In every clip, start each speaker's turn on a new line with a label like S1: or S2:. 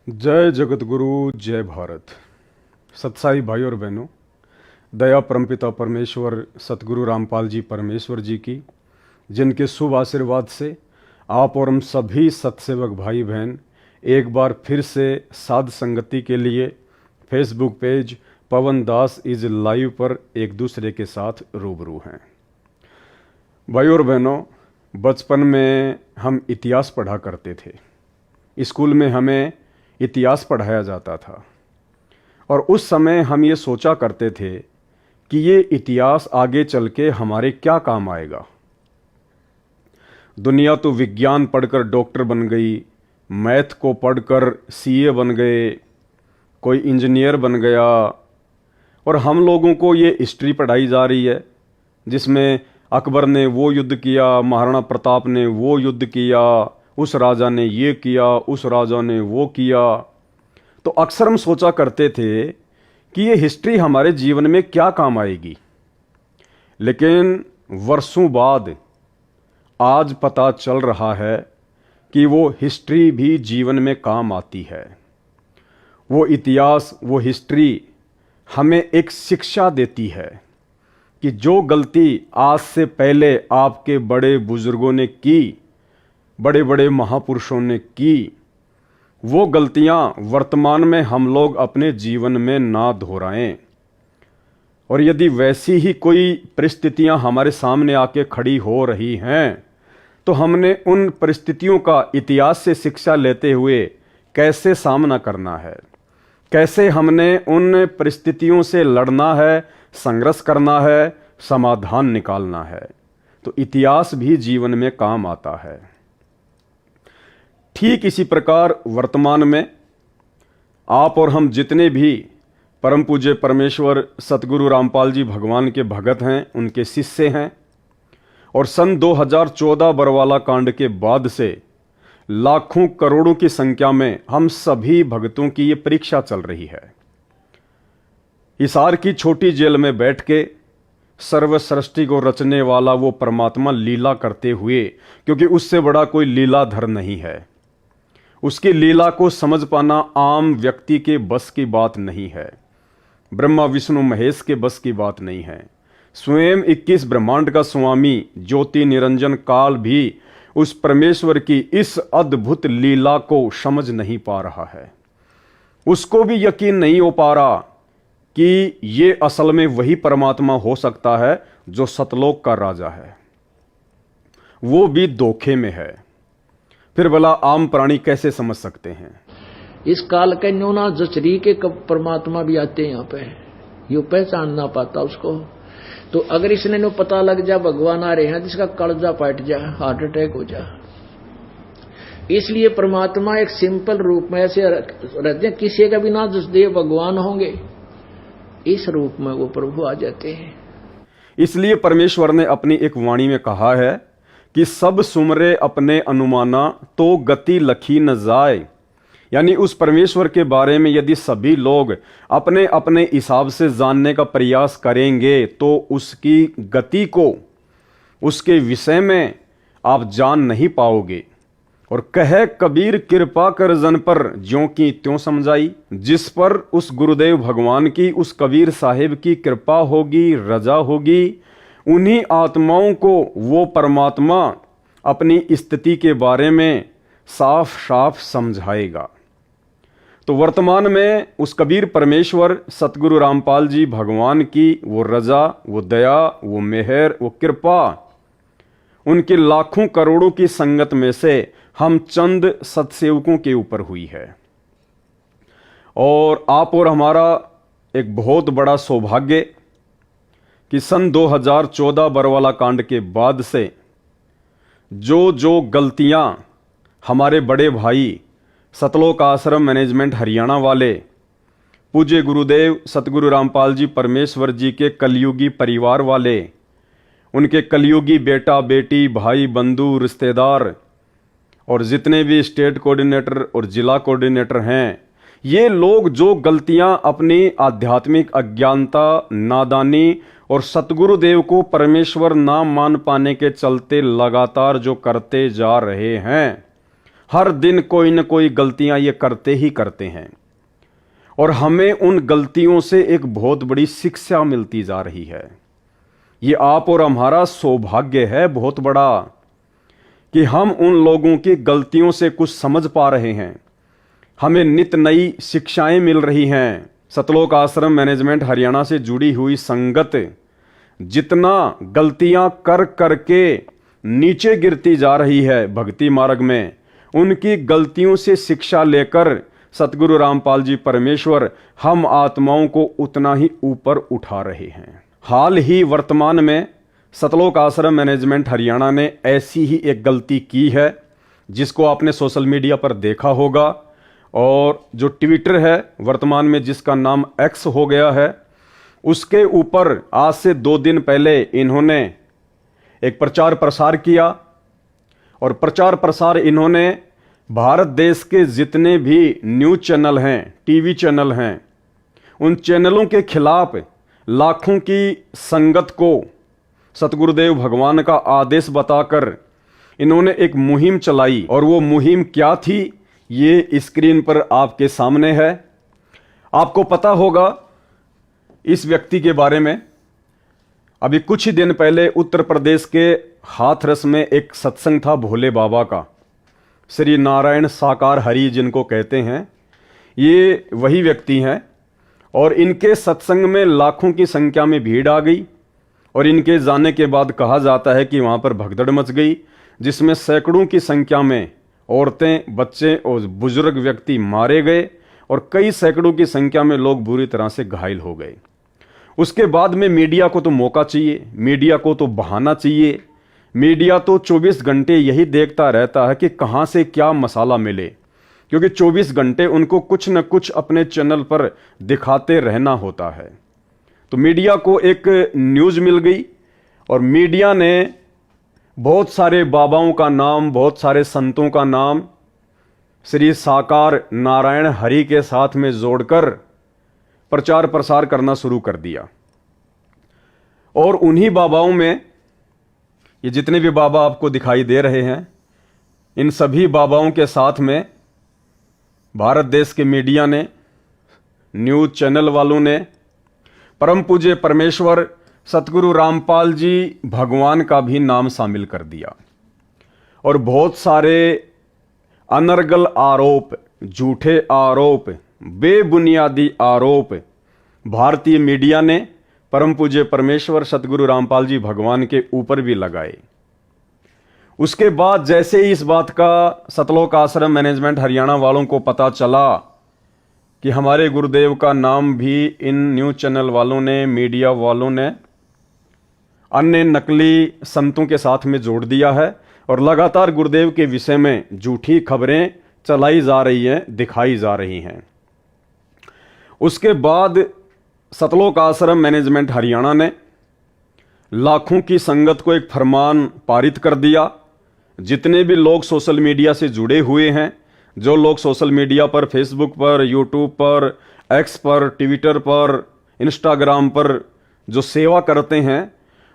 S1: जय जगत गुरु, जय भारत। सत्साई भाई और बहनों, दया परमपिता परमेश्वर सतगुरु रामपाल जी परमेश्वर जी की, जिनके शुभ आशीर्वाद से आप और हम सभी सत्सेवक भाई बहन एक बार फिर से साध संगति के लिए Facebook page Pawan Das is live पर एक दूसरे के साथ रूबरू हैं। भाई और बहनों, बचपन में हम इतिहास पढ़ा करते थे। स्कूल में हमें इतिहास पढ़ाया जाता था और उस समय हम ये सोचा करते थे कि ये इतिहास आगे चल के हमारे क्या काम आएगा। दुनिया तो विज्ञान पढ़कर डॉक्टर बन गई, मैथ को पढ़कर सीए बन गए, कोई इंजीनियर बन गया, और हम लोगों को ये हिस्ट्री पढ़ाई जा रही है जिसमें अकबर ने वो युद्ध किया, महाराणा प्रताप ने वो युद्ध किया, उस राजा ने ये किया, उस राजा ने वो किया। तो अक्सर हम सोचा करते थे कि ये हिस्ट्री हमारे जीवन में क्या काम आएगी। लेकिन वर्षों बाद आज पता चल रहा है कि वो हिस्ट्री भी जीवन में काम आती है। वो इतिहास, वो हिस्ट्री हमें एक शिक्षा देती है कि जो गलती आज से पहले आपके बड़े बुजुर्गों ने की, बड़े बड़े महापुरुषों ने की, वो गलतियां वर्तमान में हम लोग अपने जीवन में ना दोहराएं। और यदि वैसी ही कोई परिस्थितियां हमारे सामने आके खड़ी हो रही हैं तो हमने उन परिस्थितियों का इतिहास से शिक्षा लेते हुए कैसे सामना करना है, कैसे हमने उन परिस्थितियों से लड़ना है, संघर्ष करना है, समाधान निकालना है। तो इतिहास भी जीवन में काम आता है। ठीक इसी प्रकार वर्तमान में आप और हम जितने भी परम पूज्य परमेश्वर सतगुरु रामपाल जी भगवान के भगत हैं, उनके शिष्य हैं, और सन 2014 बरवाला कांड के बाद से लाखों करोड़ों की संख्या में हम सभी भक्तों की ये परीक्षा चल रही है। हिसार की छोटी जेल में बैठ के सर्व सृष्टि को रचने वाला वो परमात्मा लीला करते हुए, क्योंकि उससे बड़ा कोई लीलाधर नहीं है, उसकी लीला को समझ पाना आम व्यक्ति के बस की बात नहीं है, ब्रह्मा विष्णु महेश के बस की बात नहीं है। स्वयं 21 ब्रह्मांड का स्वामी ज्योति निरंजन काल भी उस परमेश्वर की इस अद्भुत लीला को समझ नहीं पा रहा है। उसको भी यकीन नहीं हो पा रहा कि ये असल में वही परमात्मा हो सकता है जो सतलोक का राजा है, वो भी धोखे में है। फिर भला आम प्राणी कैसे समझ सकते हैं?
S2: इस काल के न्योना जचरी के कब परमात्मा भी आते हैं यहाँ पे, यो पहचान ना पाता उसको। तो अगर इसने नो पता लग जा भगवान आ रहे हैं, जिसका कलजा पाट जा, हार्ट अटैक हो जा। इसलिए परमात्मा एक सिंपल रूप में ऐसे रहते हैं, किसी का भी ना जसदेव भगवान होंगे, इस रूप में वो प्रभु आ जाते हैं।
S1: इसलिए परमेश्वर ने अपनी एक वाणी में कहा है कि सब सुमरे अपने अनुमाना तो गति लखी न जाए। यानी उस परमेश्वर के बारे में यदि सभी लोग अपने अपने हिसाब से जानने का प्रयास करेंगे तो उसकी गति को, उसके विषय में आप जान नहीं पाओगे। और कहे कबीर कृपा कर जन पर ज्यों की त्यों समझाई। जिस पर उस गुरुदेव भगवान की, उस कबीर साहिब की कृपा होगी, रजा होगी, उन्हीं आत्माओं को वो परमात्मा अपनी स्थिति के बारे में साफ साफ समझाएगा। तो वर्तमान में उस कबीर परमेश्वर सतगुरु रामपाल जी भगवान की वो रजा, वो दया, वो मेहर, वो कृपा, उनके लाखों करोड़ों की संगत में से हम चंद सत्सेवकों के ऊपर हुई है। और आप और हमारा एक बहुत बड़ा सौभाग्य कि सन 2014 बरवाला कांड के बाद से जो जो गलतियां हमारे बड़े भाई सतलोक आश्रम मैनेजमेंट हरियाणा वाले पूज्य गुरुदेव सतगुरु रामपाल जी परमेश्वर जी के कलयुगी परिवार वाले, उनके कलयुगी बेटा बेटी, भाई बंधु, रिश्तेदार और जितने भी स्टेट कोऑर्डिनेटर और जिला कोऑर्डिनेटर हैं, ये लोग जो गलतियां अपनी आध्यात्मिक अज्ञानता, नादानी और सतगुरुदेव को परमेश्वर ना मान पाने के चलते लगातार जो करते जा रहे हैं, हर दिन कोई न कोई गलतियां ये करते ही करते हैं और हमें उन गलतियों से एक बहुत बड़ी शिक्षा मिलती जा रही है। ये आप और हमारा सौभाग्य है बहुत बड़ा कि हम उन लोगों की गलतियों से कुछ समझ पा रहे हैं, हमें नित नई शिक्षाएं मिल रही हैं। सतलोक आश्रम मैनेजमेंट हरियाणा से जुड़ी हुई संगत जितना गलतियां कर करके नीचे गिरती जा रही है भक्ति मार्ग में, उनकी गलतियों से शिक्षा लेकर सतगुरु रामपाल जी परमेश्वर हम आत्माओं को उतना ही ऊपर उठा रहे हैं। हाल ही वर्तमान में सतलोक आश्रम मैनेजमेंट हरियाणा ने ऐसी ही एक गलती की है जिसको आपने सोशल मीडिया पर देखा होगा, और जो ट्विटर है वर्तमान में जिसका नाम एक्स हो गया है, उसके ऊपर आज से 2 दिन पहले इन्होंने एक प्रचार प्रसार किया और प्रचार प्रसार इन्होंने भारत देश के जितने भी न्यूज़ चैनल हैं, टीवी चैनल हैं, उन चैनलों के खिलाफ लाखों की संगत को सतगुरुदेव भगवान का आदेश बताकर इन्होंने एक मुहिम चलाई। और वो मुहिम क्या थी ये स्क्रीन पर आपके सामने है। आपको पता होगा इस व्यक्ति के बारे में। अभी कुछ ही दिन पहले उत्तर प्रदेश के हाथरस में एक सत्संग था भोले बाबा का, श्री नारायण साकार हरि जिनको कहते हैं, ये वही व्यक्ति हैं। और इनके सत्संग में लाखों की संख्या में भीड़ आ गई और इनके जाने के बाद कहा जाता है कि वहाँ पर भगदड़ मच गई, जिसमें सैकड़ों की संख्या में औरतें, बच्चे और बुजुर्ग व्यक्ति मारे गए और कई सैकड़ों की संख्या में लोग बुरी तरह से घायल हो गए। उसके बाद में मीडिया को तो मौका चाहिए, मीडिया को तो बहाना चाहिए। मीडिया तो 24 घंटे यही देखता रहता है कि कहाँ से क्या मसाला मिले, क्योंकि 24 घंटे उनको कुछ न कुछ अपने चैनल पर दिखाते रहना होता है। तो मीडिया को एक न्यूज़ मिल गई और मीडिया ने बहुत सारे बाबाओं का नाम, बहुत सारे संतों का नाम श्री साकार नारायण हरि के साथ में जोड़कर प्रचार प्रसार करना शुरू कर दिया। और उन्हीं बाबाओं में ये जितने भी बाबा आपको दिखाई दे रहे हैं, इन सभी बाबाओं के साथ में भारत देश के मीडिया ने, न्यूज़ चैनल वालों ने परम पूज्य परमेश्वर सतगुरु रामपाल जी भगवान का भी नाम शामिल कर दिया। और बहुत सारे अनर्गल आरोप, झूठे आरोप, बेबुनियादी आरोप भारतीय मीडिया ने परम पूज्य परमेश्वर सतगुरु रामपाल जी भगवान के ऊपर भी लगाए। उसके बाद जैसे ही इस बात का सतलोक आश्रम मैनेजमेंट हरियाणा वालों को पता चला कि हमारे गुरुदेव का नाम भी इन न्यूज़ चैनल वालों ने, मीडिया वालों ने अन्य नकली संतों के साथ में जोड़ दिया है और लगातार गुरुदेव के विषय में झूठी खबरें चलाई जा रही हैं, दिखाई जा रही हैं। उसके बाद सतलोक आश्रम मैनेजमेंट हरियाणा ने लाखों की संगत को एक फरमान पारित कर दिया। जितने भी लोग सोशल मीडिया से जुड़े हुए हैं, जो लोग सोशल मीडिया पर, फेसबुक पर, यूट्यूब पर, एक्स पर, ट्विटर पर, इंस्टाग्राम पर जो सेवा करते हैं,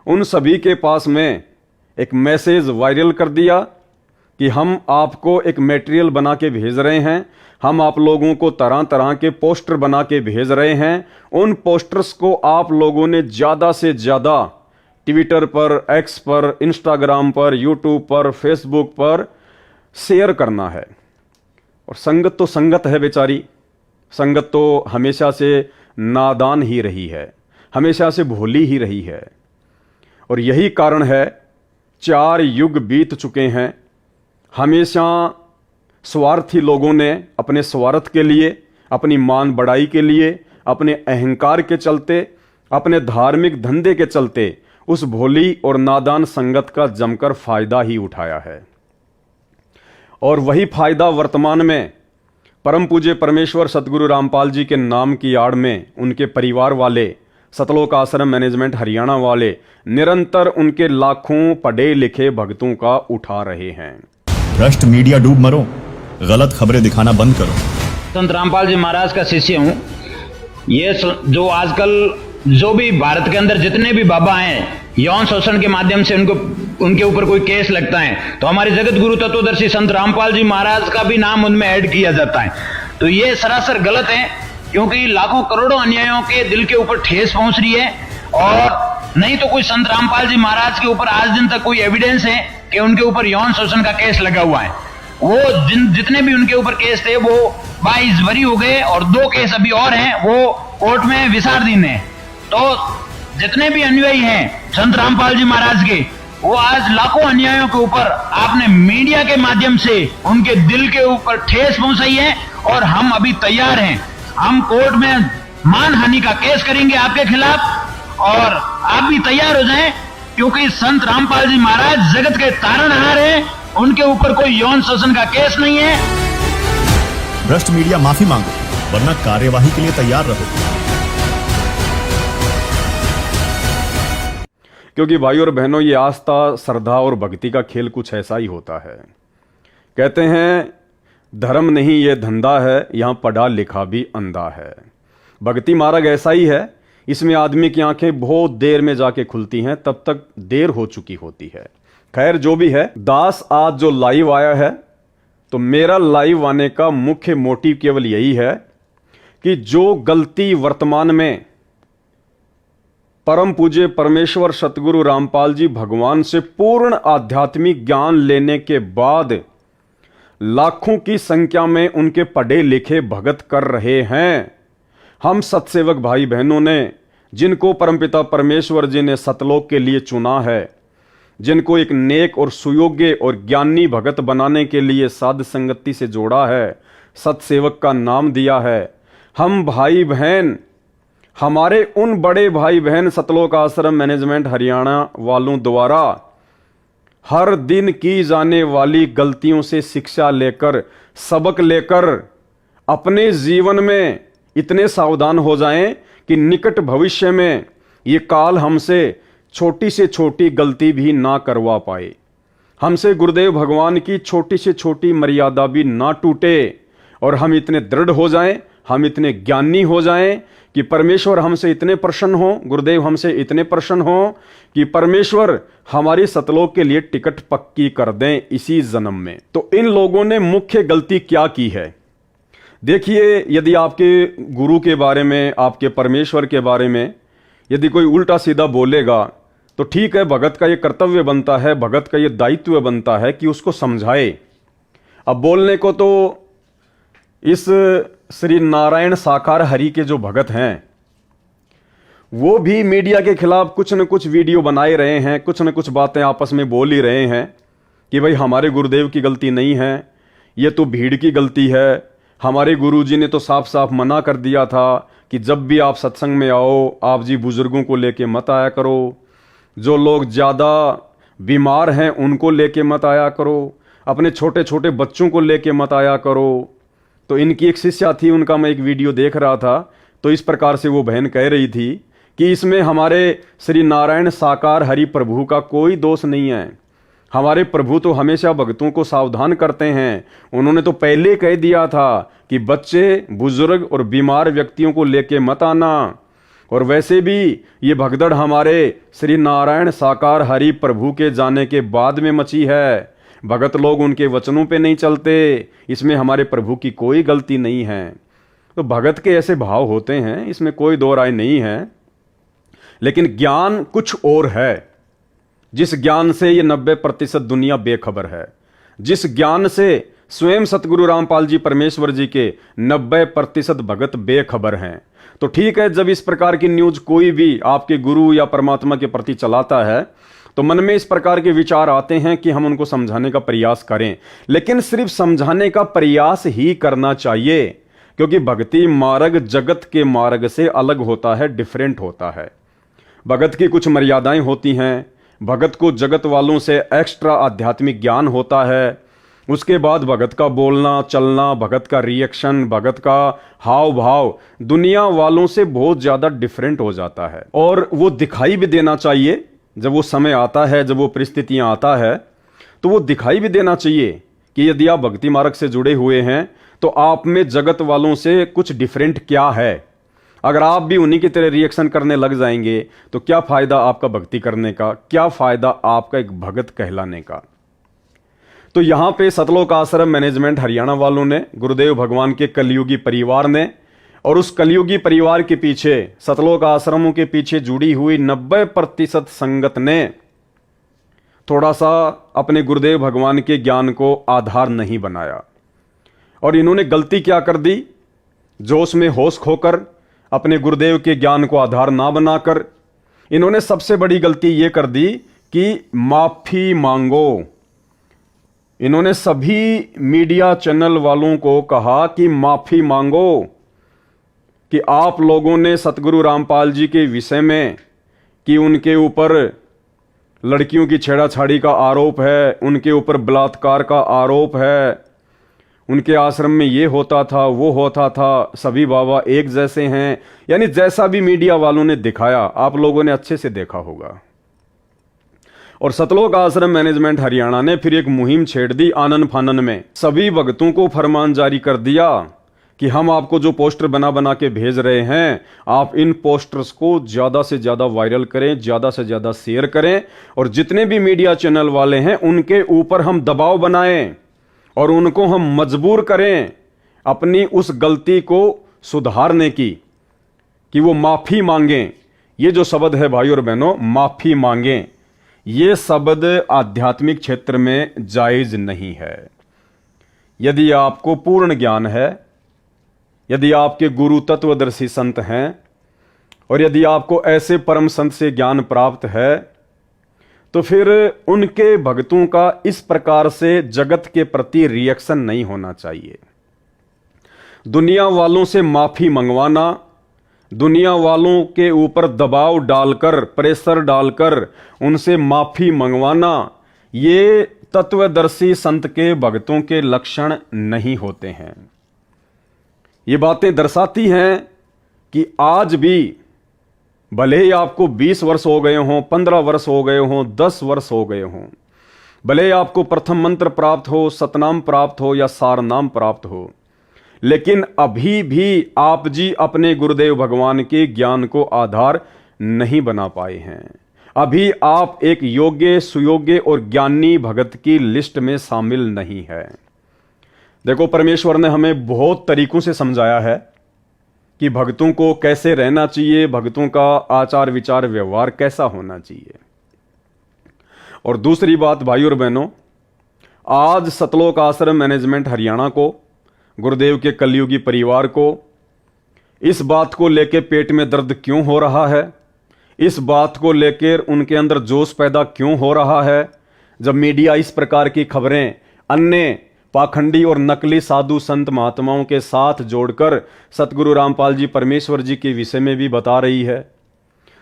S1: उन सभी के पास में एक मैसेज वायरल कर दिया कि हम आपको एक मटेरियल बना के भेज रहे हैं, हम आप लोगों को तरह तरह के पोस्टर बना के भेज रहे हैं। उन पोस्टर्स को आप लोगों ने ज़्यादा से ज़्यादा ट्विटर पर, एक्स पर, इंस्टाग्राम पर, यूट्यूब पर, फेसबुक पर शेयर करना है। और संगत तो संगत है बेचारी, संगत तो हमेशा से नादान ही रही है, हमेशा से भोली ही रही है। और यही कारण है 4 युग बीत चुके हैं, हमेशा स्वार्थी लोगों ने अपने स्वार्थ के लिए, अपनी मान बढ़ाई के लिए, अपने अहंकार के चलते, अपने धार्मिक धंधे के चलते उस भोली और नादान संगत का जमकर फायदा ही उठाया है। और वही फायदा वर्तमान में परम पूज्य परमेश्वर सतगुरु रामपाल जी के नाम की आड़ में उनके परिवार वाले, सतलोक आश्रम मैनेजमेंट हरियाणा वाले निरंतर उनके लाखों पढ़े लिखे भक्तों का उठा रहे हैं।
S3: भ्रष्ट मीडिया डूब मरो, गलत खबरें दिखाना बंद करो।
S4: संत रामपाल जी महाराज का शिष्य हूँ। ये जो आजकल जो भी भारत के अंदर जितने भी बाबा हैं, यौन शोषण के माध्यम से उनको उनके ऊपर कोई केस लगता है तो हमारे जगत गुरु तत्वदर्शी संत रामपाल जी महाराज का भी नाम उनमें ऐड किया जाता है। तो ये सरासर गलत है, क्योंकि लाखों करोड़ों अन्यायों के दिल के ऊपर ठेस पहुंच रही है। और नहीं तो कोई संत रामपाल जी महाराज के ऊपर आज दिन तक कोई एविडेंस है कि उनके ऊपर यौन शोषण का केस लगा हुआ है। वो जितने भी उनके ऊपर केस थे वो 22 बरी हो गए और 2 केस अभी और हैं, वो कोर्ट में विचाराधीन है। तो जितने भी अनुयायी हैं संत रामपाल जी महाराज के, वो आज लाखों अन्यायों के ऊपर आपने मीडिया के माध्यम से उनके दिल के ऊपर ठेस पहुंचाई है। और हम अभी तैयार हैं, हम कोर्ट में मानहानि का केस करेंगे आपके खिलाफ, और आप भी तैयार हो जाएं, क्योंकि संत रामपाल जी महाराज जगत के तारणहार हैं, उनके ऊपर कोई यौन शोषण का केस नहीं है।
S3: भ्रष्ट मीडिया माफी मांगो, वरना कार्यवाही के लिए तैयार रहो।
S1: क्योंकि भाई और बहनों, ये आस्था, श्रद्धा और भक्ति का खेल कुछ ऐसा ही होता है। कहते हैं धर्म नहीं ये धंधा है, यहां पढ़ा लिखा भी अंधा है। भक्ति मार्ग ऐसा ही है, इसमें आदमी की आंखें बहुत देर में जाके खुलती हैं, तब तक देर हो चुकी होती है। खैर जो भी है, दास आज जो लाइव आया है, तो मेरा लाइव आने का मुख्य मोटिव केवल यही है कि जो गलती वर्तमान में परम पूज्य परमेश्वर सतगुरु रामपाल जी भगवान से पूर्ण आध्यात्मिक ज्ञान लेने के बाद लाखों की संख्या में उनके पढ़े लिखे भगत कर रहे हैं, हम सत्सेवक भाई बहनों ने, जिनको परमपिता परमेश्वर जी ने सतलोक के लिए चुना है, जिनको एक नेक और सुयोग्य और ज्ञानी भगत बनाने के लिए साध संगति से जोड़ा है, सत्सेवक का नाम दिया है, हम भाई बहन, हमारे उन बड़े भाई बहन सतलोक आश्रम मैनेजमेंट हरियाणा वालों द्वारा हर दिन की जाने वाली गलतियों से शिक्षा लेकर, सबक लेकर अपने जीवन में इतने सावधान हो जाएं कि निकट भविष्य में ये काल हमसे छोटी से छोटी गलती भी ना करवा पाए, हमसे गुरुदेव भगवान की छोटी से छोटी मर्यादा भी ना टूटे, और हम इतने दृढ़ हो जाएं, हम इतने ज्ञानी हो जाएं कि परमेश्वर हमसे इतने प्रसन्न हो, गुरुदेव हमसे इतने प्रसन्न हो कि परमेश्वर हमारी सतलोक के लिए टिकट पक्की कर दें इसी जन्म में। तो इन लोगों ने मुख्य गलती क्या की है? देखिए, यदि आपके गुरु के बारे में, आपके परमेश्वर के बारे में यदि कोई उल्टा सीधा बोलेगा तो ठीक है, भगत का ये कर्तव्य बनता है, भगत का ये दायित्व बनता है कि उसको समझाए। अब बोलने को तो इस श्री नारायण साकार हरि के जो भगत हैं वो भी मीडिया के खिलाफ कुछ न कुछ वीडियो बनाए रहे हैं, कुछ न कुछ बातें आपस में बोल ही रहे हैं कि भाई हमारे गुरुदेव की गलती नहीं है, ये तो भीड़ की गलती है। हमारे गुरुजी ने तो साफ साफ मना कर दिया था कि जब भी आप सत्संग में आओ, आप जी बुजुर्गों को लेके मत आया करो, जो लोग ज़्यादा बीमार हैं उनको लेके मत आया करो, अपने छोटे छोटे बच्चों को लेके मत आया करो। तो इनकी एक शिष्या थी, उनका मैं एक वीडियो देख रहा था, तो इस प्रकार से वो बहन कह रही थी कि इसमें हमारे श्री नारायण साकार हरि प्रभु का कोई दोष नहीं है, हमारे प्रभु तो हमेशा भक्तों को सावधान करते हैं। उन्होंने तो पहले कह दिया था कि बच्चे, बुजुर्ग और बीमार व्यक्तियों को लेके मत आना। और वैसे भी ये भगदड़ हमारे श्री नारायण साकार हरि प्रभु के जाने के बाद में मची है, भगत लोग उनके वचनों पे नहीं चलते, इसमें हमारे प्रभु की कोई गलती नहीं है। तो भगत के ऐसे भाव होते हैं, इसमें कोई दो राय नहीं है, लेकिन ज्ञान कुछ और है। जिस ज्ञान से ये 90% दुनिया बेखबर है, जिस ज्ञान से स्वयं सतगुरु रामपाल जी परमेश्वर जी के 90% भगत बेखबर हैं। तो ठीक है, जब इस प्रकार की न्यूज कोई भी आपके गुरु या परमात्मा के प्रति चलाता है तो मन में इस प्रकार के विचार आते हैं कि हम उनको समझाने का प्रयास करें, लेकिन सिर्फ समझाने का प्रयास ही करना चाहिए, क्योंकि भक्ति मार्ग जगत के मार्ग से अलग होता है, डिफरेंट होता है। भगत की कुछ मर्यादाएं होती हैं, भगत को जगत वालों से एक्स्ट्रा आध्यात्मिक ज्ञान होता है, उसके बाद भगत का बोलना चलना, भगत का रिएक्शन, भगत का हाव भाव दुनिया वालों से बहुत ज़्यादा डिफरेंट हो जाता है। और वो दिखाई भी देना चाहिए, जब वो समय आता है, जब वो परिस्थितियां आता है, तो वो दिखाई भी देना चाहिए कि यदि आप भक्ति मार्ग से जुड़े हुए हैं तो आप में जगत वालों से कुछ डिफरेंट क्या है। अगर आप भी उन्हीं की तरह रिएक्शन करने लग जाएंगे तो क्या फायदा आपका भक्ति करने का, क्या फायदा आपका एक भगत कहलाने का। तो यहां पे सतलोक आश्रम मैनेजमेंट हरियाणा वालों ने, गुरुदेव भगवान के कलयुगी परिवार ने, और उस कलयुगी परिवार के पीछे, सतलोक आश्रमों के पीछे जुड़ी हुई 90% संगत ने थोड़ा सा अपने गुरुदेव भगवान के ज्ञान को आधार नहीं बनाया। और इन्होंने गलती क्या कर दी, जोश में होश खोकर अपने गुरुदेव के ज्ञान को आधार ना बनाकर इन्होंने सबसे बड़ी गलती यह कर दी कि माफी मांगो। इन्होंने सभी मीडिया चैनल वालों को कहा कि माफी मांगो कि आप लोगों ने सतगुरु रामपाल जी के विषय में, कि उनके ऊपर लड़कियों की छेड़ाछाड़ी का आरोप है, उनके ऊपर बलात्कार का आरोप है, उनके आश्रम में ये होता था वो होता था, सभी बाबा एक जैसे हैं, यानी जैसा भी मीडिया वालों ने दिखाया आप लोगों ने अच्छे से देखा होगा। और सतलोक आश्रम मैनेजमेंट हरियाणा ने फिर एक मुहिम छेड़ दी आनन फानन में। सभी भक्तों को फरमान जारी कर दिया कि हम आपको जो पोस्टर बना बना के भेज रहे हैं, आप इन पोस्टर्स को ज्यादा से ज्यादा वायरल करें, ज्यादा से ज्यादा शेयर करें, और जितने भी मीडिया चैनल वाले हैं उनके ऊपर हम दबाव बनाएं और उनको हम मजबूर करें अपनी उस गलती को सुधारने की, कि वो माफी मांगें। ये जो शब्द है भाई और बहनों, माफी मांगें, ये शब्द आध्यात्मिक क्षेत्र में जायज नहीं है। यदि आपको पूर्ण ज्ञान है, यदि आपके गुरु तत्वदर्शी संत हैं, और यदि आपको ऐसे परम संत से ज्ञान प्राप्त है, तो फिर उनके भक्तों का इस प्रकार से जगत के प्रति रिएक्शन नहीं होना चाहिए। दुनिया वालों से माफी मंगवाना, दुनिया वालों के ऊपर दबाव डालकर, प्रेशर डालकर उनसे माफी मंगवाना, ये तत्वदर्शी संत के भक्तों के लक्षण नहीं होते हैं। ये बातें दर्शाती हैं कि आज भी भले ही आपको 20 वर्ष हो गए हों, 15 वर्ष हो गए हों, 10 वर्ष हो गए हों, भले ही आपको प्रथम मंत्र प्राप्त हो, सतनाम प्राप्त हो या सारनाम प्राप्त हो, लेकिन अभी भी आप जी अपने गुरुदेव भगवान के ज्ञान को आधार नहीं बना पाए हैं। अभी आप एक योग्य, सुयोग्य और ज्ञानी भगत की लिस्ट में शामिल नहीं है। देखो, परमेश्वर ने हमें बहुत तरीकों से समझाया है कि भक्तों को कैसे रहना चाहिए, भक्तों का आचार विचार व्यवहार कैसा होना चाहिए। और दूसरी बात भाई और बहनों, आज सतलोक आश्रम मैनेजमेंट हरियाणा को, गुरुदेव के कलयुगी परिवार को इस बात को लेकर पेट में दर्द क्यों हो रहा है, इस बात को लेकर उनके अंदर जोश पैदा क्यों हो रहा है, जब मीडिया इस प्रकार की खबरें अन्य पाखंडी और नकली साधु संत महात्माओं के साथ जोड़कर सतगुरु रामपाल जी परमेश्वर जी के विषय में भी बता रही है।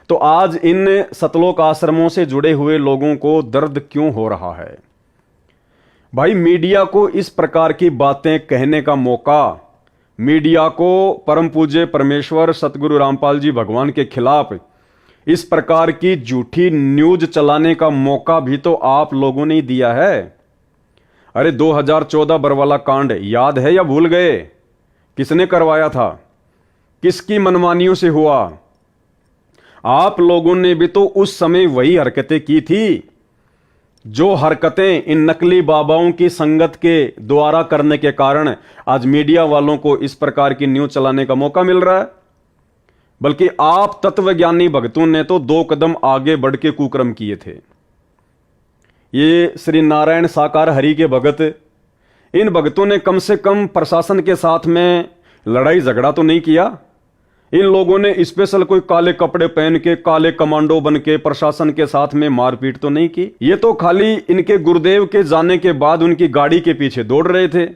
S1: तो आज इन सतलोक आश्रमों से जुड़े हुए लोगों को दर्द क्यों हो रहा है? भाई, मीडिया को इस प्रकार की बातें कहने का मौका, मीडिया को परम पूज्य परमेश्वर सतगुरु रामपाल जी भगवान के खिलाफ इस प्रकार की झूठी न्यूज चलाने का मौका भी तो आप लोगों ने दिया है। अरे 2014 बरवाला कांड याद है या भूल गए? किसने करवाया था? किसकी मनमानियों से हुआ? आप लोगों ने भी तो उस समय वही हरकतें की थी जो हरकतें इन नकली बाबाओं की संगत के द्वारा करने के कारण आज मीडिया वालों को इस प्रकार की न्यूज चलाने का मौका मिल रहा है। बल्कि आप तत्वज्ञानी भक्तों ने तो 2 कदम आगे बढ़ के कुकर्म किए थे। ये श्री नारायण साकार हरि के भगत, इन भक्तों ने कम से कम प्रशासन के साथ में लड़ाई झगड़ा तो नहीं किया। इन लोगों ने स्पेशल कोई काले कपड़े पहन के, काले कमांडो बन के प्रशासन के साथ में मारपीट तो नहीं की। ये तो खाली इनके गुरुदेव के जाने के बाद उनकी गाड़ी के पीछे दौड़ रहे थे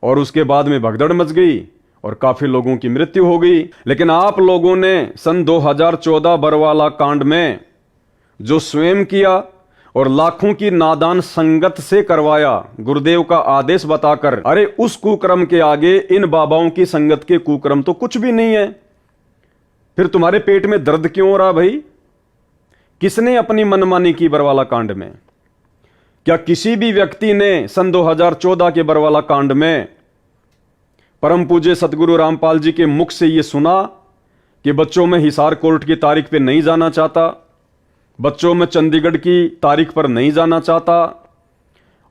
S1: और उसके बाद में भगदड़ मच गई और काफी लोगों की मृत्यु हो गई। लेकिन आप लोगों ने सन 2014 बरवाला कांड में जो स्वयं किया और लाखों की नादान संगत से करवाया, गुरुदेव का आदेश बताकर, अरे उस कुक्रम के आगे इन बाबाओं की संगत के कुक्रम तो कुछ भी नहीं है। फिर तुम्हारे पेट में दर्द क्यों हो रहा भाई? किसने अपनी मनमानी की बरवाला कांड में? क्या किसी भी व्यक्ति ने सन 2014 के बरवाला कांड में परम पूज्य सतगुरु रामपाल जी के मुख से ये सुना कि बच्चों में हिसार कोर्ट की तारीख पे नहीं जाना चाहता, बच्चों में चंडीगढ़ की तारीख पर नहीं जाना चाहता,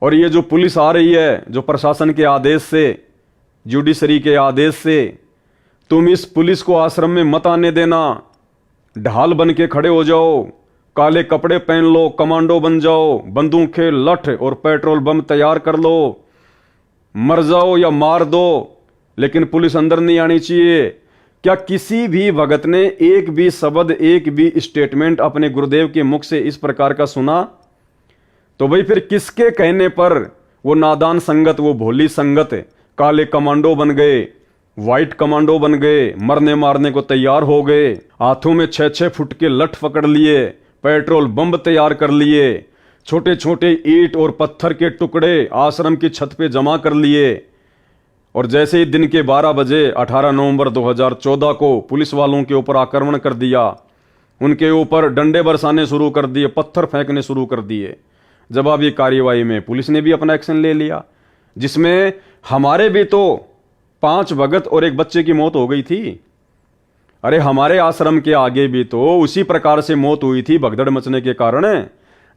S1: और ये जो पुलिस आ रही है, जो प्रशासन के आदेश से, जुडिशरी के आदेश से, तुम इस पुलिस को आश्रम में मत आने देना, ढाल बन के खड़े हो जाओ, काले कपड़े पहन लो, कमांडो बन जाओ, बंदूकें, लठ और पेट्रोल बम तैयार कर लो, मर जाओ या मार दो, लेकिन पुलिस अंदर नहीं आनी चाहिए। क्या किसी भी भगत ने एक भी शब्द, एक भी स्टेटमेंट अपने गुरुदेव के मुख से इस प्रकार का सुना? तो भाई फिर किसके कहने पर वो नादान संगत, वो भोली संगत काले कमांडो बन गए, व्हाइट कमांडो बन गए, मरने मारने को तैयार हो गए, हाथों में 6-6 फुट के लठ पकड़ लिए, पेट्रोल बम तैयार कर लिए, छोटे छोटे ईंट और पत्थर के टुकड़े आश्रम की छत पे जमा कर लिए, और जैसे ही दिन के 12 बजे 18 नवंबर 2014 को पुलिस वालों के ऊपर आक्रमण कर दिया, उनके ऊपर डंडे बरसाने शुरू कर दिए, पत्थर फेंकने शुरू कर दिए। जवाबी कार्यवाही में पुलिस ने भी अपना एक्शन ले लिया, जिसमें हमारे भी तो 5 भगत और 1 बच्चे की मौत हो गई थी। अरे हमारे आश्रम के आगे भी तो उसी प्रकार से मौत हुई थी भगदड़ मचने के कारण,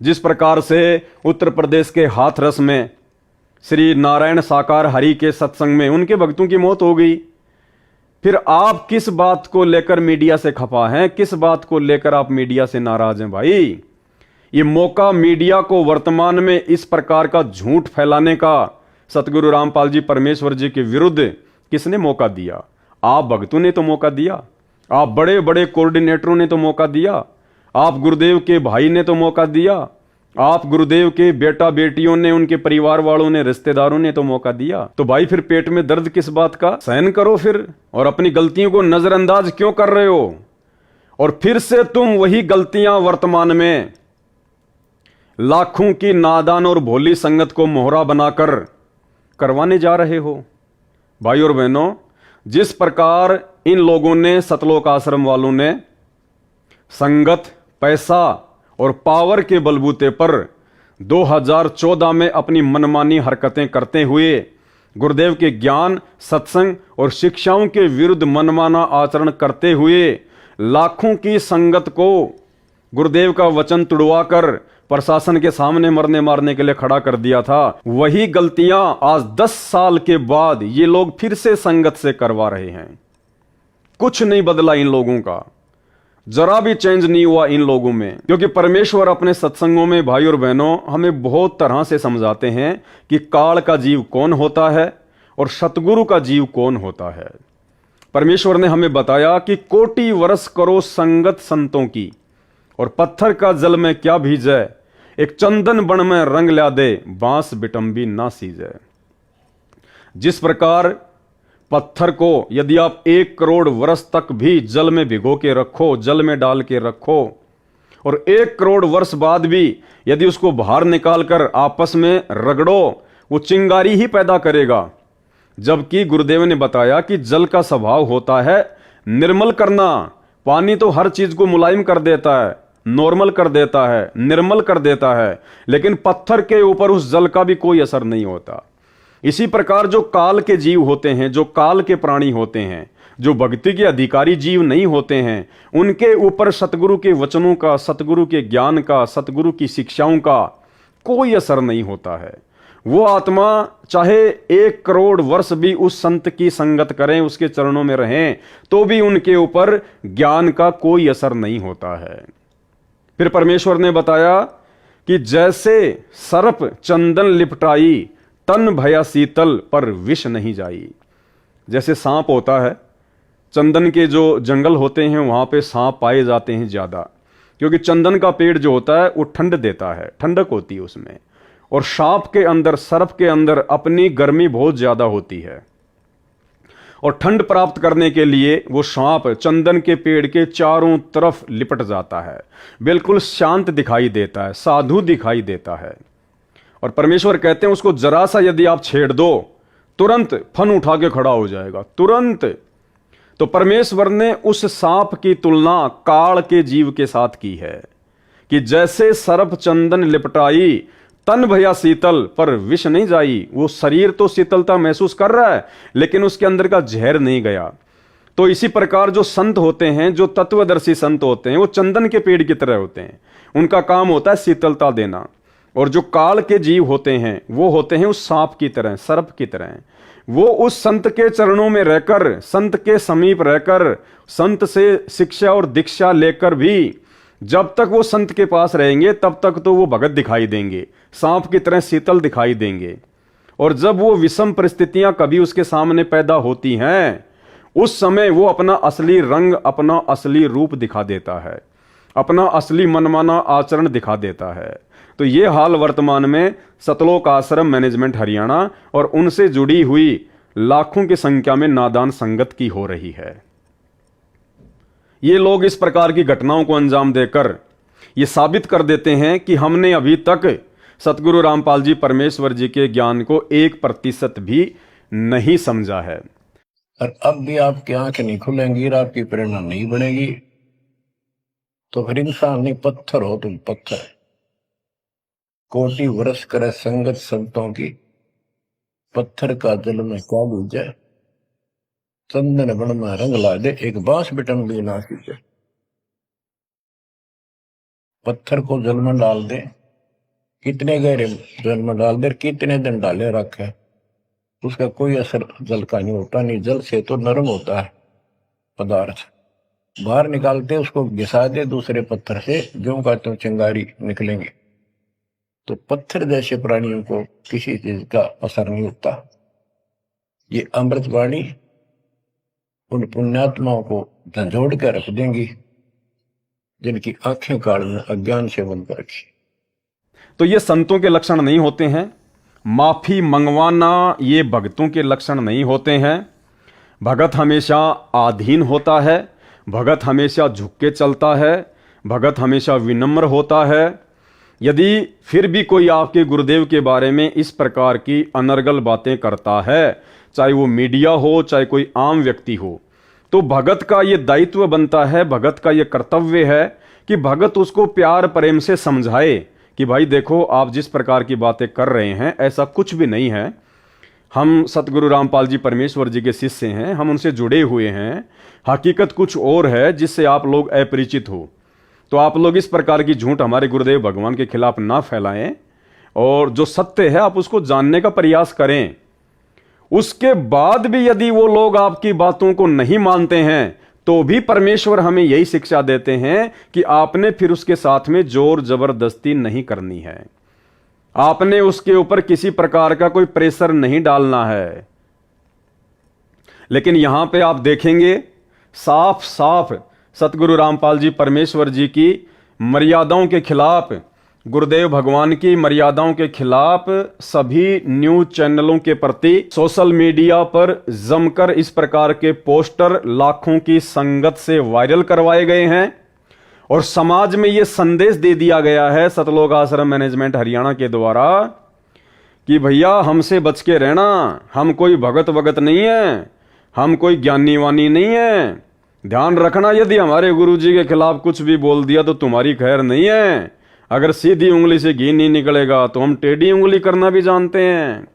S1: जिस प्रकार से उत्तर प्रदेश के हाथरस में श्री नारायण साकार हरि के सत्संग में उनके भक्तों की मौत हो गई। फिर आप किस बात को लेकर मीडिया से खफा हैं? किस बात को लेकर आप मीडिया से नाराज हैं भाई? ये मौका मीडिया को वर्तमान में इस प्रकार का झूठ फैलाने का सतगुरु रामपाल जी परमेश्वर जी के विरुद्ध किसने मौका दिया? आप भक्तों ने तो मौका दिया, आप बड़े बड़े कोऑर्डिनेटरों ने तो मौका दिया, आप गुरुदेव के भाई ने तो मौका दिया, आप गुरुदेव के बेटा बेटियों ने, उनके परिवार वालों ने, रिश्तेदारों ने तो मौका दिया। तो भाई फिर पेट में दर्द किस बात का? सहन करो फिर, और अपनी गलतियों को नजरअंदाज क्यों कर रहे हो? और फिर से तुम वही गलतियां वर्तमान में लाखों की नादान और भोली संगत को मोहरा बनाकर करवाने जा रहे हो। भाई और बहनों, जिस प्रकार इन लोगों ने, सतलोक आश्रम वालों ने संगत, पैसा और पावर के बलबूते पर 2014 में अपनी मनमानी हरकतें करते हुए गुरुदेव के ज्ञान, सत्संग और शिक्षाओं के विरुद्ध मनमाना आचरण करते हुए लाखों की संगत को गुरुदेव का वचन तुड़वाकर प्रशासन के सामने मरने मारने के लिए खड़ा कर दिया था, वही गलतियां आज 10 साल के बाद ये लोग फिर से संगत से करवा रहे हैं। कुछ नहीं बदला इन लोगों का, जरा भी चेंज नहीं हुआ इन लोगों में, क्योंकि परमेश्वर अपने सत्संगों में भाई और बहनों हमें बहुत तरह से समझाते हैं कि काल का जीव कौन होता है और सतगुरु का जीव कौन होता है। परमेश्वर ने हमें बताया कि कोटि वर्ष करो संगत संतों की, और पत्थर का जल में क्या भीजे, एक चंदन बन में रंग ला दे, बांस बिटंबी ना सीजे। जिस प्रकार पत्थर को यदि आप 1 करोड़ वर्ष तक भी जल में भिगो के रखो, जल में डाल के रखो, और 1 करोड़ वर्ष बाद भी यदि उसको बाहर निकाल कर आपस में रगड़ो, वो चिंगारी ही पैदा करेगा। जबकि गुरुदेव ने बताया कि जल का स्वभाव होता है निर्मल करना। पानी तो हर चीज को मुलायम कर देता है, नॉर्मल कर देता है, निर्मल कर देता है, लेकिन पत्थर के ऊपर उस जल का भी कोई असर नहीं होता। इसी प्रकार जो काल के जीव होते हैं, जो काल के प्राणी होते हैं, जो भक्ति के अधिकारी जीव नहीं होते हैं, उनके ऊपर सतगुरु के वचनों का, सतगुरु के ज्ञान का, सतगुरु की शिक्षाओं का कोई असर नहीं होता है। वो आत्मा चाहे 1 करोड़ वर्ष भी उस संत की संगत करें, उसके चरणों में रहें, तो भी उनके ऊपर ज्ञान का कोई असर नहीं होता है। फिर परमेश्वर ने बताया कि जैसे सर्प चंदन लिपटाई, तन भया शीतल पर विष नहीं जाई। जैसे सांप होता है, चंदन के जो जंगल होते हैं वहां पे सांप पाए जाते हैं ज्यादा, क्योंकि चंदन का पेड़ जो होता है वो ठंड देता है, ठंडक होती है उसमें, और सांप के अंदर, सर्प के अंदर अपनी गर्मी बहुत ज्यादा होती है, और ठंड प्राप्त करने के लिए वो सांप चंदन के पेड़ के चारों तरफ लिपट जाता है, बिल्कुल शांत दिखाई देता है, साधु दिखाई देता है। और परमेश्वर कहते हैं उसको जरा सा यदि आप छेड़ दो, तुरंत फन उठा के खड़ा हो जाएगा, तुरंत। तो परमेश्वर ने उस सांप की तुलना काल के जीव के साथ की है कि जैसे सर्प चंदन लिपटाई, तन भया शीतल पर विष नहीं जाई। वो शरीर तो शीतलता महसूस कर रहा है लेकिन उसके अंदर का जहर नहीं गया। तो इसी प्रकार जो संत होते हैं, जो तत्वदर्शी संत होते हैं, वो चंदन के पेड़ की तरह होते हैं। उनका काम होता है शीतलता देना। और जो काल के जीव होते हैं वो होते हैं उस सांप की तरह, सर्प की तरह। वो उस संत के चरणों में रहकर, संत के समीप रहकर, संत से शिक्षा और दीक्षा लेकर भी जब तक वो संत के पास रहेंगे तब तक तो वो भगत दिखाई देंगे, सांप की तरह शीतल दिखाई देंगे। और जब वो विषम परिस्थितियां कभी उसके सामने पैदा होती हैं, उस समय वो अपना असली रंग, अपना असली रूप दिखा देता है, अपना असली मनमाना आचरण दिखा देता है। तो ये हाल वर्तमान में सतलोक आश्रम मैनेजमेंट हरियाणा और उनसे जुड़ी हुई लाखों की संख्या में नादान संगत की हो रही है। ये लोग इस प्रकार की घटनाओं को अंजाम देकर ये साबित कर देते हैं कि हमने अभी तक सतगुरु रामपाल जी परमेश्वर जी के ज्ञान को 1% भी नहीं समझा है।
S5: और अब भी आपकी आंखें नहीं खुलेंगी और आपकी प्रेरणा नहीं बनेगी तो फिर इंसान नहीं, पत्थर हो तुम, पत्थर। कोटि वर्ष करे संगत संतों की, पत्थर का जल में क्या बूझे, चंदन बन में रंग ला दे, एक बांस बिटम भी ना सींचे। पत्थर को जल में डाल दे, कितने गहरे जल में डाल दे, कितने दिन डाले रखे, उसका कोई असर जल का नहीं होता। नहीं, जल से तो नरम होता है पदार्थ, बाहर निकालते उसको घिसा दे दूसरे पत्थर से, जो का तो चिंगारी निकलेंगे। तो पत्थर जैसे प्राणियों को किसी चीज का असर नहीं होता। ये अमृतवाणी उन पुण्यात्माओं को झंझोड़ कर रख देंगी जिनकी आंखें काल में अज्ञान से बंद कर रखी।
S1: तो ये संतों के लक्षण नहीं होते हैं। माफी मंगवाना ये भगतों के लक्षण नहीं होते हैं। भगत हमेशा आधीन होता है, भगत हमेशा झुक के चलता है, भगत हमेशा विनम्र होता है। यदि फिर भी कोई आपके गुरुदेव के बारे में इस प्रकार की अनर्गल बातें करता है, चाहे वो मीडिया हो, चाहे कोई आम व्यक्ति हो, तो भगत का ये दायित्व बनता है, भगत का ये कर्तव्य है कि भगत उसको प्यार प्रेम से समझाए कि भाई देखो, आप जिस प्रकार की बातें कर रहे हैं ऐसा कुछ भी नहीं है। हम सतगुरु रामपाल जी परमेश्वर जी के शिष्य हैं, हम उनसे जुड़े हुए हैं, हकीकत कुछ और है जिससे आप लोग अपरिचित हो। तो आप लोग इस प्रकार की झूठ हमारे गुरुदेव भगवान के खिलाफ ना फैलाएं और जो सत्य है आप उसको जानने का प्रयास करें। उसके बाद भी यदि वो लोग आपकी बातों को नहीं मानते हैं तो भी परमेश्वर हमें यही शिक्षा देते हैं कि आपने फिर उसके साथ में जोर जबरदस्ती नहीं करनी है, आपने उसके ऊपर किसी प्रकार का कोई प्रेशर नहीं डालना है। लेकिन यहां पे आप देखेंगे साफ साफ सतगुरु रामपाल जी परमेश्वर जी की मर्यादाओं के खिलाफ, गुरुदेव भगवान की मर्यादाओं के खिलाफ सभी न्यूज चैनलों के प्रति सोशल मीडिया पर जमकर इस प्रकार के पोस्टर लाखों की संगत से वायरल करवाए गए हैं और समाज में यह संदेश दे दिया गया है सतलोक आश्रम मैनेजमेंट हरियाणा के द्वारा कि भैया हमसे बच के रहना, हम कोई भगत वगत नहीं है, हम कोई ज्ञानी वानी नहीं है। ध्यान रखना, यदि हमारे गुरुजी के खिलाफ कुछ भी बोल दिया तो तुम्हारी खैर नहीं है। अगर सीधी उंगली से घी नहीं निकलेगा तो हम टेढ़ी उंगली करना भी जानते हैं।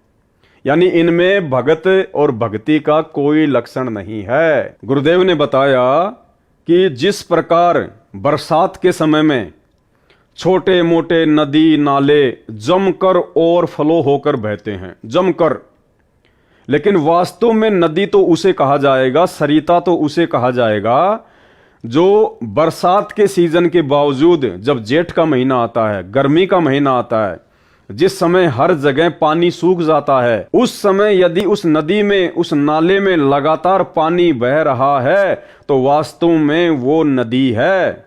S1: यानी इनमें भगत और भक्ति का कोई लक्षण नहीं है। गुरुदेव ने बताया कि जिस प्रकार बरसात के समय में छोटे मोटे नदी नाले जमकर ओवरफ्लो होकर बहते हैं, जमकर, लेकिन वास्तव में नदी तो उसे कहा जाएगा, सरिता तो उसे कहा जाएगा जो बरसात के सीजन के बावजूद जब जेठ का महीना आता है, गर्मी का महीना आता है, जिस समय हर जगह पानी सूख जाता है, उस समय यदि उस नदी में, उस नाले में लगातार पानी बह रहा है तो वास्तव में वो नदी है,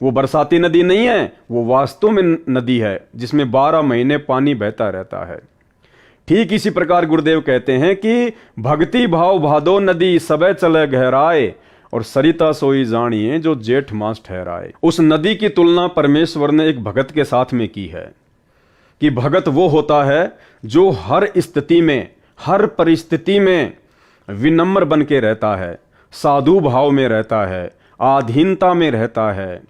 S1: वो बरसाती नदी नहीं है, वो वास्तव में नदी है जिसमें 12 महीने पानी बहता रहता है। ठीक इसी प्रकार गुरुदेव कहते हैं कि भक्ति भाव भादो नदी सबे चले गहराए और सरिता सोई जानिए जो जेठ मास ठहराए। उस नदी की तुलना परमेश्वर ने एक भगत के साथ में की है कि भगत वो होता है जो हर स्थिति में, हर परिस्थिति में विनम्र बन के रहता है, साधु भाव में रहता है, आधीनता में रहता है।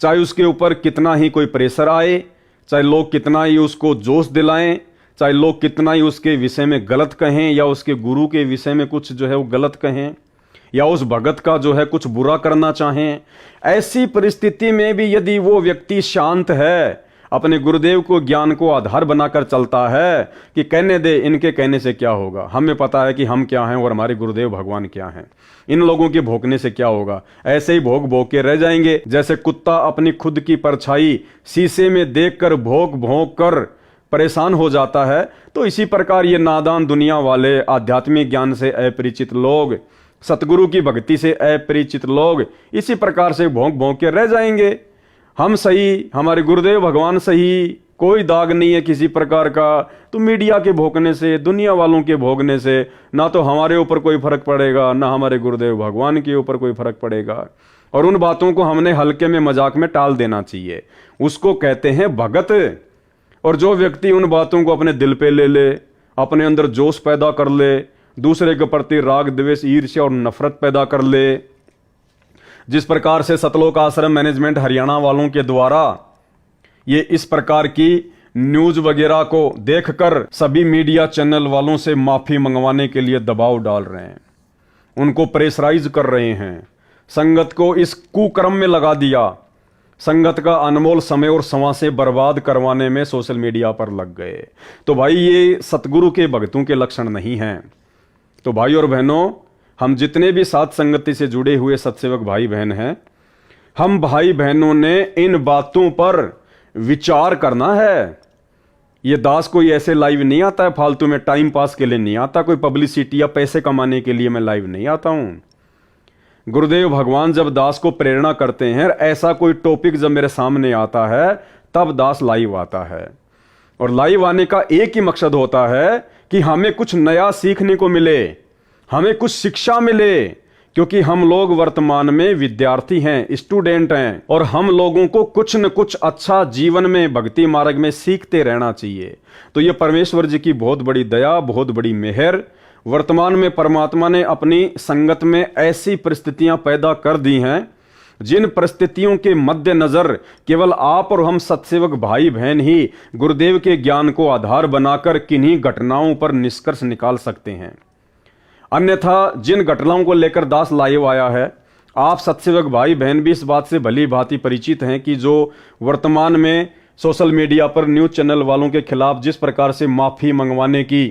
S1: चाहे उसके ऊपर कितना ही कोई प्रेशर आए, चाहे लोग कितना ही उसको जोश दिलाएं, चाहे लोग कितना ही उसके विषय में गलत कहें या उसके गुरु के विषय में कुछ जो है वो गलत कहें या उस भगत का जो है कुछ बुरा करना चाहें, ऐसी परिस्थिति में भी यदि वो व्यक्ति शांत है, अपने गुरुदेव को ज्ञान को आधार बनाकर चलता है कि कहने दे, इनके कहने से क्या होगा, हमें पता है कि हम क्या हैं और हमारे गुरुदेव भगवान क्या हैं, इन लोगों के भोंकने से क्या होगा, ऐसे ही भोंक भोंक के रह जाएंगे। जैसे कुत्ता अपनी खुद की परछाई शीशे में देखकर भोंक भोंक कर परेशान हो जाता है, तो इसी प्रकार ये नादान दुनिया वाले, आध्यात्मिक ज्ञान से अपरिचित लोग, सतगुरु की भक्ति से अपरिचित लोग इसी प्रकार से भोंक भोंक के रह जाएंगे। हम सही, हमारे गुरुदेव भगवान सही, कोई दाग नहीं है किसी प्रकार का। तो मीडिया के भोंकने से, दुनिया वालों के भोंकने से ना तो हमारे ऊपर कोई फर्क पड़ेगा, ना हमारे गुरुदेव भगवान के ऊपर कोई फर्क पड़ेगा। और उन बातों को हमने हल्के में मजाक में टाल देना चाहिए, उसको कहते हैं भगत। और जो व्यक्ति उन बातों को अपने दिल पे ले ले, अपने अंदर जोश पैदा कर ले, दूसरे के प्रति राग द्वेष ईर्ष्या और नफरत पैदा कर ले, जिस प्रकार से सतलोक आश्रम मैनेजमेंट हरियाणा वालों के द्वारा ये इस प्रकार की न्यूज वगैरह को देखकर सभी मीडिया चैनल वालों से माफी मंगवाने के लिए दबाव डाल रहे हैं, उनको प्रेशराइज कर रहे हैं, संगत को इस कुक्रम में लगा दिया, संगत का अनमोल समय और संवासें बर्बाद करवाने में सोशल मीडिया पर लग गए। तो भाई ये सतगुरु के भक्तों के लक्षण नहीं हैं। तो भाई और बहनों, हम जितने भी साथ संगति से जुड़े हुए सत्सेवक भाई बहन हैं, हम भाई बहनों ने इन बातों पर विचार करना है। ये दास कोई ऐसे लाइव नहीं आता है फालतू में, टाइम पास के लिए नहीं आता, कोई पब्लिसिटी या पैसे कमाने के लिए मैं लाइव नहीं आता हूं। गुरुदेव भगवान जब दास को प्रेरणा करते हैं, ऐसा कोई टॉपिक जब मेरे सामने आता है, तब दास लाइव आता है। और लाइव आने का एक ही मकसद होता है कि हमें कुछ नया सीखने को मिले, हमें कुछ शिक्षा मिले, क्योंकि हम लोग वर्तमान में विद्यार्थी हैं, स्टूडेंट हैं, और हम लोगों को कुछ न कुछ अच्छा जीवन में, भक्ति मार्ग में सीखते रहना चाहिए। तो ये परमेश्वर जी की बहुत बड़ी दया, बहुत बड़ी मेहर, वर्तमान में परमात्मा ने अपनी संगत में ऐसी परिस्थितियां पैदा कर दी हैं, जिन परिस्थितियों के मद्देनजर केवल आप और हम सत्सेवक भाई बहन ही गुरुदेव के ज्ञान को आधार बनाकर किन्हीं घटनाओं पर निष्कर्ष निकाल सकते हैं। अन्यथा जिन घटनाओं को लेकर दास लाइव आया है, आप सत्सेवक भाई बहन भी इस बात से भली भांति परिचित हैं कि जो वर्तमान में सोशल मीडिया पर न्यूज चैनल वालों के खिलाफ जिस प्रकार से माफी मंगवाने की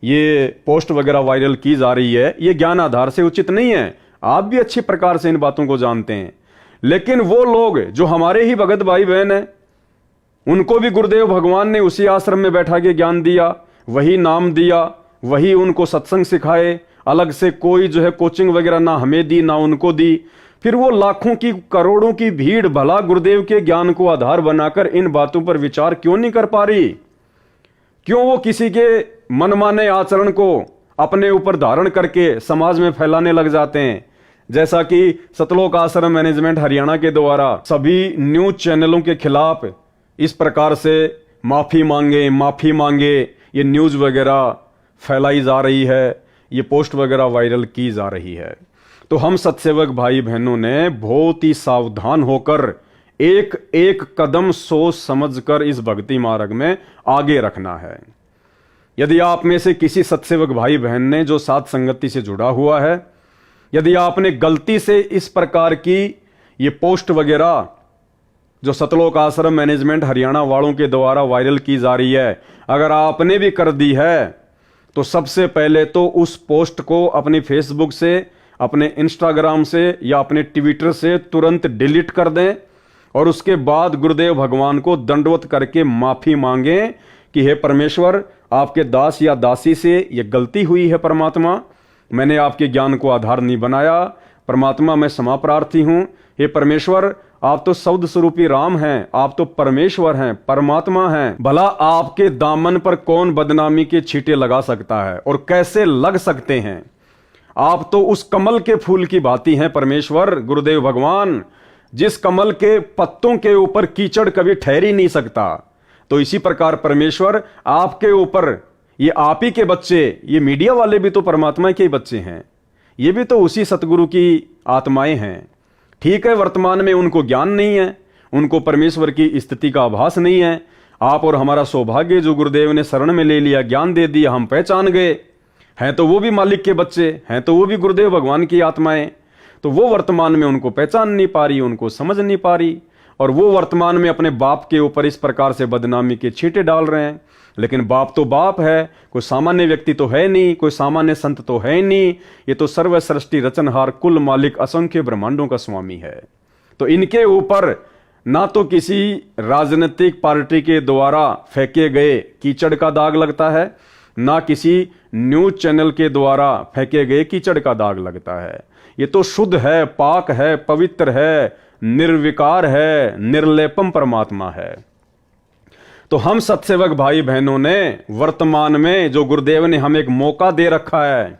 S1: ये पोस्ट वगैरह वायरल की जा रही है, ये ज्ञान आधार से उचित नहीं है। आप भी अच्छी प्रकार से इन बातों को जानते हैं। लेकिन वो लोग जो हमारे ही भगत भाई बहन हैं, उनको भी गुरुदेव भगवान ने उसी आश्रम में बैठा के ज्ञान दिया, वही नाम दिया, वही उनको सत्संग सिखाए, अलग से कोई जो है कोचिंग वगैरह ना हमें दी ना उनको दी। फिर वो लाखों की करोड़ों की भीड़ भला गुरुदेव के ज्ञान को आधार बनाकर इन बातों पर विचार क्यों नहीं कर पा रही? क्यों वो किसी के मनमाने आचरण को अपने ऊपर धारण करके समाज में फैलाने लग जाते हैं? जैसा कि सतलोक आश्रम मैनेजमेंट हरियाणा के द्वारा सभी न्यूज चैनलों के खिलाफ इस प्रकार से माफी मांगे ये न्यूज वगैरह फैलाई जा रही है, ये पोस्ट वगैरह वायरल की जा रही है। तो हम सत्सेवक भाई बहनों ने बहुत ही सावधान होकर एक एक कदम सोच समझकर इस भक्ति मार्ग में आगे रखना है। यदि आप में से किसी सत्सेवक भाई बहन ने जो साथ संगति से जुड़ा हुआ है, यदि आपने गलती से इस प्रकार की ये पोस्ट वगैरह जो सतलोक आश्रम मैनेजमेंट हरियाणा वालों के द्वारा वायरल की जा रही है, अगर आपने भी कर दी है, तो सबसे पहले तो उस पोस्ट को अपनी फेसबुक से, अपने इंस्टाग्राम से या अपने ट्विटर से तुरंत डिलीट कर दें और उसके बाद गुरुदेव भगवान को दंडवत करके माफी मांगें कि हे परमेश्वर, आपके दास या दासी से ये गलती हुई है। परमात्मा, मैंने आपके ज्ञान को आधार नहीं बनाया। परमात्मा, मैं क्षमा प्रार्थी हूं। हे परमेश्वर, आप तो शब्द स्वरूपी राम हैं, आप तो परमेश्वर हैं, परमात्मा हैं। भला आपके दामन पर कौन बदनामी के छींटे लगा सकता है और कैसे लग सकते हैं? आप तो उस कमल के फूल की भांति हैं परमेश्वर, गुरुदेव भगवान, जिस कमल के पत्तों के ऊपर कीचड़ कभी ठहर ही नहीं सकता। तो इसी प्रकार परमेश्वर, आपके ऊपर ये आप ही के बच्चे, ये मीडिया वाले भी तो परमात्मा के ही बच्चे हैं, ये भी तो उसी सतगुरु की आत्माएं हैं। ठीक है, वर्तमान में उनको ज्ञान नहीं है, उनको परमेश्वर की स्थिति का आभास नहीं है, आप और हमारा सौभाग्य जो गुरुदेव ने शरण में ले लिया, ज्ञान दे दिया, हम पहचान गए। हैं तो वो भी मालिक के बच्चे, हैं तो वो भी गुरुदेव भगवान की आत्माएं, तो वो वर्तमान में उनको पहचान नहीं पा रही, उनको समझ नहीं पा रही, और वो वर्तमान में अपने बाप के ऊपर इस प्रकार से बदनामी के छींटे डाल रहे हैं। लेकिन बाप तो बाप है, कोई सामान्य व्यक्ति तो है नहीं, कोई सामान्य संत तो है नहीं, ये तो सर्व सृष्टि रचनहार, कुल मालिक, असंख्य ब्रह्मांडों का स्वामी है। तो इनके ऊपर ना तो किसी राजनीतिक पार्टी के द्वारा फेंके गए कीचड़ का दाग लगता है, ना किसी न्यूज चैनल के द्वारा फेंके गए कीचड़ का दाग लगता है। ये तो शुद्ध है, पाक है, पवित्र है, निर्विकार है, निर्लेपम परमात्मा है। तो हम सत्सेवक भाई बहनों ने वर्तमान में जो गुरुदेव ने हमें एक मौका दे रखा है,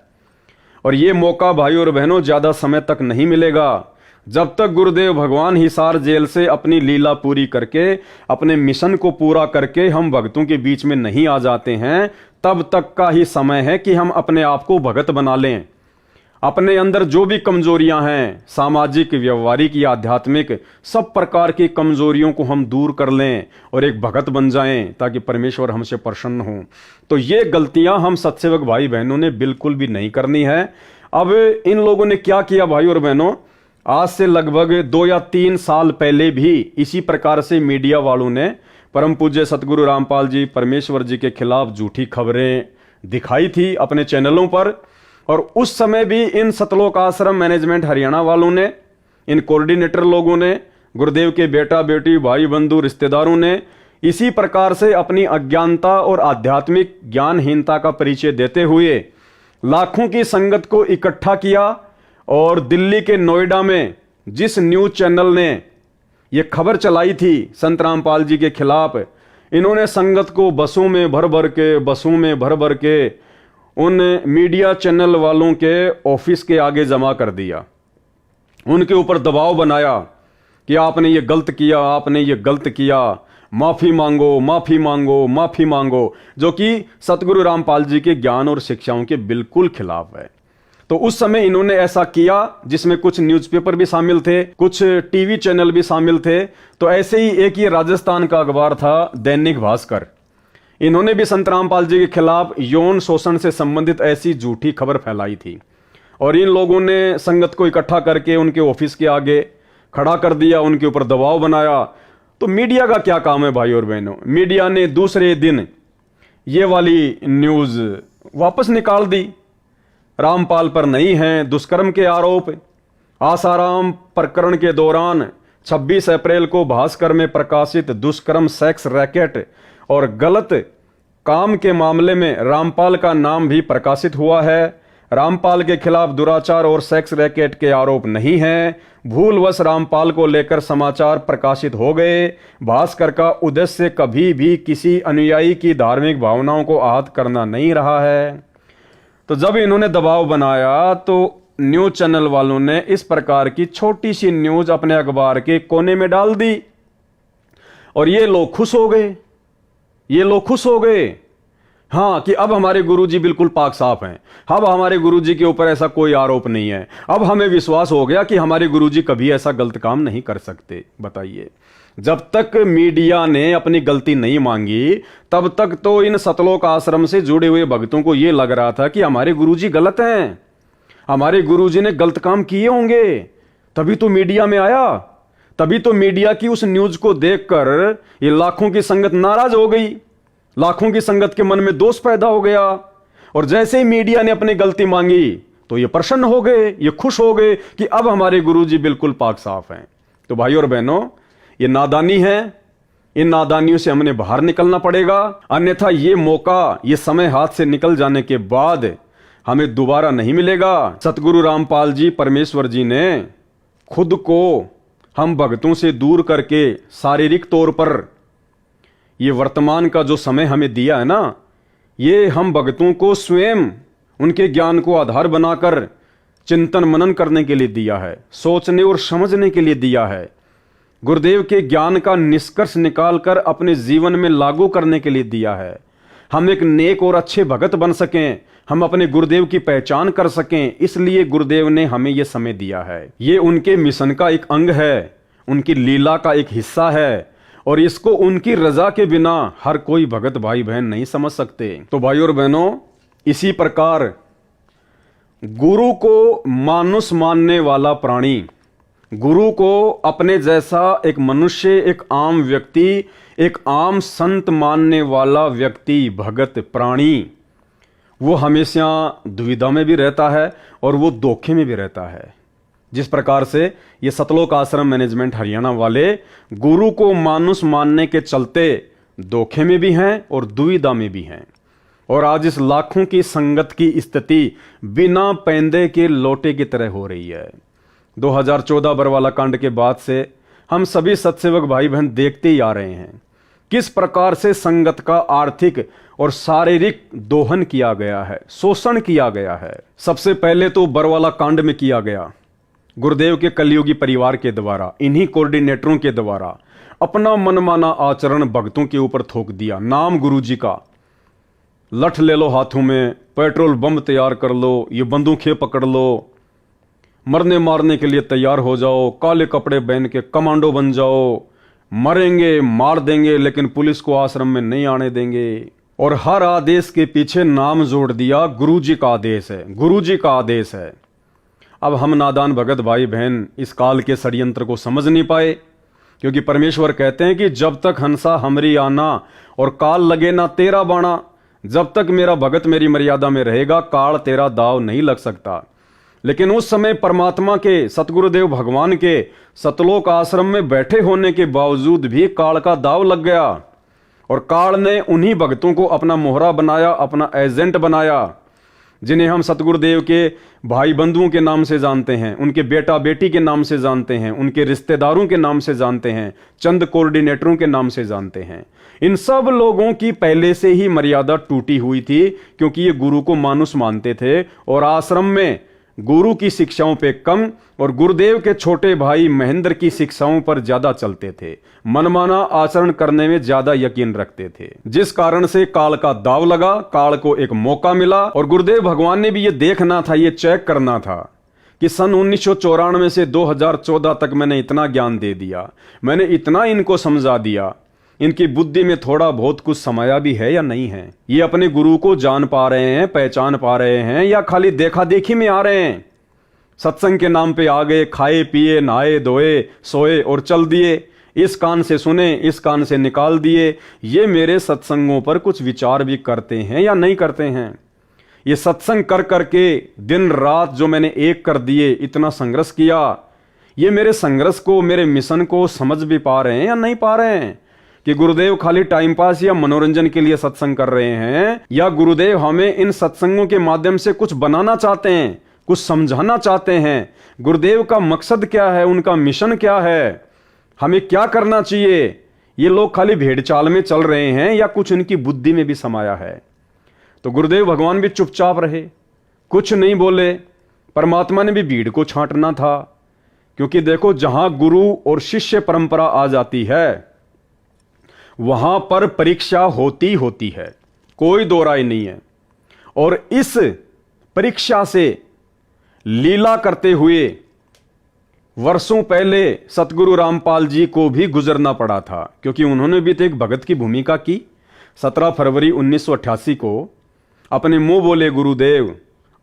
S1: और ये मौका भाई और बहनों ज्यादा समय तक नहीं मिलेगा। जब तक गुरुदेव भगवान हिसार जेल से अपनी लीला पूरी करके, अपने मिशन को पूरा करके हम भक्तों के बीच में नहीं आ जाते हैं, तब तक का ही समय है कि हम अपने आप को भगत बना लें। अपने अंदर जो भी कमजोरियां हैं, सामाजिक, व्यवहारिक या आध्यात्मिक, सब प्रकार की कमजोरियों को हम दूर कर लें और एक भगत बन जाएं, ताकि परमेश्वर हमसे प्रसन्न हो। तो ये गलतियां हम सत्सेवक भाई बहनों ने बिल्कुल भी नहीं करनी है। अब इन लोगों ने क्या किया भाई और बहनों, आज से लगभग 2 या 3 साल पहले भी इसी प्रकार से मीडिया वालों ने परम पूज्य सतगुरु रामपाल जी परमेश्वर जी के खिलाफ झूठी खबरें दिखाई थी अपने चैनलों पर। और उस समय भी इन सतलोक आश्रम मैनेजमेंट हरियाणा वालों ने, इन कोऑर्डिनेटर लोगों ने, गुरुदेव के बेटा बेटी, भाई बंधु, रिश्तेदारों ने इसी प्रकार से अपनी अज्ञानता और आध्यात्मिक ज्ञानहीनता का परिचय देते हुए लाखों की संगत को इकट्ठा किया। और दिल्ली के नोएडा में जिस न्यूज चैनल ने यह खबर चलाई थी संत रामपाल जी के खिलाफ, इन्होंने संगत को बसों में भर भर के उन मीडिया चैनल वालों के ऑफिस के आगे जमा कर दिया। उनके ऊपर दबाव बनाया कि आपने ये गलत किया, आपने ये गलत किया, माफी मांगो, माफी मांगो, माफी मांगो, जो कि सतगुरु रामपाल जी के ज्ञान और शिक्षाओं के बिल्कुल खिलाफ है। तो उस समय इन्होंने ऐसा किया, जिसमें कुछ न्यूज़पेपर भी शामिल थे, कुछ टीवी चैनल भी शामिल थे। तो ऐसे ही एक ये राजस्थान का अखबार था दैनिक भास्कर, इन्होंने भी संत रामपाल जी के खिलाफ यौन शोषण से संबंधित ऐसी झूठी खबर फैलाई थी। और इन लोगों ने संगत को इकट्ठा करके उनके ऑफिस के आगे खड़ा कर दिया, उनके ऊपर दबाव बनाया। तो मीडिया का क्या काम है भाई और बहनों, मीडिया ने दूसरे दिन ये वाली न्यूज वापस निकाल दी। रामपाल पर नहीं है दुष्कर्म के आरोप। आसाराम प्रकरण के दौरान 26 अप्रैल को भास्कर में प्रकाशित दुष्कर्म, सेक्स रैकेट और गलत काम के मामले में रामपाल का नाम भी प्रकाशित हुआ है। रामपाल के खिलाफ दुराचार और सेक्स रैकेट के आरोप नहीं है। भूलवश रामपाल को लेकर समाचार प्रकाशित हो गए। भास्कर का उद्देश्य कभी भी किसी अनुयायी की धार्मिक भावनाओं को आहत करना नहीं रहा है। तो जब इन्होंने दबाव बनाया तो न्यूज चैनल वालों ने इस प्रकार की छोटी सी न्यूज अपने अखबार के कोने में डाल दी और ये लोग खुश हो गए, ये लोग खुश हो गए। हाँ, कि अब हमारे गुरुजी बिल्कुल पाक साफ हैं, अब हमारे गुरुजी के ऊपर ऐसा कोई आरोप नहीं है, अब हमें विश्वास हो गया कि हमारे गुरुजी कभी ऐसा गलत काम नहीं कर सकते। बताइए, जब तक मीडिया ने अपनी गलती नहीं मांगी तब तक तो इन सतलोक आश्रम से जुड़े हुए भक्तों को यह लग रहा था कि हमारे गुरुजी गलत हैं, हमारे गुरुजी ने गलत काम किए होंगे, तभी तो मीडिया में आया। तभी तो मीडिया की उस न्यूज को देखकर ये लाखों की संगत नाराज हो गई, लाखों की संगत के मन में दोष पैदा हो गया। और जैसे ही मीडिया ने अपनी गलती मांगी तो ये प्रसन्न हो गए, ये खुश हो गए कि अब हमारे गुरुजी बिल्कुल पाक साफ हैं। तो भाई और बहनों, ये नादानी है, इन नादानियों से हमने बाहर निकलना पड़ेगा, अन्यथा ये मौका, ये समय हाथ से निकल जाने के बाद हमें दोबारा नहीं मिलेगा। सतगुरु रामपाल जी परमेश्वर जी ने खुद को हम भक्तों से दूर करके शारीरिक तौर पर ये वर्तमान का जो समय हमें दिया है ना, ये हम भक्तों को स्वयं उनके ज्ञान को आधार बनाकर चिंतन मनन करने के लिए दिया है, सोचने और समझने के लिए दिया है, गुरुदेव के ज्ञान का निष्कर्ष निकालकर अपने जीवन में लागू करने के लिए दिया है। हम एक नेक और अच्छे भगत बन सकें, हम अपने गुरुदेव की पहचान कर सकें, इसलिए गुरुदेव ने हमें यह समय दिया है। ये उनके मिशन का एक अंग है, उनकी लीला का एक हिस्सा है। और इसको उनकी रजा के बिना हर कोई भगत भाई बहन नहीं समझ सकते। तो भाई और बहनों, इसी प्रकार गुरु को मानुष मानने वाला प्राणी, गुरु को अपने जैसा एक मनुष्य, एक आम व्यक्ति, एक आम संत मानने वाला व्यक्ति, भगत प्राणी, वो हमेशा दुविधा में भी रहता है और वो धोखे में भी रहता है। जिस प्रकार से ये सतलोक आश्रम मैनेजमेंट हरियाणा वाले गुरु को मानुष मानने के चलते धोखे में भी हैं और दुविधा में भी हैं, और आज इस लाखों की संगत की स्थिति बिना पैंदे के लोटे की तरह हो रही है। 2014 बरवाला कांड के बाद से हम सभी सत्सेवक भाई बहन देखते ही आ रहे हैं किस प्रकार से संगत का आर्थिक और शारीरिक दोहन किया गया है, शोषण किया गया है। सबसे पहले तो बरवाला कांड में किया गया गुरुदेव के कलयुगी परिवार के द्वारा, इन्हीं कोऑर्डिनेटरों के द्वारा अपना मनमाना आचरण भक्तों के ऊपर थोक दिया। नाम गुरुजी का, लठ ले लो हाथों में, पेट्रोल बम तैयार कर लो, ये बंदूकें पकड़ लो, मरने मारने के लिए तैयार हो जाओ, काले कपड़े पहन के कमांडो बन जाओ, मरेंगे मार देंगे लेकिन पुलिस को आश्रम में नहीं आने देंगे। और हर आदेश के पीछे नाम जोड़ दिया, गुरुजी का आदेश है, गुरुजी का आदेश है। अब हम नादान भगत भाई बहन इस काल के षड्यंत्र को समझ नहीं पाए, क्योंकि परमेश्वर कहते हैं कि जब तक हंसा हमरी आना और काल लगे ना तेरा बाणा, जब तक मेरा भगत मेरी मर्यादा में रहेगा काल तेरा दाव नहीं लग सकता। लेकिन उस समय परमात्मा के, सतगुरुदेव भगवान के सतलोक आश्रम में बैठे होने के बावजूद भी काल का दाव लग गया, और काल ने उन्हीं भक्तों को अपना मोहरा बनाया, अपना एजेंट बनाया, जिन्हें हम सतगुरुदेव के भाई बंधुओं के नाम से जानते हैं, उनके बेटा बेटी के नाम से जानते हैं, उनके रिश्तेदारों के नाम से जानते हैं, चंद कोऑर्डिनेटरों के नाम से जानते हैं। इन सब लोगों की पहले से ही मर्यादा टूटी हुई थी, क्योंकि ये गुरु को मानुष मानते थे और आश्रम में गुरु की शिक्षाओं पे कम और गुरुदेव के छोटे भाई महेंद्र की शिक्षाओं पर ज्यादा चलते थे, मनमाना आचरण करने में ज्यादा यकीन रखते थे, जिस कारण से काल का दाव लगा, काल को एक मौका मिला। और गुरुदेव भगवान ने भी ये देखना था, ये चेक करना था कि सन 1994 से 2014 तक मैंने इतना ज्ञान दे दिया, मैंने इतना इनको समझा दिया, इनकी बुद्धि में थोड़ा बहुत कुछ समाया भी है या नहीं है, ये अपने गुरु को जान पा रहे हैं, पहचान पा रहे हैं, या खाली देखा देखी में आ रहे हैं। सत्संग के नाम पे आ गए, खाए पिए नहाए धोए सोए और चल दिए, इस कान से सुने इस कान से निकाल दिए। ये मेरे सत्संगों पर कुछ विचार भी करते हैं या नहीं करते हैं? ये सत्संग कर करके दिन रात जो मैंने एक कर दिए, इतना संघर्ष किया, ये मेरे संघर्ष को, मेरे मिशन को समझ भी पा रहे हैं या नहीं पा रहे हैं? कि गुरुदेव खाली टाइम पास या मनोरंजन के लिए सत्संग कर रहे हैं, या गुरुदेव हमें इन सत्संगों के माध्यम से कुछ बनाना चाहते हैं, कुछ समझाना चाहते हैं? गुरुदेव का मकसद क्या है, उनका मिशन क्या है, हमें क्या करना चाहिए? ये लोग खाली भेड़ चाल में चल रहे हैं या कुछ इनकी बुद्धि में भी समाया है? तो गुरुदेव भगवान भी चुपचाप रहे, कुछ नहीं बोले। परमात्मा ने भी भीड़ को छांटना था, क्योंकि देखो जहां गुरु और शिष्य परंपरा आ जाती है वहां पर परीक्षा होती है, कोई दो राय नहीं है। और इस परीक्षा से लीला करते हुए वर्षों पहले सतगुरु रामपाल जी को भी गुजरना पड़ा था, क्योंकि उन्होंने भी तो एक भगत की भूमिका की। 17 फरवरी 1988 को अपने मुंह बोले गुरुदेव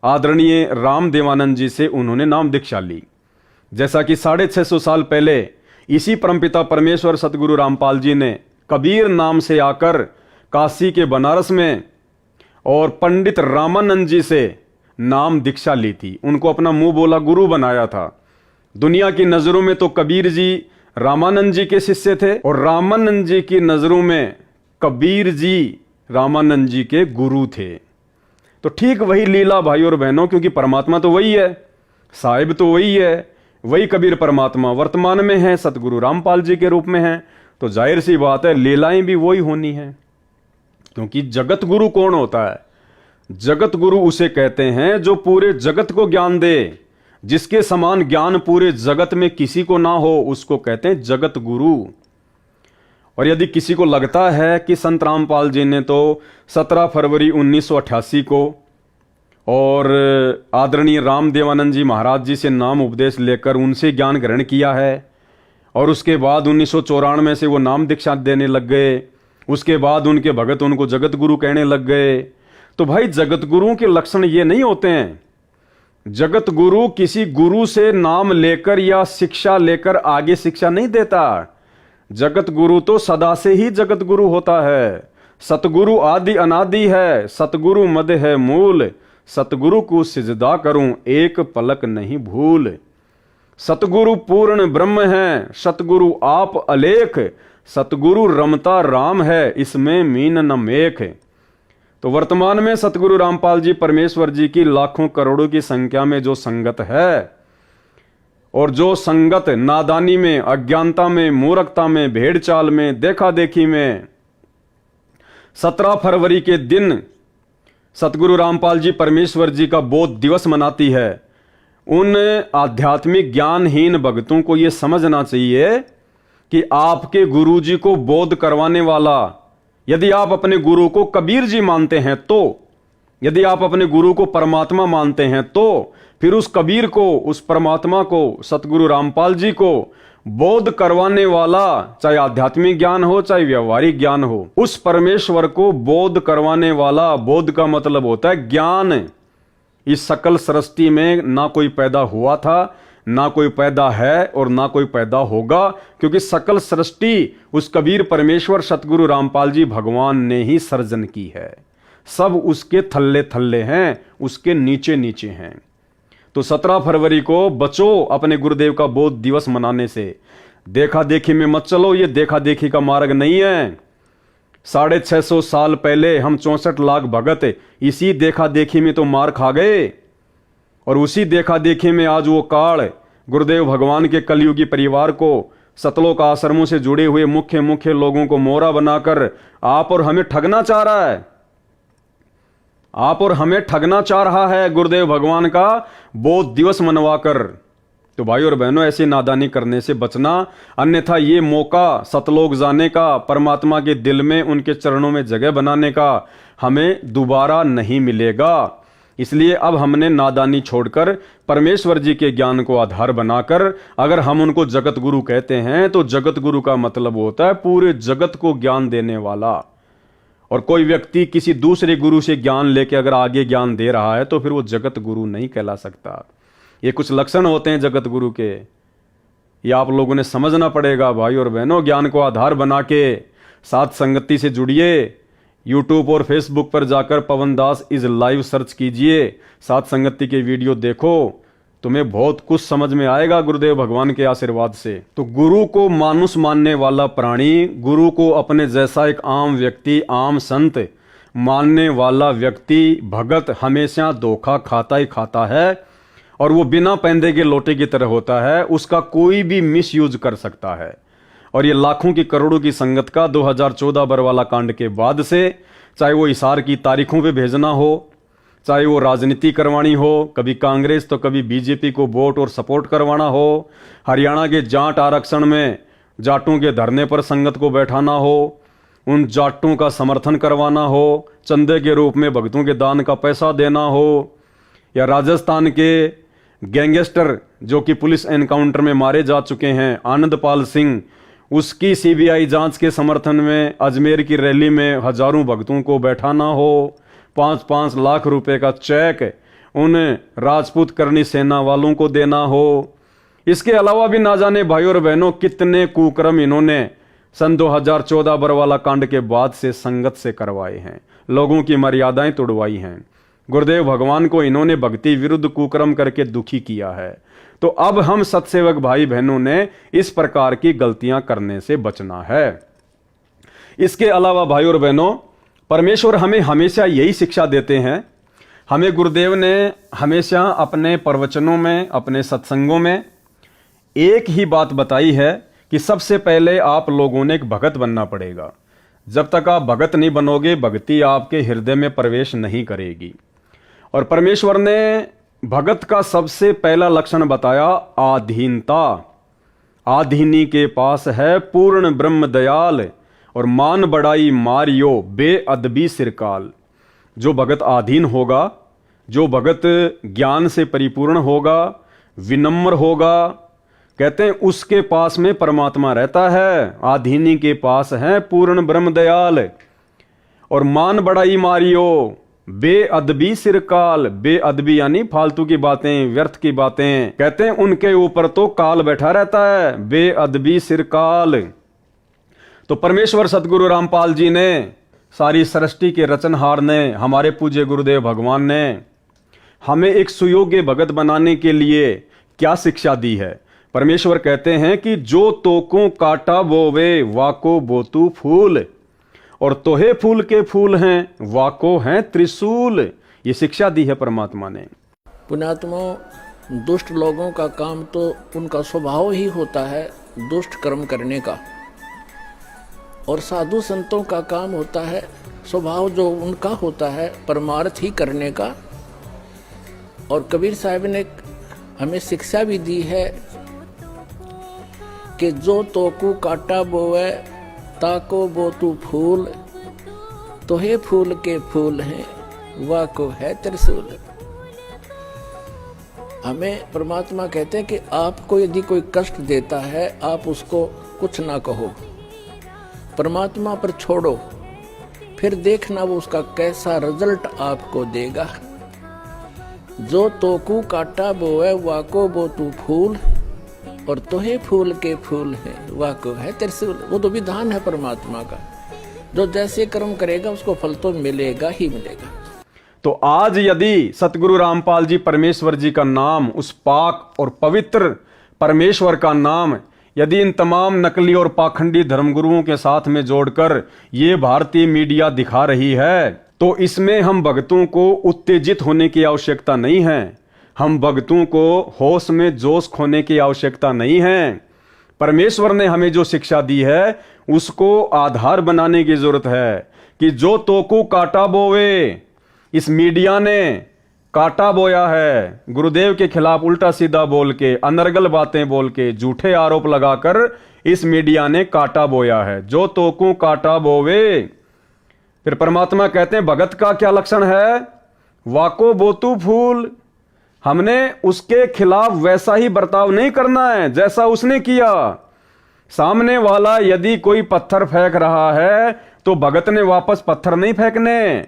S1: आदरणीय राम देवानंद जी से उन्होंने नाम दीक्षा ली। जैसा कि 650 साल पहले इसी परमपिता परमेश्वर सतगुरु रामपाल जी ने कबीर नाम से आकर काशी के बनारस में और पंडित रामानंद जी से नाम दीक्षा ली थी, उनको अपना मुंह बोला गुरु बनाया था। दुनिया की नजरों में तो कबीर जी रामानंद जी के शिष्य थे और रामानंद जी की नजरों में कबीर जी रामानंद जी के गुरु थे। तो ठीक वही लीला भाई और बहनों, क्योंकि परमात्मा तो वही है, साहिब तो वही है, वही कबीर परमात्मा वर्तमान में है, सतगुरु रामपाल जी के रूप में है। तो जाहिर सी बात है लीलाएं भी वही होनी है, क्योंकि जगत गुरु कौन होता है? जगत गुरु उसे कहते हैं जो पूरे जगत को ज्ञान दे, जिसके समान ज्ञान पूरे जगत में किसी को ना हो, उसको कहते हैं जगत गुरु। और यदि किसी को लगता है कि संत रामपाल जी ने तो 17 फरवरी 1988 को और आदरणीय राम देवानंद जी महाराज जी से नाम उपदेश लेकर उनसे ज्ञान ग्रहण किया है, और उसके बाद 1994 से वो नाम दीक्षा देने लग गए। उसके बाद उनके भगत उनको जगत गुरु कहने लग गए। तो भाई जगत गुरुओं के लक्षण ये नहीं होते हैं। जगत गुरु किसी गुरु से नाम लेकर या शिक्षा लेकर आगे शिक्षा नहीं देता। जगत गुरु तो सदा से ही जगत गुरु होता है। सतगुरु आदि अनादि है, सतगुरु मद है मूल, सतगुरु को सिजदा करूं एक पलक नहीं भूल। सतगुरु पूर्ण ब्रह्म है, सतगुरु आप अलेख, सतगुरु रमता राम है, इसमें मीन न मेख। तो वर्तमान में सतगुरु रामपाल जी परमेश्वर जी की लाखों करोड़ों की संख्या में जो संगत है, और जो संगत नादानी में, अज्ञानता में, मूर्खता में, भेड़ चाल में, देखा देखी में 17 फरवरी के दिन सतगुरु रामपाल जी परमेश्वर जी का बोध दिवस मनाती है, उन आध्यात्मिक ज्ञानहीन भक्तों को यह समझना चाहिए कि आपके गुरु जी को बोध करवाने वाला, यदि आप अपने गुरु को कबीर जी मानते हैं तो, यदि आप अपने गुरु को परमात्मा मानते हैं तो फिर उस कबीर को, उस परमात्मा को, सतगुरु रामपाल जी को बोध करवाने वाला, चाहे आध्यात्मिक ज्ञान हो चाहे व्यवहारिक ज्ञान हो, उस परमेश्वर को बोध करवाने वाला, बोध का मतलब होता है ज्ञान। इस सकल सृष्टि में ना कोई पैदा हुआ था, ना कोई पैदा है और ना कोई पैदा होगा, क्योंकि सकल सृष्टि उस कबीर परमेश्वर सतगुरु रामपाल जी भगवान ने ही सर्जन की है। सब उसके थल्ले थल्ले हैं, उसके नीचे नीचे हैं। तो 17 फरवरी को बचो अपने गुरुदेव का बोध दिवस मनाने से। देखा देखी में मत चलो, ये देखा देखी का मार्ग नहीं है। 650 साल पहले हम 64 लाख भगत इसी देखा देखी में तो मार खा गए, और उसी देखा देखी में आज वो काल गुरुदेव भगवान के कलयुगी परिवार को, सतलोक आश्रमों से जुड़े हुए मुख्य मुख्य लोगों को मोहरा बनाकर आप और हमें ठगना चाह रहा है। आप और हमें ठगना चाह रहा है गुरुदेव भगवान का बोध दिवस मनवाकर। तो भाई और बहनों, ऐसी नादानी करने से बचना, अन्यथा ये मौका सतलोक जाने का, परमात्मा के दिल में उनके चरणों में जगह बनाने का हमें दोबारा नहीं मिलेगा। इसलिए अब हमने नादानी छोड़कर परमेश्वर जी के ज्ञान को आधार बनाकर, अगर हम उनको जगत गुरु कहते हैं तो जगत गुरु का मतलब होता है पूरे जगत को ज्ञान देने वाला। और कोई व्यक्ति किसी दूसरे गुरु से ज्ञान लेके अगर आगे ज्ञान दे रहा है तो फिर वो जगत गुरु नहीं कहला सकता। ये कुछ लक्षण होते हैं जगत गुरु के, ये आप लोगों ने समझना पड़ेगा। भाई और बहनों, ज्ञान को आधार बना के साथ संगति से जुड़िए। यूट्यूब और फेसबुक पर जाकर पवन दास इज लाइव सर्च कीजिए, साथ संगति के वीडियो देखो, तुम्हें बहुत कुछ समझ में आएगा गुरुदेव भगवान के आशीर्वाद से। तो गुरु को मानुष मानने वाला प्राणी, गुरु को अपने जैसा एक आम व्यक्ति, आम संत मानने वाला व्यक्ति, भगत हमेशा धोखा खाता ही खाता है, और वो बिना पैंदे के लोटे की तरह होता है। उसका कोई भी मिसयूज कर सकता है। और ये लाखों की करोड़ों की संगत का 2014 बरवाला कांड के बाद से, चाहे वो इशार की तारीखों पे भेजना हो, चाहे वो राजनीति करवानी हो, कभी कांग्रेस तो कभी बीजेपी को वोट और सपोर्ट करवाना हो, हरियाणा के जाट आरक्षण में जाटों के धरने पर संगत को बैठाना हो, उन जाटों का समर्थन करवाना हो, चंदे के रूप में भक्तों के दान का पैसा देना हो, या राजस्थान के गैंगस्टर जो कि पुलिस एनकाउंटर में मारे जा चुके हैं आनंदपाल सिंह, उसकी सीबीआई जांच के समर्थन में अजमेर की रैली में हजारों भक्तों को बैठाना हो, 5-5 लाख रुपए का चेक उन राजपूत करनी सेना वालों को देना हो। इसके अलावा भी ना जाने भाई और बहनों कितने कुकर्म इन्होंने सन 2014 बरवाला कांड के बाद से संगत से करवाए हैं, लोगों की मर्यादाएं तोड़वाई हैं। गुरुदेव भगवान को इन्होंने भक्ति विरुद्ध कुकर्म करके दुखी किया है। तो अब हम सत्सेवक भाई बहनों ने इस प्रकार की गलतियां करने से बचना है। इसके अलावा भाई और बहनों, परमेश्वर हमें हमेशा यही शिक्षा देते हैं। हमें गुरुदेव ने हमेशा अपने प्रवचनों में, अपने सत्संगों में एक ही बात बताई है कि सबसे पहले आप लोगों ने एक भगत बनना पड़ेगा। जब तक आप भगत नहीं बनोगे, भक्ति आपके हृदय में प्रवेश नहीं करेगी। और परमेश्वर ने भगत का सबसे पहला लक्षण बताया आधीनता। आधीनी के पास है पूर्ण ब्रह्म दयाल, और मान बड़ाई मारियो बेअदबी सिरकाल। जो भगत आधीन होगा, जो भगत ज्ञान से परिपूर्ण होगा, विनम्र होगा, कहते हैं उसके पास में परमात्मा रहता है, आधीनी के पास है पूर्ण ब्रह्म दयाल। और मान बड़ाई मारियो बेअदबी सिरकाल, बेअदबी यानी फालतू की बातें, व्यर्थ की बातें। कहते हैं उनके ऊपर तो काल बैठा रहता है, बेअदबी सिरकाल। तो परमेश्वर सतगुरु रामपाल जी ने, सारी सृष्टि के रचनहार ने, हमारे पूज्य गुरुदेव भगवान ने हमें एक सुयोग्य भगत बनाने के लिए क्या शिक्षा दी है। परमेश्वर कहते हैं कि जो तोको काटा बोवे वाको बोतू फूल, और तोहे फूल के फूल हैं वाको हैं त्रिशूल। ये शिक्षा दी है परमात्मा ने।
S2: पुण्यात्मा, दुष्ट लोगों का काम तो उनका स्वभाव ही होता है दुष्ट कर्म करने का, और साधु संतों का काम होता है स्वभाव जो उनका होता है परमार्थ ही करने का। और कबीर साहब ने हमें शिक्षा भी दी है कि जो तोकू काटा बोवे ताको बोतू फूल, तोहे फूल के फूल हैं वाको है त्रिशूल। हमें परमात्मा कहते हैं कि आपको यदि कोई कष्ट देता है आप उसको कुछ ना कहो, परमात्मा पर छोड़ो, फिर देखना वो उसका कैसा रिजल्ट आपको देगा। जो तोकू काटा बोए वाको बोतू फूल, और तोहे फूल के फूल है वाको है त्रिशूल। वो तो विधान है परमात्मा का, जो जैसे कर्म करेगा उसको फल तो मिलेगा ही मिलेगा।
S1: तो आज यदि सतगुरु रामपाल जी परमेश्वर जी का नाम, उस पाक और पवित्र परमेश्वर का नाम, यदि इन तमाम नकली और पाखंडी धर्मगुरुओं के साथ में जोड़कर ये भारतीय मीडिया दिखा रही है, तो इसमें हम भक्तों को उत्तेजित होने की आवश्यकता नहीं है। हम भक्तों को होश में जोश खोने की आवश्यकता नहीं है। परमेश्वर ने हमें जो शिक्षा दी है उसको आधार बनाने की जरूरत है कि जो तोकू काटा बोवे, इस मीडिया ने काटा बोया है, गुरुदेव के खिलाफ उल्टा सीधा बोल के, अनर्गल बातें बोल के, झूठे आरोप लगाकर इस मीडिया ने काटा बोया है। जो तोकू काटा बोवे। फिर परमात्मा कहते हैं भगत का क्या लक्षण है, वाको बोतू फूल। हमने उसके खिलाफ वैसा ही बर्ताव नहीं करना है जैसा उसने किया। सामने वाला यदि कोई पत्थर फेंक रहा है तो भगत ने वापस पत्थर नहीं फेंकने।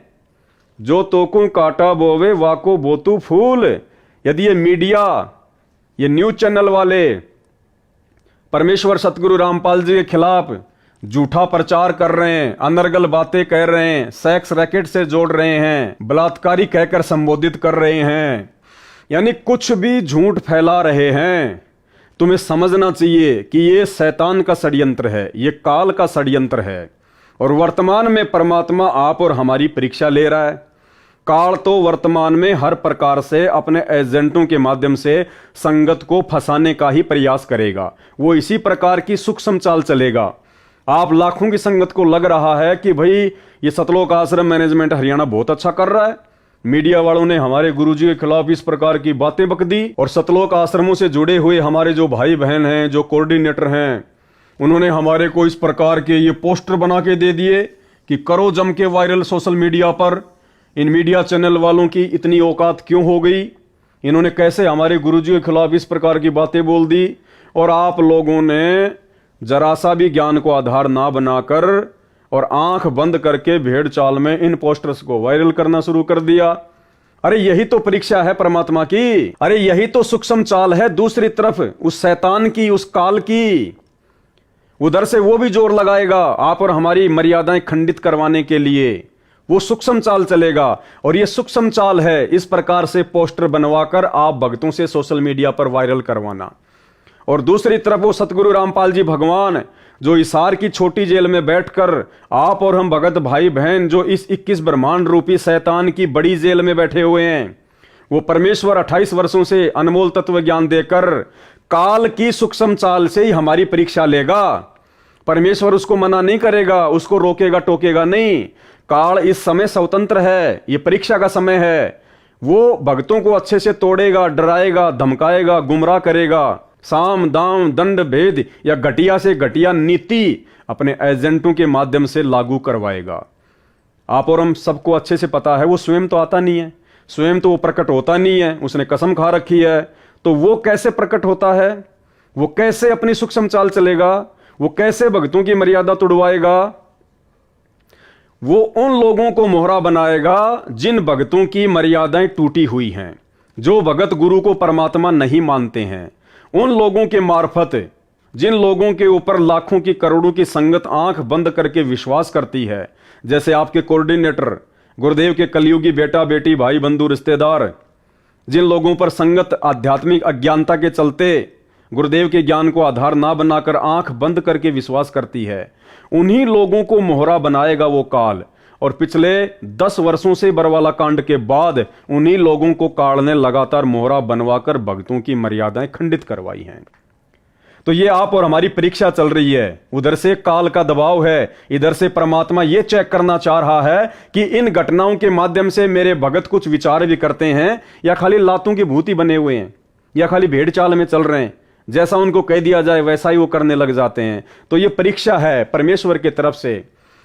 S1: जो तोकू काटा बोवे वाको बोतू फूल। यदि ये मीडिया, ये न्यूज चैनल वाले परमेश्वर सतगुरु रामपाल जी के खिलाफ झूठा प्रचार कर रहे हैं, अनर्गल बातें कह रहे हैं, सेक्स रैकेट से जोड़ रहे हैं, बलात्कारी कहकर संबोधित कर रहे हैं, यानी कुछ भी झूठ फैला रहे हैं, तुम्हें समझना चाहिए कि ये शैतान का षड्यंत्र है, ये काल का षड्यंत्र है। और वर्तमान में परमात्मा आप और हमारी परीक्षा ले रहा है। काल तो वर्तमान में हर प्रकार से अपने एजेंटों के माध्यम से संगत को फंसाने का ही प्रयास करेगा। वो इसी प्रकार की सूक्ष्म चाल चलेगा। आप लाखों की संगत को लग रहा है कि भाई ये सतलोक आश्रम मैनेजमेंट हरियाणा बहुत अच्छा कर रहा है, मीडिया वालों ने हमारे गुरुजी के खिलाफ इस प्रकार की बातें बक दी, और सतलोक आश्रमों से जुड़े हुए हमारे जो भाई बहन हैं, जो कोऑर्डिनेटर हैं, उन्होंने हमारे को इस प्रकार के ये पोस्टर बना के दे दिए कि करो जम के वायरल सोशल मीडिया पर। इन मीडिया चैनल वालों की इतनी औकात क्यों हो गई, इन्होंने कैसे हमारे गुरुजी के खिलाफ इस प्रकार की बातें बोल दी। और आप लोगों ने जरा सा भी ज्ञान को आधार ना बनाकर और आंख बंद करके भेड़ चाल में इन पोस्टर्स को वायरल करना शुरू कर दिया। अरे यही तो परीक्षा है परमात्मा की, अरे यही तो सूक्ष्म चाल है दूसरी तरफ उस शैतान की, उस काल की। उधर से वो भी जोर लगाएगा आप और हमारी मर्यादाएं खंडित करवाने के लिए, वो सूक्ष्म चाल चलेगा। और ये सूक्ष्म चाल है इस प्रकार से पोस्टर बनवाकर आप भक्तों से सोशल मीडिया पर वायरल करवाना। और दूसरी तरफ वो सतगुरु रामपाल जी भगवान जो हिसार की छोटी जेल में बैठकर आप और हम भगत भाई बहन जो इस 21 ब्रह्मांड रूपी शैतान की बड़ी जेल में बैठे हुए हैं, वो परमेश्वर 28 वर्षों से अनमोल तत्व ज्ञान देकर काल की सूक्ष्म चाल से ही हमारी परीक्षा लेगा। परमेश्वर उसको मना नहीं करेगा, उसको रोकेगा टोकेगा नहीं। काल इस समय स्वतंत्र है, ये परीक्षा का समय है। वो भक्तों को अच्छे से तोड़ेगा, डराएगा, धमकाएगा, गुमराह करेगा, साम दाम दंड भेद या घटिया से घटिया नीति अपने एजेंटों के माध्यम से लागू करवाएगा। आप और हम सबको अच्छे से पता है वो स्वयं तो आता नहीं है, स्वयं तो वो प्रकट होता नहीं है, उसने कसम खा रखी है। तो वो कैसे प्रकट होता है, वो कैसे अपनी सूक्ष्म चाल चलेगा, वो कैसे भक्तों की मर्यादा तोड़वाएगा। वो उन लोगों को मोहरा बनाएगा जिन भक्तों की मर्यादाएं टूटी हुई हैं, जो भगत गुरु को परमात्मा नहीं मानते हैं। उन लोगों के मार्फत, जिन लोगों के ऊपर लाखों की करोड़ों की संगत आंख बंद करके विश्वास करती है, जैसे आपके कोऑर्डिनेटर गुरुदेव के कलयुगी बेटा बेटी भाई बंधु रिश्तेदार, जिन लोगों पर संगत आध्यात्मिक अज्ञानता के चलते गुरुदेव के ज्ञान को आधार ना बनाकर आंख बंद करके विश्वास करती है, उन्हीं लोगों को मोहरा बनाएगा वो काल। और पिछले 10 वर्षों से बरवाला कांड के बाद उन्हीं लोगों को काल ने लगातार मोहरा बनवाकर भक्तों की मर्यादाएं खंडित करवाई हैं। तो ये आप और हमारी परीक्षा चल रही है। उधर से काल का दबाव है, इधर से परमात्मा ये चेक करना चाह रहा है कि इन घटनाओं के माध्यम से मेरे भगत कुछ विचार भी करते हैं या खाली लातों की भूति बने हुए हैं, या खाली भेड़ चाल में चल रहे हैं, जैसा उनको कह दिया जाए वैसा ही वो करने लग जाते हैं। तो ये परीक्षा है परमेश्वर की तरफ से।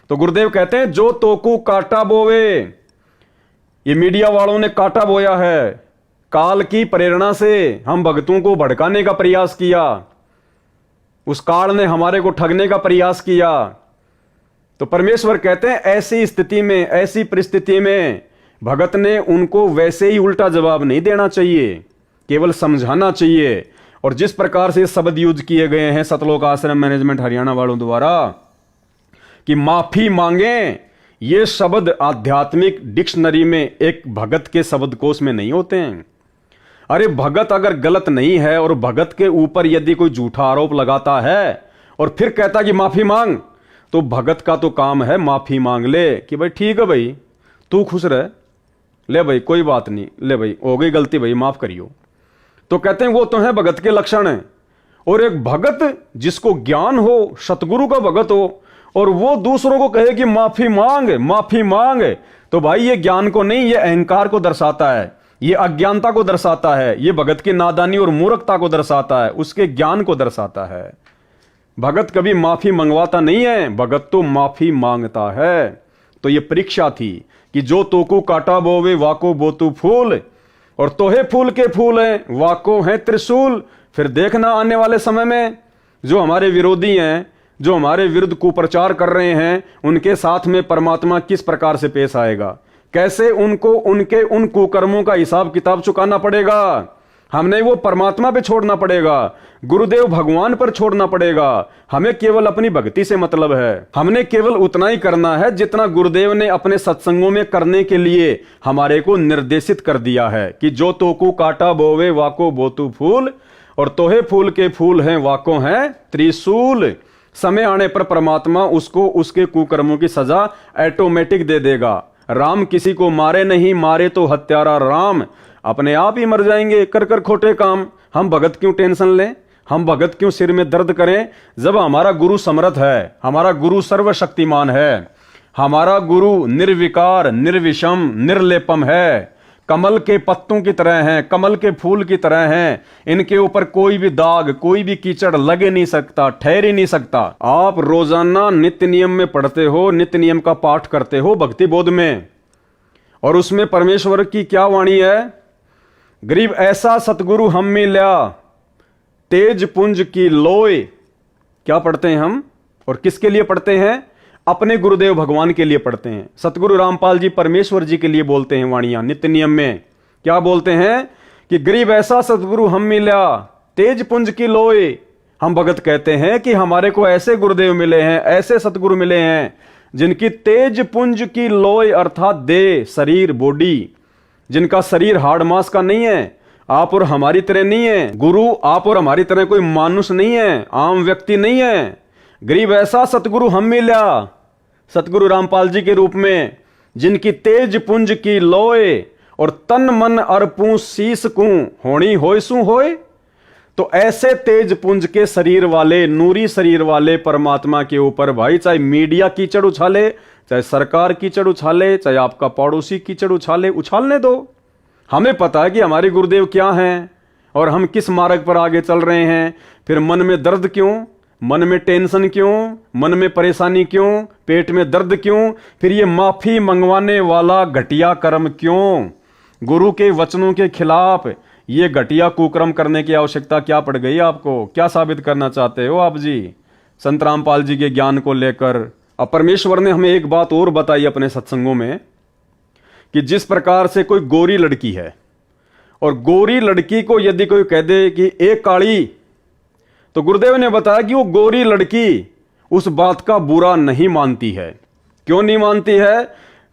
S1: तो गुरुदेव कहते हैं जो तोकू काटा बोवे, ये मीडिया वालों ने काटा बोया है। काल की प्रेरणा से हम भक्तों को भड़काने का प्रयास किया, उस काल ने हमारे को ठगने का प्रयास किया। तो परमेश्वर कहते हैं ऐसी स्थिति में, ऐसी परिस्थिति में भगत ने उनको वैसे ही उल्टा जवाब नहीं देना चाहिए, केवल समझाना चाहिए। और जिस प्रकार से शब्द यूज किए गए हैं सतलोक आश्रम मैनेजमेंट हरियाणा वालों द्वारा कि माफी मांगे, ये शब्द आध्यात्मिक डिक्शनरी में एक भगत के शब्दकोश में नहीं होते हैं। अरे भगत अगर गलत नहीं है और भगत के ऊपर यदि कोई झूठा आरोप लगाता है और फिर कहता कि माफी मांग, तो भगत का तो काम है माफी मांग ले कि भाई ठीक है भाई तू खुश रह, ले भाई कोई बात नहीं, ले भाई हो गई गलती भाई माफ करियो। तो कहते हैं वो तो है भगत के लक्षण है। और एक भगत जिसको ज्ञान हो, सतगुरु का भगत हो, और वो दूसरों को कहे कि माफी मांग माफी मांग, तो भाई ये ज्ञान को नहीं, ये अहंकार को दर्शाता है, ये अज्ञानता को दर्शाता है, ये भगत की नादानी और मूर्खता को दर्शाता है, उसके ज्ञान को दर्शाता है। भगत कभी माफी मंगवाता नहीं है, भगत तो माफी मांगता है। तो ये परीक्षा थी कि जो तोकू काटा बोवे वाको बोतू फूल, और तोहे फूल के फूल हैं वाको हैं त्रिशूल। फिर देखना आने वाले समय में जो हमारे विरोधी हैं, जो हमारे विरुद्ध कुप्रचार कर रहे हैं, उनके साथ में परमात्मा किस प्रकार से पेश आएगा, कैसे उनको उनके उन कुकर्मों का हिसाब किताब चुकाना पड़ेगा। हमने वो परमात्मा पे छोड़ना पड़ेगा, गुरुदेव भगवान पर छोड़ना पड़ेगा। हमें केवल अपनी भक्ति से मतलब है, हमने केवल उतना ही करना है जितना गुरुदेव ने अपने सत्संगों में करने के लिए हमारे को निर्देशित कर दिया है कि जो तोकू काटा बोवे वाको बोतू फूल, और तोहे फूल के फूल हैं वाको हैं त्रिशूल। समय आने पर परमात्मा उसको उसके कुकर्मों की सजा ऑटोमेटिक दे देगा। राम किसी को मारे नहीं, मारे तो हत्यारा राम, अपने आप ही मर जाएंगे कर कर खोटे काम। हम भगत क्यों टेंशन लें, हम भगत क्यों सिर में दर्द करें, जब हमारा गुरु समर्थ है, हमारा गुरु सर्वशक्तिमान है, हमारा गुरु निर्विकार निर्विषम निर्लेपम है, कमल के पत्तों की तरह हैं, कमल के फूल की तरह हैं। इनके ऊपर कोई भी दाग, कोई भी कीचड़ लगे नहीं सकता, ठहर ही नहीं सकता। आप रोजाना नित्य नियम में पढ़ते हो, नित्य नियम का पाठ करते हो भक्ति बोध में, और उसमें परमेश्वर की क्या वाणी है, गरीब ऐसा सतगुरु हम मिल्या तेज पुंज की लोय। क्या पढ़ते हैं हम और किसके लिए पढ़ते हैं? अपने गुरुदेव भगवान के लिए पढ़ते हैं। सतगुरु रामपाल जी परमेश्वर जी के लिए बोलते हैं वाणियां नित्य नियम में। क्या बोलते हैं कि गरीब ऐसा सतगुरु हम मिल्या तेज पुंज की लोय। हम भगत कहते हैं कि हमारे को ऐसे गुरुदेव मिले हैं, ऐसे सतगुरु मिले हैं जिनकी तेज पुंज की लोय अर्थात देह, शरीर, बॉडी, जिनका शरीर हाड़ मांस का नहीं है, आप और हमारी तरह नहीं है। गुरु आप और हमारी तरह कोई मानुष नहीं है, आम व्यक्ति नहीं है। गरीब ऐसा सतगुरु हम मिल्या सतगुरु रामपाल जी के रूप में, जिनकी तेज पुंज की लोय और तन मन अर्पू शीस कू होनी होय सू होय। तो ऐसे तेज पुंज के शरीर वाले, नूरी शरीर वाले परमात्मा के ऊपर भाई चाहे मीडिया कीचड़ उछाले, चाहे सरकार कीचड़ उछाले, चाहे आपका पड़ोसी कीचड़ उछाले, उछालने दो। हमें पता है कि हमारे गुरुदेव क्या हैं और हम किस मार्ग पर आगे चल रहे हैं। फिर मन में दर्द क्यों, मन में टेंशन क्यों, मन में परेशानी क्यों, पेट में दर्द क्यों, फिर ये माफी मंगवाने वाला घटिया कर्म क्यों, गुरु के वचनों के खिलाफ ये घटिया कुकर्म करने की आवश्यकता क्या पड़ गई आपको? क्या साबित करना चाहते हो आप जी संत रामपाल जी के ज्ञान को लेकर? अब परमेश्वर ने हमें एक बात और बताई अपने सत्संगों में कि जिस प्रकार से कोई गोरी लड़की है और गोरी लड़की को यदि कोई कह दे कि एक काली, तो गुरुदेव ने बताया कि वो गोरी लड़की उस बात का बुरा नहीं मानती है। क्यों नहीं मानती है?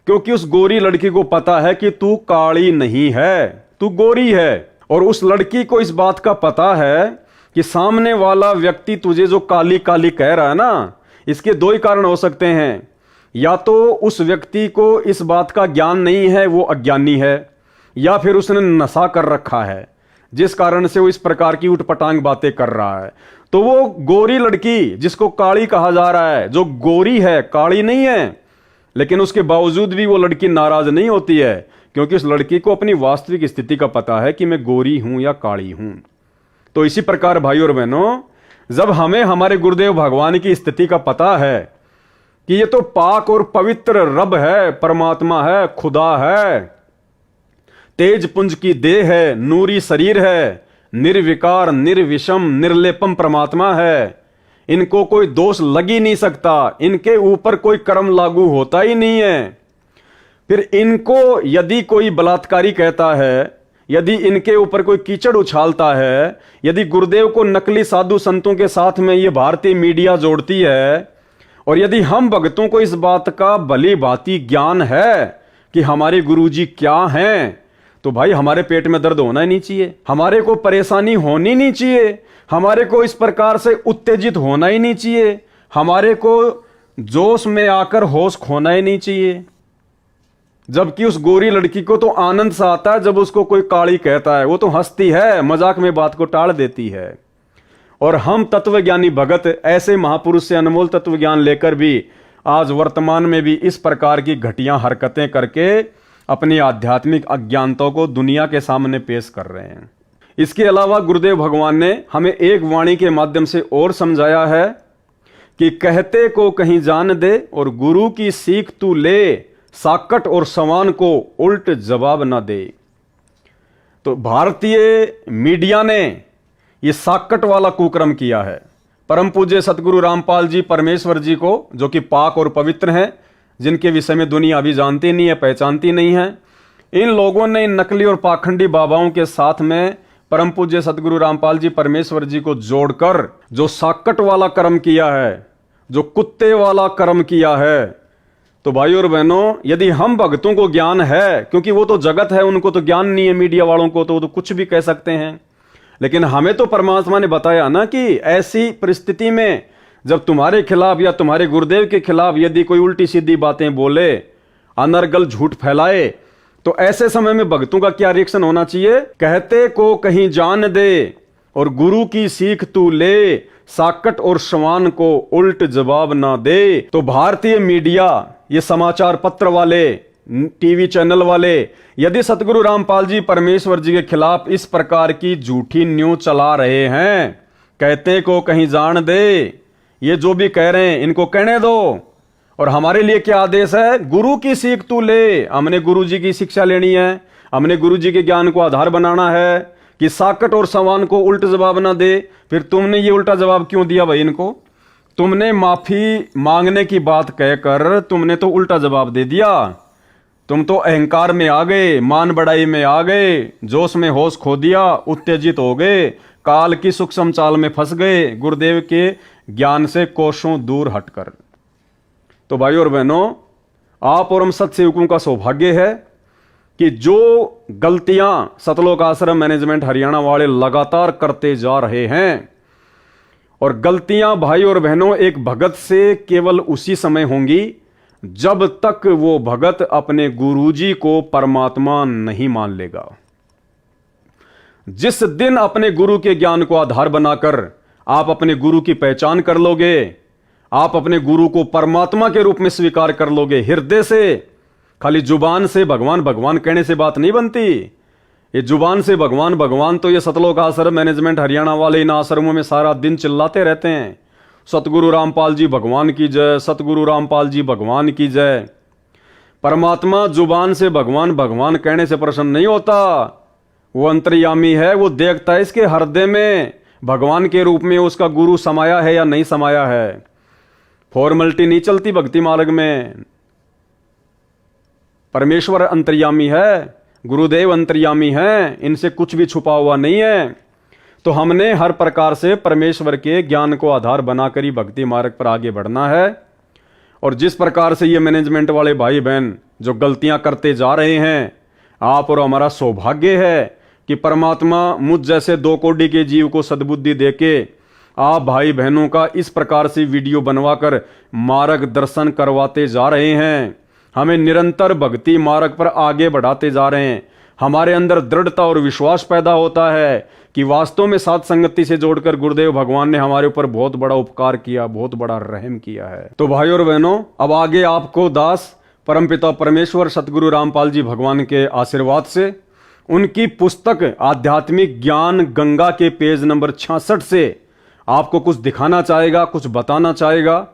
S1: क्योंकि उस गोरी लड़की को पता है कि तू काली नहीं है, तू गोरी है। और उस लड़की को इस बात का पता है कि सामने वाला व्यक्ति तुझे जो काली काली कह रहा है ना, इसके दो ही कारण हो सकते हैं। या तो उस व्यक्ति को इस बात का ज्ञान नहीं है, वो अज्ञानी है, या फिर उसने नशा कर रखा है जिस कारण से वो इस प्रकार की उठपटांग बातें कर रहा है। तो वो गोरी लड़की जिसको काली कहा जा रहा है, जो गोरी है, काली नहीं है, लेकिन उसके बावजूद भी वो लड़की नाराज नहीं होती है, क्योंकि उस लड़की को अपनी वास्तविक स्थिति का पता है कि मैं गोरी हूं या काली हूं। तो इसी प्रकार भाई और बहनों, जब हमें हमारे गुरुदेव भगवान की स्थिति का पता है कि ये तो पाक और पवित्र रब है, परमात्मा है, खुदा है, तेज पुंज की देह है, नूरी शरीर है, निर्विकार निर्विषम निर्लेपम परमात्मा है, इनको कोई दोष लग ही नहीं सकता, इनके ऊपर कोई कर्म लागू होता ही नहीं है। फिर इनको यदि कोई बलात्कारी कहता है, यदि इनके ऊपर कोई कीचड़ उछालता है, यदि गुरुदेव को नकली साधु संतों के साथ में ये भारतीय मीडिया जोड़ती है, और यदि हम भक्तों को इस बात का भली भांति ज्ञान है कि हमारे गुरुजी क्या हैं, तो भाई हमारे पेट में दर्द होना ही नहीं चाहिए, हमारे को परेशानी होनी नहीं चाहिए, हमारे को इस प्रकार से उत्तेजित होना ही नहीं चाहिए, हमारे को जोश में आकर होश खोना ही नहीं चाहिए। जबकि उस गोरी लड़की को तो आनंद सा आता है जब उसको कोई काली कहता है, वो तो हंसती है, मजाक में बात को टाल देती है। और हम तत्वज्ञानी भगत ऐसे महापुरुष से अनमोल तत्वज्ञान लेकर भी आज वर्तमान में भी इस प्रकार की घटिया हरकतें करके अपनी आध्यात्मिक अज्ञानता को दुनिया के सामने पेश कर रहे हैं। इसके अलावा गुरुदेव भगवान ने हमें एक वाणी के माध्यम से और समझाया है कि कहते को कहीं जान दे और गुरु की सीख तू ले, साकट और सवान को उल्ट जवाब ना दे। तो भारतीय मीडिया ने ये साकट वाला कुकर्म किया है। परम पूज्य सतगुरु रामपाल जी परमेश्वर जी को, जो कि पाक और पवित्र हैं, जिनके विषय में दुनिया अभी जानती नहीं है, पहचानती नहीं है, इन लोगों ने इन नकली और पाखंडी बाबाओं के साथ में परम पूज्य सतगुरु रामपाल जी परमेश्वर जी को जोड़कर जो साकट वाला कर्म किया है, जो कुत्ते वाला कर्म किया है। तो भाई और बहनों, यदि हम भक्तों को ज्ञान है, क्योंकि वो तो जगत है, उनको तो ज्ञान नहीं है, मीडिया वालों को तो वो तो कुछ भी कह सकते हैं, लेकिन हमें तो परमात्मा ने बताया ना कि ऐसी परिस्थिति में जब तुम्हारे खिलाफ या तुम्हारे गुरुदेव के खिलाफ यदि कोई उल्टी सीधी बातें बोले, अनर्गल झूठ फैलाए, तो ऐसे समय में भक्तों का क्या रिएक्शन होना चाहिए? कहते को कहीं जान दे और गुरु की सीख तू ले, साकट और श्वान को उल्ट जवाब ना दे। तो भारतीय मीडिया, ये समाचार पत्र वाले, टीवी चैनल वाले, यदि सतगुरु रामपाल जी परमेश्वर जी के खिलाफ इस प्रकार की झूठी न्यूज चला रहे हैं, कहते को कहीं जान दे, ये जो भी कह रहे हैं इनको कहने दो। और हमारे लिए क्या आदेश है? गुरु की सीख तू ले। हमने गुरु जी की शिक्षा लेनी है, हमने गुरु जी के ज्ञान को आधार बनाना है कि साकट और सवान को उल्टा जवाब ना दे। फिर तुमने ये उल्टा जवाब क्यों दिया भाई इनको? तुमने माफी मांगने की बात कहकर तुमने तो उल्टा जवाब दे दिया। तुम तो अहंकार में आ गए, मान बढ़ाई में आ गए, जोश में होश खो दिया, उत्तेजित हो गए, काल की सूक्ष्म चाल में फंस गए, गुरुदेव के ज्ञान से कोसों दूर हटकर। तो भाई और बहनों, आप और हम सत्सेवकों का सौभाग्य है कि जो गलतियां सतलोक आश्रम मैनेजमेंट हरियाणा वाले लगातार करते जा रहे हैं, और गलतियां भाई और बहनों एक भगत से केवल उसी समय होंगी जब तक वो भगत अपने गुरुजी को परमात्मा नहीं मान लेगा। जिस दिन अपने गुरु के ज्ञान को आधार बनाकर आप अपने गुरु की पहचान कर लोगे, आप अपने गुरु को परमात्मा के रूप में स्वीकार कर लोगे हृदय से, खाली जुबान से भगवान भगवान कहने से बात नहीं बनती। ये जुबान से भगवान भगवान तो ये सतलोक आश्रम मैनेजमेंट हरियाणा वाले इन आश्रमों में सारा दिन चिल्लाते रहते हैं, सतगुरु रामपाल जी भगवान की जय, सतगुरु रामपाल जी भगवान की जय। परमात्मा जुबान से भगवान भगवान कहने से प्रसन्न नहीं होता, वो अंतर्यामी है, वो देखता है इसके हृदय में भगवान के रूप में उसका गुरु समाया है या नहीं समाया है। फॉर्मेलिटी नहीं चलती भक्ति मार्ग में। परमेश्वर अंतर्यामी है, गुरुदेव अंतर्यामी हैं, इनसे कुछ भी छुपा हुआ नहीं है। तो हमने हर प्रकार से परमेश्वर के ज्ञान को आधार बनाकर ही भक्ति मार्ग पर आगे बढ़ना है। और जिस प्रकार से ये मैनेजमेंट वाले भाई बहन जो गलतियां करते जा रहे हैं, आप और हमारा सौभाग्य है कि परमात्मा मुझ जैसे 2 कौड़ी के जीव को सद्बुद्धि देके आप भाई बहनों का इस प्रकार से वीडियो बनवाकर मार्गदर्शन करवाते जा रहे हैं। हमें निरंतर भक्ति मार्ग पर आगे बढ़ाते जा रहे हैं। हमारे अंदर दृढ़ता और विश्वास पैदा होता है कि वास्तव में साथ संगति से जोड़कर गुरुदेव भगवान ने हमारे ऊपर बहुत बड़ा उपकार किया, बहुत बड़ा रहम किया है। तो भाई और बहनों, अब आगे आपको दास परमपिता परमेश्वर सतगुरु रामपाल जी भगवान के आशीर्वाद से उनकी पुस्तक आध्यात्मिक ज्ञान गंगा के पेज नंबर 66 से आपको कुछ दिखाना चाहेगा, कुछ बताना चाहेगा।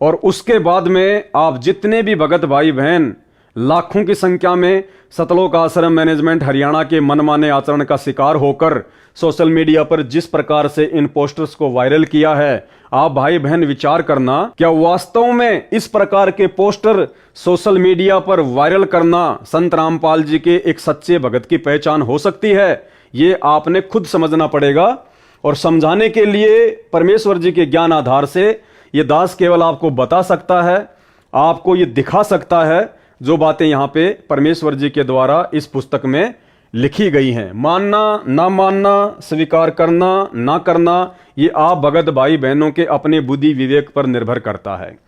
S1: और उसके बाद में आप जितने भी भगत भाई बहन लाखों की संख्या में सतलोक आश्रम मैनेजमेंट हरियाणा के मनमाने आचरण का शिकार होकर सोशल मीडिया पर जिस प्रकार से इन पोस्टर्स को वायरल किया है, आप भाई बहन विचार करना, क्या वास्तव में इस प्रकार के पोस्टर सोशल मीडिया पर वायरल करना संत रामपाल जी के एक सच्चे भगत की पहचान हो सकती है? ये आपने खुद समझना पड़ेगा। और समझाने के लिए परमेश्वर जी के ज्ञान आधार से ये दास केवल आपको बता सकता है, आपको ये दिखा सकता है जो बातें यहां पे परमेश्वर जी के द्वारा इस पुस्तक में लिखी गई हैं। मानना ना मानना, स्वीकार करना ना करना, ये आप भगत भाई बहनों के अपने बुद्धि विवेक पर निर्भर करता है।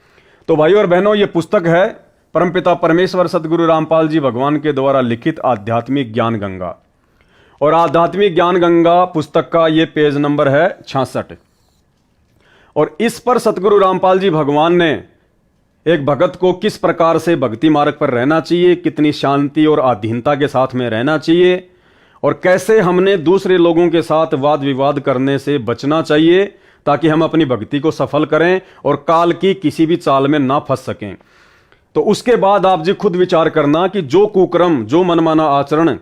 S1: तो भाई और बहनों, ये पुस्तक है परमपिता परमेश्वर सतगुरु रामपाल जी भगवान के द्वारा लिखित आध्यात्मिक ज्ञान गंगा। और आध्यात्मिक ज्ञान गंगा पुस्तक का ये पेज नंबर है 66। और इस पर सतगुरु रामपाल जी भगवान ने एक भगत को किस प्रकार से भक्ति मार्ग पर रहना चाहिए, कितनी शांति और अधीनता के साथ में रहना चाहिए, और कैसे हमने दूसरे लोगों के साथ वाद विवाद करने से बचना चाहिए ताकि हम अपनी भक्ति को सफल करें और काल की किसी भी चाल में ना फंस सकें। तो उसके बाद आप जी खुद विचार करना कि जो कुक्रम, जो मनमाना आचरण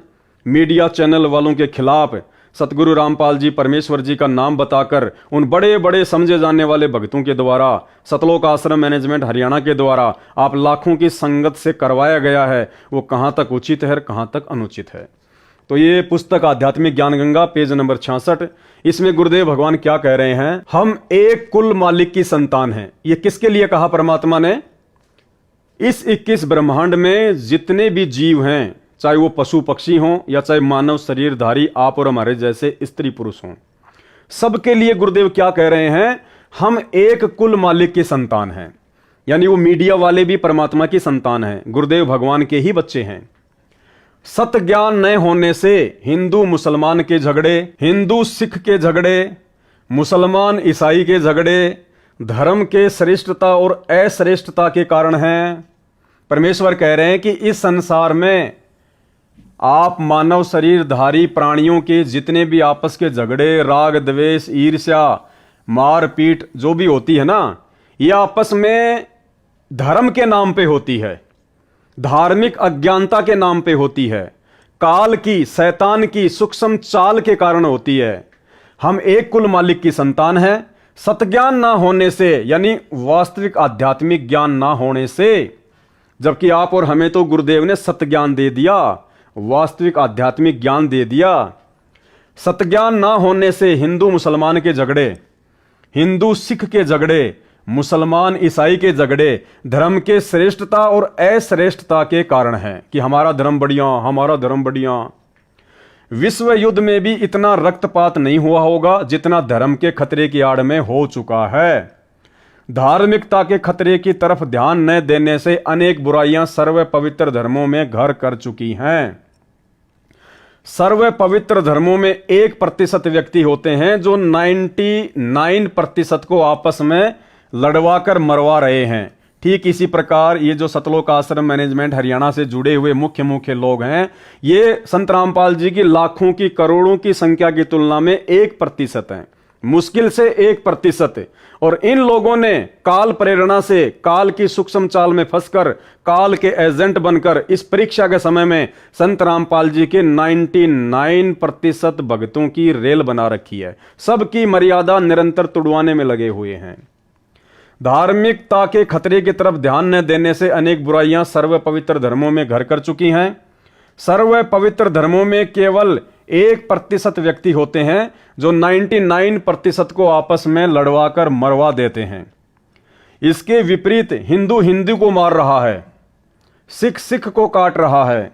S1: मीडिया चैनल वालों के खिलाफ सतगुरु रामपाल जी परमेश्वर जी का नाम बताकर उन बड़े बड़े समझे जाने वाले भक्तों के द्वारा सतलोक आश्रम मैनेजमेंट हरियाणा के द्वारा आप लाखों की संगत से करवाया गया है, वो कहाँ तक उचित है और कहाँ तक अनुचित है। तो ये पुस्तक आध्यात्मिक ज्ञान गंगा पेज नंबर 66, इसमें गुरुदेव भगवान क्या कह रहे हैं? हम एक कुल मालिक की संतान हैं। ये किसके लिए कहा परमात्मा ने? इस 21 ब्रह्मांड में जितने भी जीव हैं, चाहे वो पशु पक्षी हों या चाहे मानव शरीरधारी आप और हमारे जैसे स्त्री पुरुष हों, सबके लिए गुरुदेव क्या कह रहे हैं? हम एक कुल मालिक की संतान हैं। यानी वो मीडिया वाले भी परमात्मा की संतान हैं, गुरुदेव भगवान के ही बच्चे हैं। सत ज्ञान न होने से हिंदू मुसलमान के झगड़े, हिंदू सिख के झगड़े, मुसलमान ईसाई के झगड़े धर्म के श्रेष्ठता और अश्रेष्ठता के कारण हैं। परमेश्वर कह रहे हैं कि इस संसार में आप मानव शरीरधारी प्राणियों के जितने भी आपस के झगड़े, राग द्वेष, ईर्ष्या, मारपीट जो भी होती है ना, ये आपस में धर्म के नाम पे होती है, धार्मिक अज्ञानता के नाम पे होती है, काल की, शैतान की सूक्ष्म चाल के कारण होती है। हम एक कुल मालिक की संतान हैं। सतज्ञान ना होने से, यानी वास्तविक आध्यात्मिक ज्ञान ना होने से, जबकि आप और हमें तो गुरुदेव ने सतज्ञान दे दिया, वास्तविक आध्यात्मिक ज्ञान दे दिया। सतज्ञान ना होने से हिंदू मुसलमान के झगड़े, हिंदू सिख के झगड़े, मुसलमान ईसाई के झगड़े धर्म के श्रेष्ठता और अश्रेष्ठता के कारण है कि हमारा धर्म बढ़िया, हमारा धर्म बढ़िया। विश्व युद्ध में भी इतना रक्तपात नहीं हुआ होगा जितना धर्म के खतरे की आड़ में हो चुका है। धार्मिकता के खतरे की तरफ ध्यान न देने से अनेक बुराइयां सर्व पवित्र धर्मों में घर कर चुकी हैं। सर्व पवित्र धर्मों में 1% व्यक्ति होते हैं जो 99% को आपस में लड़वा कर मरवा रहे हैं। ठीक इसी प्रकार ये जो सतलोक आश्रम मैनेजमेंट हरियाणा से जुड़े हुए मुख्य लोग हैं, ये संत रामपाल जी की लाखों की, करोड़ों की संख्या की तुलना में 1% हैं। मुश्किल से 1%। और इन लोगों ने काल प्रेरणा से, काल की सूक्ष्म चाल में फंसकर, काल के एजेंट बनकर इस परीक्षा के समय में संत रामपाल जी के 99% भक्तों की रेल बना रखी है। सबकी मर्यादा निरंतर तुड़वाने में लगे हुए हैं। धार्मिकता के खतरे की तरफ ध्यान न देने से अनेक बुराइयां सर्व पवित्र धर्मों में घर कर चुकी हैं। सर्व पवित्र धर्मों में केवल 1% व्यक्ति होते हैं जो 99% को आपस में लड़वा कर मरवा देते हैं। इसके विपरीत हिंदू हिंदू को मार रहा है, सिख सिख को काट रहा है,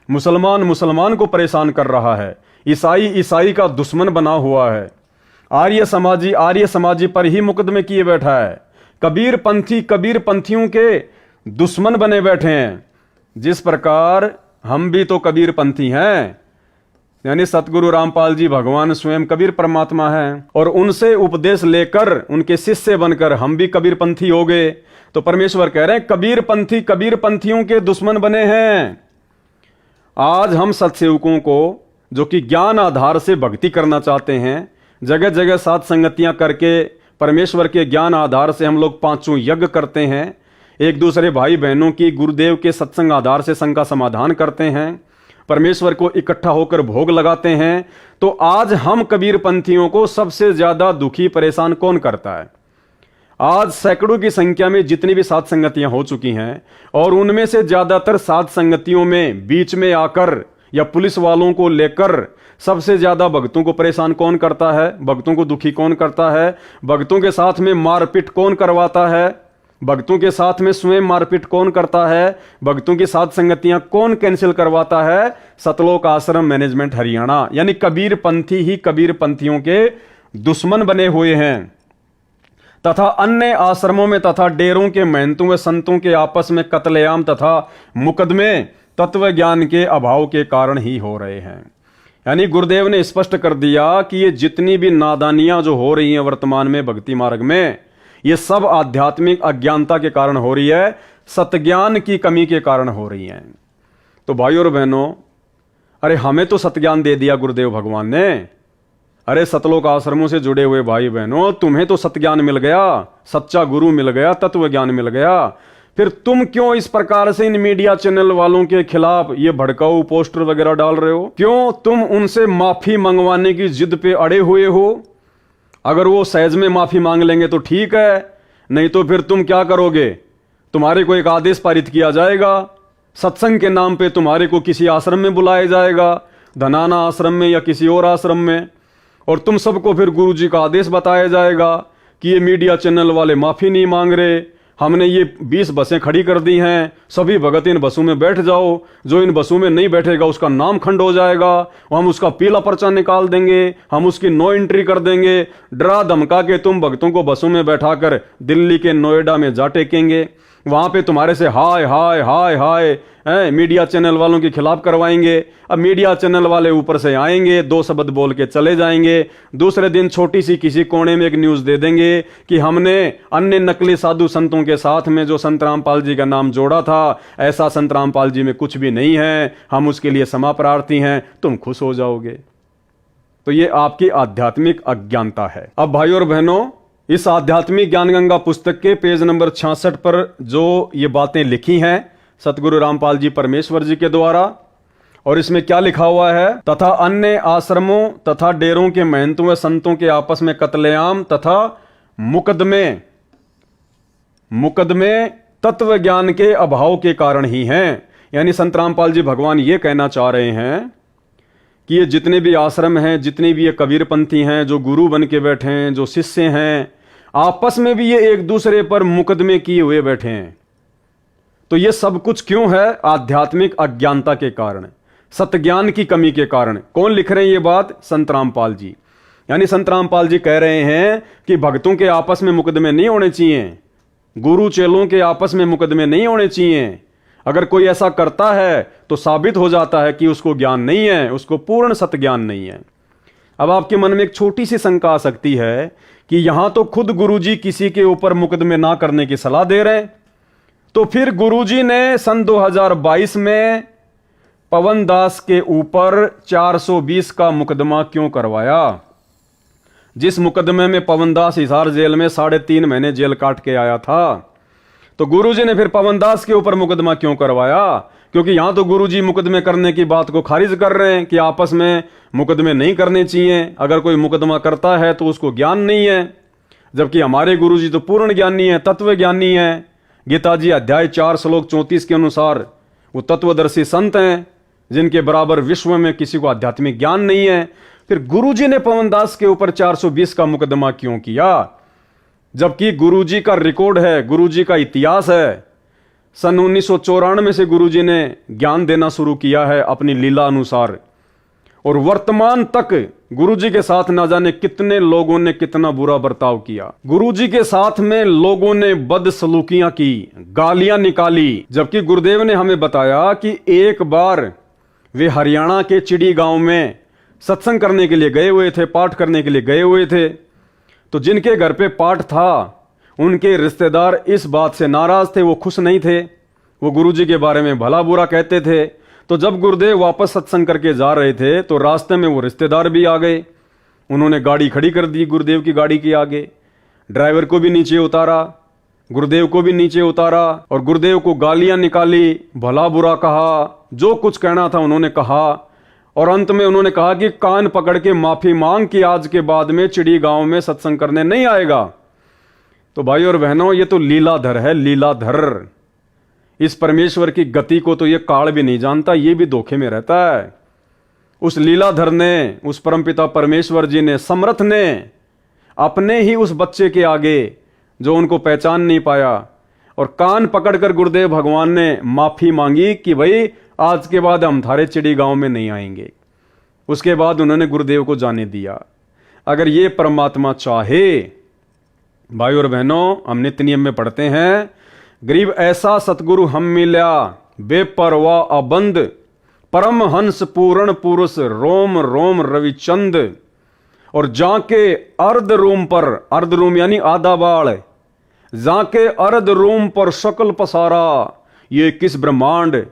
S1: मुसलमान मुसलमान को परेशान कर रहा है, ईसाई ईसाई का दुश्मन बना हुआ है, आर्य समाजी पर ही मुकदमे किए बैठा है, कबीर पंथियों के दुश्मन बने बैठे हैं। जिस प्रकार हम भी तो कबीर पंथी हैं, यानी सतगुरु रामपाल जी भगवान स्वयं कबीर परमात्मा हैं, और उनसे उपदेश लेकर उनके शिष्य बनकर हम भी कबीर पंथी हो गए। तो परमेश्वर कह रहे हैं कबीर पंथियों के दुश्मन बने हैं। आज हम सत्सेवकों को जो कि ज्ञान आधार से भक्ति करना चाहते हैं, जगह जगह साथ संगतियां करके परमेश्वर के ज्ञान आधार से हम लोग 5 यज्ञ करते हैं, एक दूसरे भाई बहनों की गुरुदेव के सत्संग आधार से शंका समाधान करते हैं, परमेश्वर को इकट्ठा होकर भोग लगाते हैं। तो आज हम कबीर पंथियों को सबसे ज्यादा दुखी परेशान कौन करता है? आज सैकड़ों की संख्या में जितनी भी साध संगतियां हो चुकी हैं, और उनमें से ज्यादातर साध संगतियों में बीच में आकर या पुलिस वालों को लेकर सबसे ज्यादा भक्तों को परेशान कौन करता है? भक्तों को दुखी कौन करता है? भक्तों के साथ में मारपीट कौन करवाता है? भक्तों के साथ में स्वयं मारपीट कौन करता है? भक्तों की साथ संगतियां कौन कैंसिल करवाता है? सतलोक आश्रम मैनेजमेंट हरियाणा, यानी कबीर पंथी ही कबीर पंथियों के दुश्मन बने हुए हैं। तथा अन्य आश्रमों में तथा डेरों के महंतों व संतों के आपस में कत्लेआम तथा मुकदमे तत्व ज्ञान के अभाव के कारण ही हो रहे हैं। यानी गुरुदेव ने स्पष्ट कर दिया कि ये जितनी भी नादानियां जो हो रही हैं वर्तमान में भक्ति मार्ग में, ये सब आध्यात्मिक अज्ञानता के कारण हो रही है, सतज्ञान की कमी के कारण हो रही है। तो भाइयों और बहनों, अरे हमें तो सतज्ञान दे दिया गुरुदेव भगवान ने। अरे सतलोक आश्रमों से जुड़े हुए भाई बहनों, तुम्हें तो सतज्ञान मिल गया, सच्चा गुरु मिल गया, तत्व ज्ञान मिल गया। फिर तुम क्यों इस प्रकार से इन मीडिया चैनल वालों के खिलाफ ये भड़काऊ पोस्टर वगैरह डाल रहे हो? क्यों तुम उनसे माफी मंगवाने की जिद पे अड़े हुए हो? अगर वो सहज में माफी मांग लेंगे तो ठीक है, नहीं तो फिर तुम क्या करोगे? तुम्हारे को एक आदेश पारित किया जाएगा, सत्संग के नाम पे तुम्हारे को किसी आश्रम में बुलाया जाएगा, धनाना आश्रम में या किसी और आश्रम में, और तुम सबको फिर गुरु जी का आदेश बताया जाएगा कि ये मीडिया चैनल वाले माफी नहीं मांग रहे, हमने ये 20 बसें खड़ी कर दी हैं, सभी भगत इन बसों में बैठ जाओ, जो इन बसों में नहीं बैठेगा उसका नाम खंड हो जाएगा, हम उसका पीला पर्चा निकाल देंगे, हम उसकी नो एंट्री कर देंगे। डरा धमका के तुम भक्तों को बसों में बैठाकर दिल्ली के नोएडा में जा टेकेंगे, वहां पे तुम्हारे से हाय हाय हाय हाय मीडिया चैनल वालों के खिलाफ करवाएंगे। अब मीडिया चैनल वाले ऊपर से आएंगे, 2 शब्द बोल के चले जाएंगे, दूसरे दिन छोटी सी किसी कोने में एक न्यूज दे देंगे कि हमने अन्य नकली साधु संतों के साथ में जो संत रामपाल जी का नाम जोड़ा था, ऐसा संत रामपाल जी में कुछ भी नहीं है, हम उसके लिए क्षमा प्रार्थी हैं। तुम खुश हो जाओगे। तो ये आपकी आध्यात्मिक अज्ञानता है। अब भाइयों और बहनों, इस आध्यात्मिक ज्ञान गंगा पुस्तक के पेज नंबर 66 पर जो ये बातें लिखी हैं सतगुरु रामपाल जी परमेश्वर जी के द्वारा, और इसमें क्या लिखा हुआ है? तथा अन्य आश्रमों तथा डेरों के महंतों व संतों के आपस में कत्लेआम तथा मुकदमे तत्व ज्ञान के अभाव के कारण ही हैं। यानी संत रामपाल जी भगवान ये कहना चाह रहे हैं कि ये जितने भी आश्रम हैं, जितने भी ये कबीर पंथी हैं, जो गुरु बन के बैठे हैं, जो शिष्य हैं, आपस में भी ये एक दूसरे पर मुकदमे किए हुए बैठे हैं। तो ये सब कुछ क्यों है? आध्यात्मिक अज्ञानता के कारण, सतज्ञान की कमी के कारण। कौन लिख रहे हैं ये बात? संत रामपाल जी। यानी संत रामपाल जी कह रहे हैं कि भक्तों के आपस में मुकदमे नहीं होने चाहिए, गुरु चेलों के आपस में मुकदमे नहीं होने चाहिए। अगर कोई ऐसा करता है तो साबित हो जाता है कि उसको ज्ञान नहीं है, उसको पूर्ण सतज्ञान नहीं है। अब आपके मन में एक छोटी सी शंका आ सकती है कि यहां तो खुद गुरुजी किसी के ऊपर मुकदमे ना करने की सलाह दे रहे हैं, तो फिर गुरुजी ने सन 2022 में पवन दास के ऊपर 420 का मुकदमा क्यों करवाया? जिस मुकदमे में पवनदास हिसार जेल में 3.5 महीने जेल काट के आया था, तो गुरुजी ने फिर पवनदास के ऊपर मुकदमा क्यों करवाया? क्योंकि यहां तो गुरुजी मुकदमे करने की बात को खारिज कर रहे हैं कि आपस में मुकदमे नहीं करने चाहिए, अगर कोई मुकदमा करता है तो उसको ज्ञान नहीं है। जबकि हमारे गुरुजी तो पूर्ण ज्ञानी है, तत्व ज्ञानी है। गीता जी अध्याय 4 श्लोक 34 के अनुसार वो तत्वदर्शी संत हैं जिनके बराबर विश्व में किसी को आध्यात्मिक ज्ञान नहीं है। फिर गुरुजी ने पवनदास के ऊपर 420 का मुकदमा क्यों किया? जबकि गुरुजी का रिकॉर्ड है, गुरुजी का इतिहास है। सन 1994 से गुरुजी ने ज्ञान देना शुरू किया है अपनी लीला अनुसार, और वर्तमान तक गुरुजी के साथ ना जाने कितने लोगों ने कितना बुरा बर्ताव किया। गुरुजी के साथ में लोगों ने बदसलूकियां की, गालियां निकाली। जबकि गुरुदेव ने हमें बताया कि एक बार वे हरियाणा के चिड़ी गांव में सत्संग करने के लिए गए हुए थे, पाठ करने के लिए गए हुए थे। तो जिनके घर पे पाठ था उनके रिश्तेदार इस बात से नाराज थे, वो खुश नहीं थे, वो गुरुजी के बारे में भला बुरा कहते थे। तो जब गुरुदेव वापस सत्संग करके जा रहे थे तो रास्ते में वो रिश्तेदार भी आ गए। उन्होंने गाड़ी खड़ी कर दी गुरुदेव की गाड़ी के आगे, ड्राइवर को भी नीचे उतारा, गुरुदेव को भी नीचे उतारा और गुरुदेव को गालियां निकाली, भला बुरा कहा, जो कुछ कहना था उन्होंने कहा। और अंत में उन्होंने कहा कि कान पकड़ के माफी मांग कि आज के बाद में चिड़ी गांव में सत्संग करने नहीं आएगा। तो भाई और बहनों, ये तो लीलाधर है, लीलाधर। इस परमेश्वर की गति को तो ये काल भी नहीं जानता, ये भी धोखे में रहता है। उस लीलाधर ने, उस परमपिता परमेश्वर जी ने, समर्थ ने अपने ही उस बच्चे के आगे जो उनको पहचान नहीं पाया और कान पकड़कर गुरुदेव भगवान ने माफी मांगी कि भाई आज के बाद हम थारे चिड़ी गांव में नहीं आएंगे। उसके बाद उन्होंने गुरुदेव को जाने दिया। अगर ये परमात्मा चाहे, भाई और बहनों, हम नित्य नियम में पढ़ते हैं, गरीब ऐसा सतगुरु हम मिल्या बेपरवाह अबंद, परम हंस पूर्ण पुरुष रोम रोम रविचंद। और जाके अर्ध रूम पर, अर्ध रूम यानी आधा बाल, जाके अर्ध रूम पर शकल पसारा, ये किस ब्रह्मांड,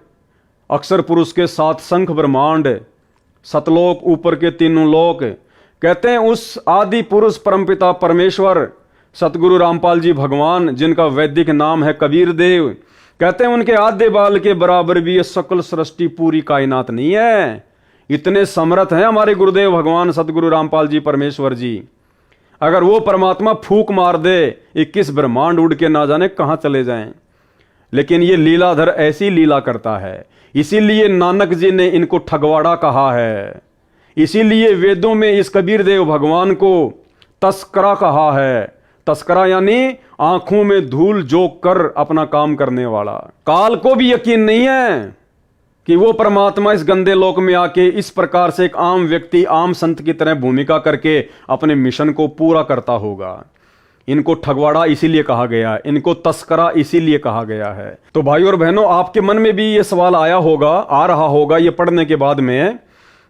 S1: अक्षर पुरुष के 7 शंख ब्रह्मांड, सतलोक ऊपर के 3 लोक। कहते हैं उस आदि पुरुष परमपिता परमेश्वर सतगुरु रामपाल जी भगवान, जिनका वैदिक नाम है कबीर देव, कहते हैं उनके आधे बाल के बराबर भी ये सकल सृष्टि पूरी कायनात नहीं है। इतने समर्थ हैं हमारे गुरुदेव भगवान सतगुरु रामपाल जी परमेश्वर जी। अगर वो परमात्मा फूक मार दे, 21 ब्रह्मांड उड़ के ना जाने कहां चले जाएं। लेकिन ये लीलाधर ऐसी लीला करता है, इसीलिए नानक जी ने इनको ठगवाड़ा कहा है। इसीलिए वेदों में इस कबीर देव भगवान को तस्करा कहा है। तस्करा यानी आंखों में धूल झोंक कर अपना काम करने वाला। काल को भी यकीन नहीं है कि वो परमात्मा इस गंदे लोक में आके इस प्रकार से एक आम व्यक्ति, आम संत की तरह भूमिका करके अपने मिशन को पूरा करता होगा। इनको ठगवाड़ा इसीलिए कहा गया है, इनको तस्करा इसीलिए कहा गया है। तो भाई और बहनों, आपके मन में भी ये सवाल आया होगा, आ रहा होगा ये पढ़ने के बाद में,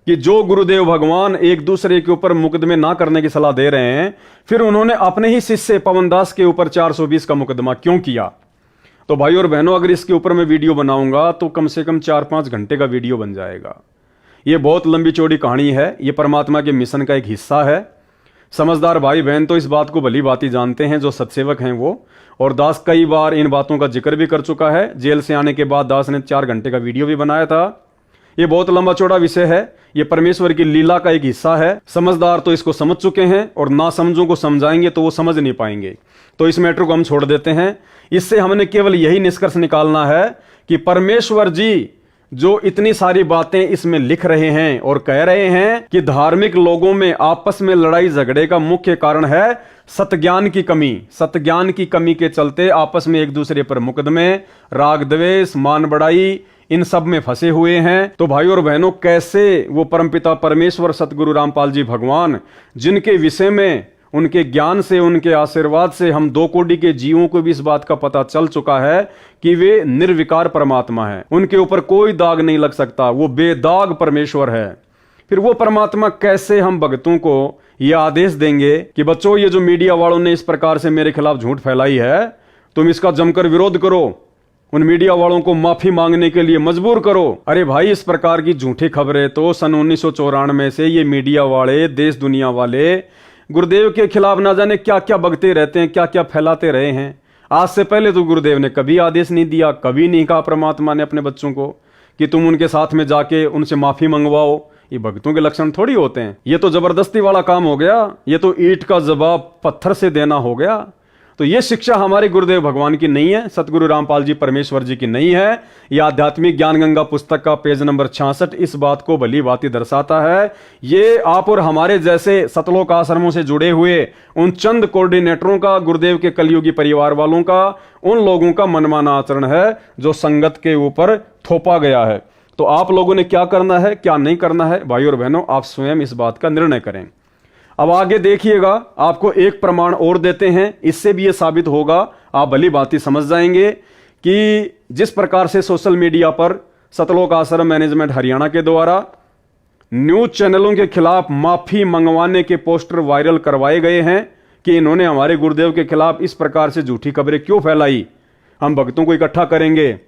S1: कि जो गुरुदेव भगवान एक दूसरे के ऊपर मुकदमे ना करने की सलाह दे रहे हैं, फिर उन्होंने अपने ही शिष्य पवनदास के ऊपर 420 का मुकदमा क्यों किया? तो भाई और बहनों, अगर इसके ऊपर मैं वीडियो बनाऊंगा तो कम से कम 4-5 घंटे का वीडियो बन जाएगा। ये बहुत लंबी चौड़ी कहानी है, ये परमात्मा के मिशन का एक हिस्सा है। समझदार भाई बहन तो इस बात को भली भांति जानते हैं, जो सत्सेवक हैं वो। और दास कई बार इन बातों का जिक्र भी कर चुका है। जेल से आने के बाद दास ने 4 घंटे का वीडियो भी बनाया था। ये बहुत लंबा चौड़ा विषय है, ये परमेश्वर की लीला का एक हिस्सा है। समझदार तो इसको समझ चुके हैं, और ना समझों को समझाएंगे तो वो समझ नहीं पाएंगे। तो इस मैटर को हम छोड़ देते हैं। इससे हमने केवल यही निष्कर्ष निकालना है कि परमेश्वर जी जो इतनी सारी बातें इसमें लिख रहे हैं और कह रहे हैं कि धार्मिक लोगों में आपस में लड़ाई झगड़े का मुख्य कारण है सतज्ञान की कमी। सतज्ञान की कमी के चलते आपस में एक दूसरे पर मुकदमे, राग द्वेष, मान बढ़ाई, इन सब में फंसे हुए हैं। तो भाई और बहनों, कैसे वो परमपिता परमेश्वर सतगुरु रामपाल जी भगवान, जिनके विषय में उनके ज्ञान से, उनके आशीर्वाद से हम 2 कोटि के जीवों को भी इस बात का पता चल चुका है कि वे निर्विकार परमात्मा है, उनके ऊपर कोई दाग नहीं लग सकता, वो बेदाग परमेश्वर है। फिर वो परमात्मा कैसे हम भक्तों को यह आदेश देंगे कि बच्चों, ये जो मीडिया वालों ने इस प्रकार से मेरे खिलाफ झूठ फैलाई है, तुम इसका जमकर विरोध करो, उन मीडिया वालों को माफी मांगने के लिए मजबूर करो। अरे भाई, इस प्रकार की झूठी खबरें तो सन 1994 से ये मीडिया वाले, देश दुनिया वाले गुरुदेव के खिलाफ ना जाने क्या क्या बकते रहते हैं, क्या क्या फैलाते रहे हैं। आज से पहले तो गुरुदेव ने कभी आदेश नहीं दिया, कभी नहीं कहा परमात्मा ने अपने बच्चों को कि तुम उनके साथ में जाके उनसे माफी मंगवाओ। ये भक्तों के लक्षण थोड़ी होते हैं। ये तो जबरदस्ती वाला काम हो गया, ये तो ईंट का जवाब पत्थर से देना हो गया। तो ये शिक्षा हमारे गुरुदेव भगवान की नहीं है, सतगुरु रामपाल जी परमेश्वर जी की नहीं है। यह आध्यात्मिक ज्ञान गंगा पुस्तक का पेज नंबर 66 इस बात को भली भांति दर्शाता है। ये आप और हमारे जैसे सतलोक आश्रमों से जुड़े हुए उन चंद कोऑर्डिनेटरों का, गुरुदेव के कलयुगी परिवार वालों का, उन लोगों का मनमाना आचरण है जो संगत के ऊपर थोपा गया है। तो आप लोगों ने क्या करना है, क्या नहीं करना है, भाई और बहनों, आप स्वयं इस बात का निर्णय करें। अब आगे देखिएगा, आपको एक प्रमाण और देते हैं, इससे भी यह साबित होगा, आप भली भांति समझ जाएंगे कि जिस प्रकार से सोशल मीडिया पर सतलोक आश्रम मैनेजमेंट हरियाणा के द्वारा न्यूज चैनलों के खिलाफ माफी मंगवाने के पोस्टर वायरल करवाए गए हैं कि इन्होंने हमारे गुरुदेव के खिलाफ इस प्रकार से झूठी खबरें क्यों फैलाई। हम भक्तों को इकट्ठा करेंगे,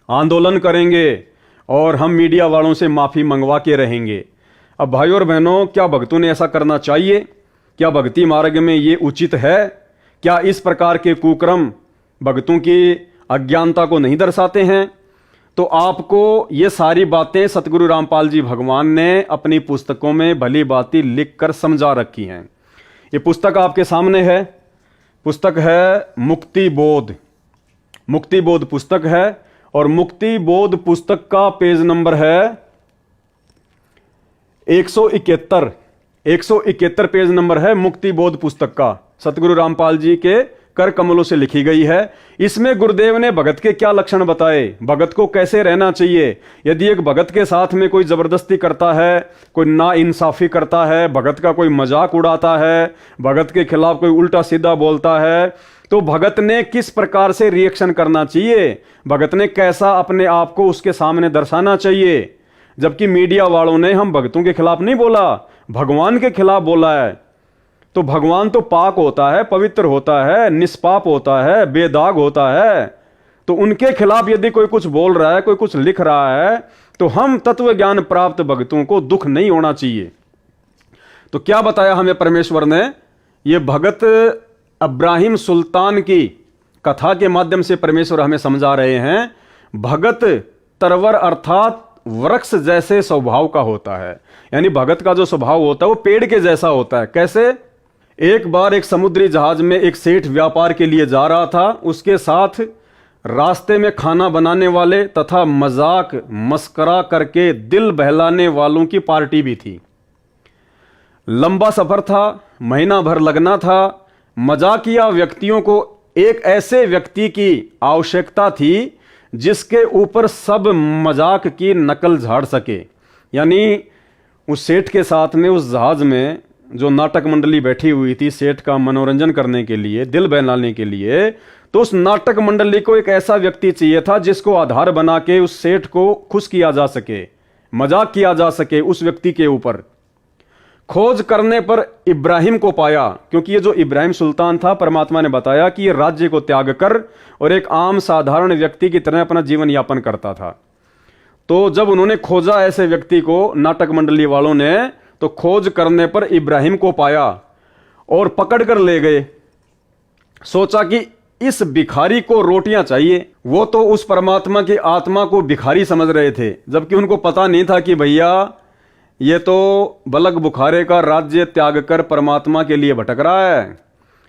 S1: आंदोलन करेंगे और हम मीडिया वालों से माफी मंगवा के रहेंगे। अब भाई और बहनों, क्या भक्तों ने ऐसा करना चाहिए? क्या भक्ति मार्ग में ये उचित है? क्या इस प्रकार के कुक्रम भक्तों की अज्ञानता को नहीं दर्शाते हैं? तो आपको ये सारी बातें सतगुरु रामपाल जी भगवान ने अपनी पुस्तकों में भली भांति लिखकर समझा रखी हैं। ये पुस्तक आपके सामने है, पुस्तक है मुक्ति बोध। मुक्ति बोध पुस्तक है और मुक्ति बोध पुस्तक का पेज नंबर है 171 पेज नंबर है मुक्ति बोध पुस्तक का। सतगुरु रामपाल जी के कर कमलों से लिखी गई है। इसमें गुरुदेव ने भगत के क्या लक्षण बताए, भगत को कैसे रहना चाहिए। यदि एक भगत के साथ में कोई जबरदस्ती करता है, कोई ना इंसाफी करता है, भगत का कोई मजाक उड़ाता है, भगत के खिलाफ कोई उल्टा सीधा बोलता है, तो भगत ने किस प्रकार से रिएक्शन करना चाहिए, भगत ने कैसा अपने आप को उसके सामने दर्शाना चाहिए। जबकि मीडिया वालों ने हम भक्तों के खिलाफ नहीं बोला, भगवान के खिलाफ बोला है। तो भगवान तो पाक होता है, पवित्र होता है, निष्पाप होता है, बेदाग होता है। तो उनके खिलाफ यदि कोई कुछ बोल रहा है, कोई कुछ लिख रहा है, तो हम तत्व ज्ञान प्राप्त भक्तों को दुख नहीं होना चाहिए। तो क्या बताया हमें परमेश्वर ने? ये भगत इब्राहिम सुल्तान की कथा के माध्यम से परमेश्वर हमें समझा रहे हैं। भगत तरवर अर्थात वृक्ष जैसे स्वभाव का होता है, यानी भगत का जो स्वभाव होता है वो पेड़ के जैसा होता है। कैसे? एक बार एक समुद्री जहाज में एक सेठ व्यापार के लिए जा रहा था, उसके साथ रास्ते में खाना बनाने वाले तथा मजाक मस्करा करके दिल बहलाने वालों की पार्टी भी थी। लंबा सफर था, महीना भर लगना था। मजाकिया व्यक्तियों को एक ऐसे व्यक्ति की आवश्यकता थी जिसके ऊपर सब मजाक की नकल झाड़ सके। यानी उस सेठ के साथ में उस जहाज में जो नाटक मंडली बैठी हुई थी सेठ का मनोरंजन करने के लिए, दिल बहलाने के लिए, तो उस नाटक मंडली को एक ऐसा व्यक्ति चाहिए था जिसको आधार बना के उस सेठ को खुश किया जा सके, मजाक किया जा सके उस व्यक्ति के ऊपर। खोज करने पर इब्राहिम को पाया, क्योंकि ये जो इब्राहिम सुल्तान था, परमात्मा ने बताया कि ये राज्य को त्याग कर और एक आम साधारण व्यक्ति की तरह अपना जीवन यापन करता था। तो जब उन्होंने खोजा ऐसे व्यक्ति को, नाटक मंडली वालों ने, तो खोज करने पर इब्राहिम को पाया और पकड़ कर ले गए। सोचा कि इस भिखारी को रोटियां चाहिए। वो तो उस परमात्मा की आत्मा को भिखारी समझ रहे थे, जबकि उनको पता नहीं था कि भैया ये तो बलक बुखारे का राज्य त्याग कर परमात्मा के लिए भटक रहा है।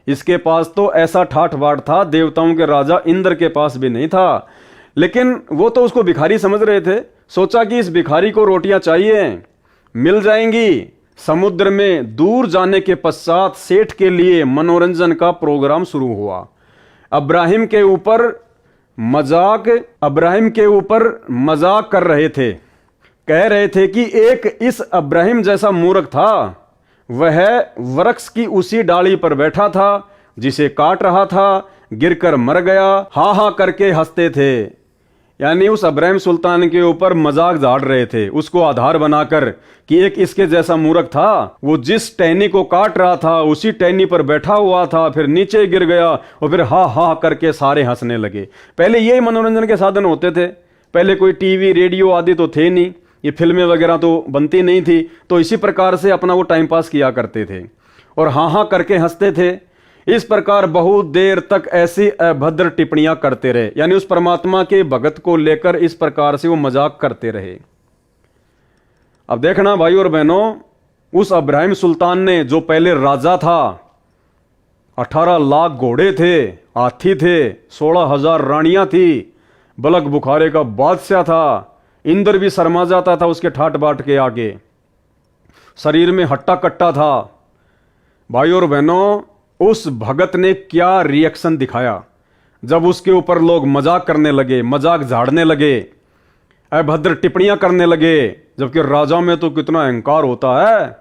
S1: इसके पास तो ऐसा ठाठ बाट था, देवताओं के राजा इंद्र के पास भी नहीं था। लेकिन वो तो उसको भिखारी समझ रहे थे। सोचा कि इस भिखारी को रोटियां चाहिए, मिल जाएंगी। समुद्र में दूर जाने के पश्चात सेठ के लिए मनोरंजन का प्रोग्राम शुरू हुआ। इब्राहिम के ऊपर मजाक कर रहे थे, कह रहे थे कि एक इस इब्राहिम जैसा मूर्ख था, वह वृक्ष की उसी डाली पर बैठा था जिसे काट रहा था, गिरकर मर गया। हा हा करके हंसते थे, यानी उस इब्राहिम सुल्तान के ऊपर मजाक झाड़ रहे थे, उसको आधार बनाकर कि एक इसके जैसा मूर्ख था, वो जिस टहनी को काट रहा था उसी टहनी पर बैठा हुआ था, फिर नीचे गिर गया और फिर हा हा करके सारे हंसने लगे। पहले यही मनोरंजन के साधन होते थे। पहले कोई टीवी रेडियो आदि तो थे नहीं, ये फिल्में वगैरह तो बनती नहीं थी, तो इसी प्रकार से अपना वो टाइम पास किया करते थे। और हाँ हाँ करके हंसते थे। इस प्रकार बहुत देर तक ऐसी अभद्र टिप्पणियां करते रहे, यानी उस परमात्मा के भगत को लेकर इस प्रकार से वो मजाक करते रहे। अब देखना भाई और बहनों, उस इब्राहिम सुल्तान ने, जो पहले राजा था, 18 लाख घोड़े थे, हाथी थे, 16,000 रानियां थी, बलक बुखारे का बादशाह था, इंद्र भी शर्मा जाता था उसके ठाट बाट के आगे, शरीर में हट्टा कट्टा था। भाई और बहनों, उस भगत ने क्या रिएक्शन दिखाया जब उसके ऊपर लोग मजाक करने लगे, मजाक झाड़ने लगे, अभद्र टिप्पणियां करने लगे, जबकि राजा में तो कितना अहंकार होता है।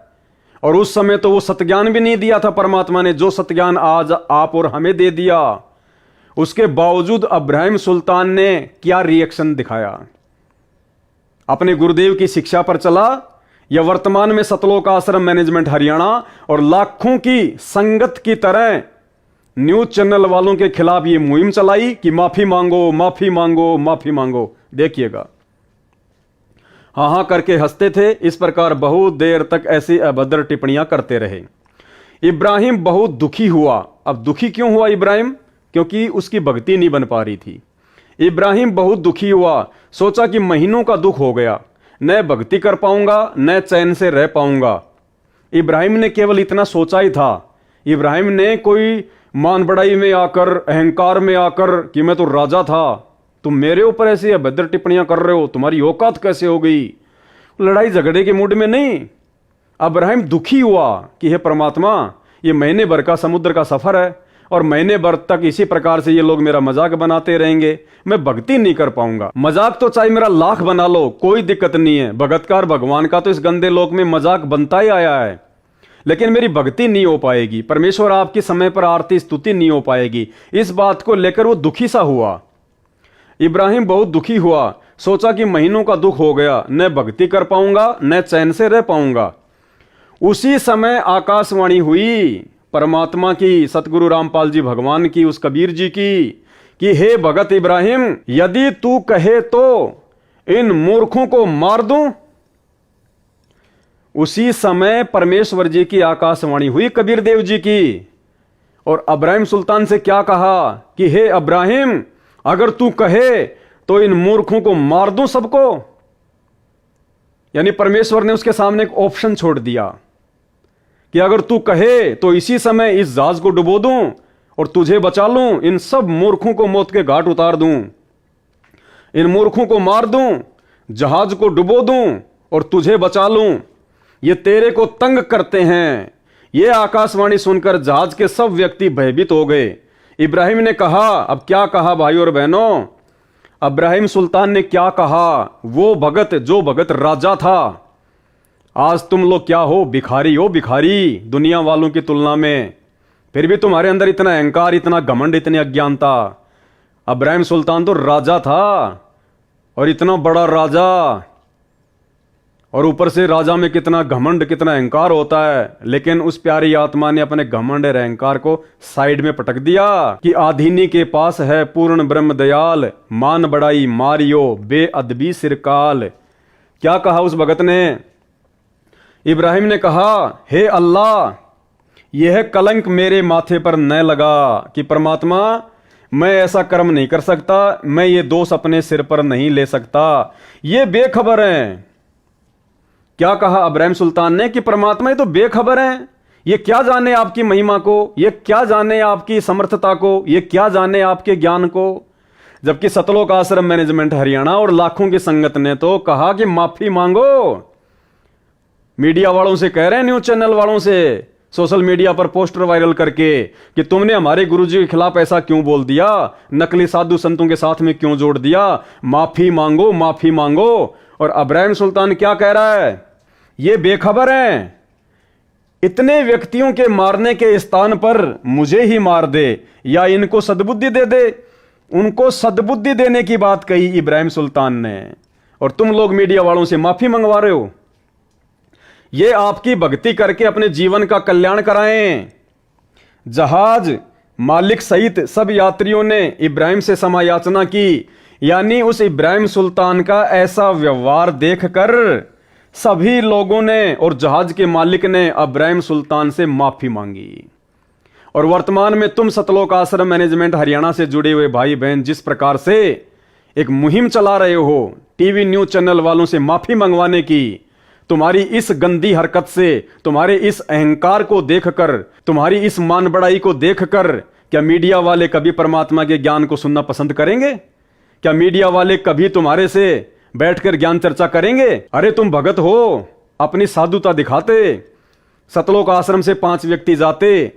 S1: और उस समय तो वो सत्यज्ञान भी नहीं दिया था परमात्मा ने, जो सत्यज्ञान आज आप और हमें दे दिया। उसके बावजूद इब्राहिम सुल्तान ने क्या रिएक्शन दिखाया? अपने गुरुदेव की शिक्षा पर चला, या वर्तमान में सतलोक आश्रम मैनेजमेंट हरियाणा और लाखों की संगत की तरह न्यूज चैनल वालों के खिलाफ ये मुहिम चलाई कि माफी मांगो, माफी मांगो, माफी मांगो। देखिएगा, हाँ हाँ करके हंसते थे। इस प्रकार बहुत देर तक ऐसी अभद्र टिप्पणियां करते रहे। इब्राहिम बहुत दुखी हुआ। अब दुखी क्यों हुआ इब्राहिम? क्योंकि उसकी भक्ति नहीं बन पा रही थी। इब्राहिम बहुत दुखी हुआ, सोचा कि महीनों का दुख हो गया, न भक्ति कर पाऊंगा, न चैन से रह पाऊंगा। इब्राहिम ने केवल इतना सोचा ही था। इब्राहिम ने कोई मान बढ़ाई में आकर, अहंकार में आकर कि मैं तो राजा था, तुम मेरे ऊपर ऐसी अभद्र टिप्पणियां कर रहे हो, तुम्हारी औकात कैसे हो गई? लड़ाई झगड़े के मूड में नहीं। इब्राहिम दुखी हुआ कि हे परमात्मा, ये महीने भर का समुद्र का सफर है और महीने भर तक इसी प्रकार से ये लोग मेरा मजाक बनाते रहेंगे, मैं भक्ति नहीं कर पाऊंगा। मजाक तो चाहे मेरा लाख बना लो, कोई दिक्कत नहीं है। भगतकार भगवान का तो इस गंदे लोक में मजाक बनता ही आया है, लेकिन मेरी भक्ति नहीं हो पाएगी, परमेश्वर आपकी समय पर आरती स्तुति नहीं हो पाएगी। इस बात को लेकर वो दुखी सा हुआ। इब्राहिम बहुत दुखी हुआ, सोचा कि महीनों का दुख हो गया, न भक्ति कर पाऊंगा, न चैन से रह पाऊंगा। उसी समय आकाशवाणी हुई परमात्मा की, सतगुरु रामपाल जी भगवान की, उस कबीर जी की, कि हे भगत इब्राहिम, यदि तू कहे तो इन मूर्खों को मार दूं। उसी समय परमेश्वर जी की आकाशवाणी हुई कबीर देव जी की, और इब्राहिम सुल्तान से क्या कहा कि हे इब्राहिम, अगर तू कहे तो इन मूर्खों को मार दूं सबको। यानी परमेश्वर ने उसके सामने एक ऑप्शन छोड़ दिया कि अगर तू कहे तो इसी समय इस जहाज को डुबो दूं और तुझे बचा लूं, इन सब मूर्खों को मौत के घाट उतार दूं, इन मूर्खों को मार दूं, जहाज को डुबो दूं और तुझे बचा लूं। ये तेरे को तंग करते हैं। ये आकाशवाणी सुनकर जहाज के सब व्यक्ति भयभीत हो गए। इब्राहिम ने कहा, अब क्या कहा भाई और बहनों? इब्राहिम सुल्तान ने क्या कहा? वो भगत, जो भगत राजा था, आज तुम लोग क्या हो? भिखारी हो, भिखारी दुनिया वालों की तुलना में। फिर भी तुम्हारे अंदर इतना अहंकार, इतना घमंड, इतनी अज्ञानता। इब्राहिम सुल्तान तो राजा था, और इतना बड़ा राजा, और ऊपर से राजा में कितना घमंड, कितना अहंकार होता है। लेकिन उस प्यारी आत्मा ने अपने घमंड और अहंकार को साइड में पटक दिया कि आधीनी के पास है पूर्ण ब्रह्म दयाल, मान बढ़ाई मारियो बेअदबी सिरकाल। क्या कहा उस भगत ने? इब्राहिम ने कहा, हे अल्लाह, यह कलंक मेरे माथे पर न लगा कि परमात्मा, मैं ऐसा कर्म नहीं कर सकता, मैं ये दोष अपने सिर पर नहीं ले सकता। ये बेखबर हैं। क्या कहा इब्राहिम सुल्तान ने कि परमात्मा ये तो बेखबर हैं, ये क्या जाने आपकी महिमा को, ये क्या जाने आपकी समर्थता को, ये क्या जाने आपके ज्ञान को। जबकि सतलोक आश्रम मैनेजमेंट हरियाणा और लाखों की संगत ने तो कहा कि माफी मांगो। मीडिया वालों से कह रहे हैं, न्यूज चैनल वालों से, सोशल मीडिया पर पोस्टर वायरल करके कि तुमने हमारे गुरुजी के खिलाफ ऐसा क्यों बोल दिया, नकली साधु संतों के साथ में क्यों जोड़ दिया, माफी मांगो, माफी मांगो। और इब्राहिम सुल्तान क्या कह रहा है? ये बेखबर हैं, इतने व्यक्तियों के मारने के स्थान पर मुझे ही मार दे या इनको सद्बुद्धि दे दे। उनको सद्बुद्धि देने की बात कही इब्राहिम सुल्तान ने, और तुम लोग मीडिया वालों से माफी मंगवा रहे हो। ये आपकी भक्ति करके अपने जीवन का कल्याण कराएं। जहाज मालिक सहित सब यात्रियों ने इब्राहिम से क्षमा याचना की, यानी उस इब्राहिम सुल्तान का ऐसा व्यवहार देखकर सभी लोगों ने और जहाज के मालिक ने इब्राहिम सुल्तान से माफी मांगी। और वर्तमान में तुम सतलोक आश्रम मैनेजमेंट हरियाणा से जुड़े हुए भाई बहन जिस प्रकार से एक मुहिम चला रहे हो टीवी न्यूज चैनल वालों से माफी मंगवाने की, तुम्हारी इस गंदी हरकत से, तुम्हारे इस अहंकार को देखकर, तुम्हारी इस मान बढ़ाई को देखकर क्या मीडिया वाले कभी परमात्मा के ज्ञान को सुनना पसंद करेंगे? क्या मीडिया वाले कभी तुम्हारे से बैठकर ज्ञान चर्चा करेंगे? अरे तुम भगत हो, अपनी साधुता दिखाते, सतलोक आश्रम से 5 व्यक्ति जाते,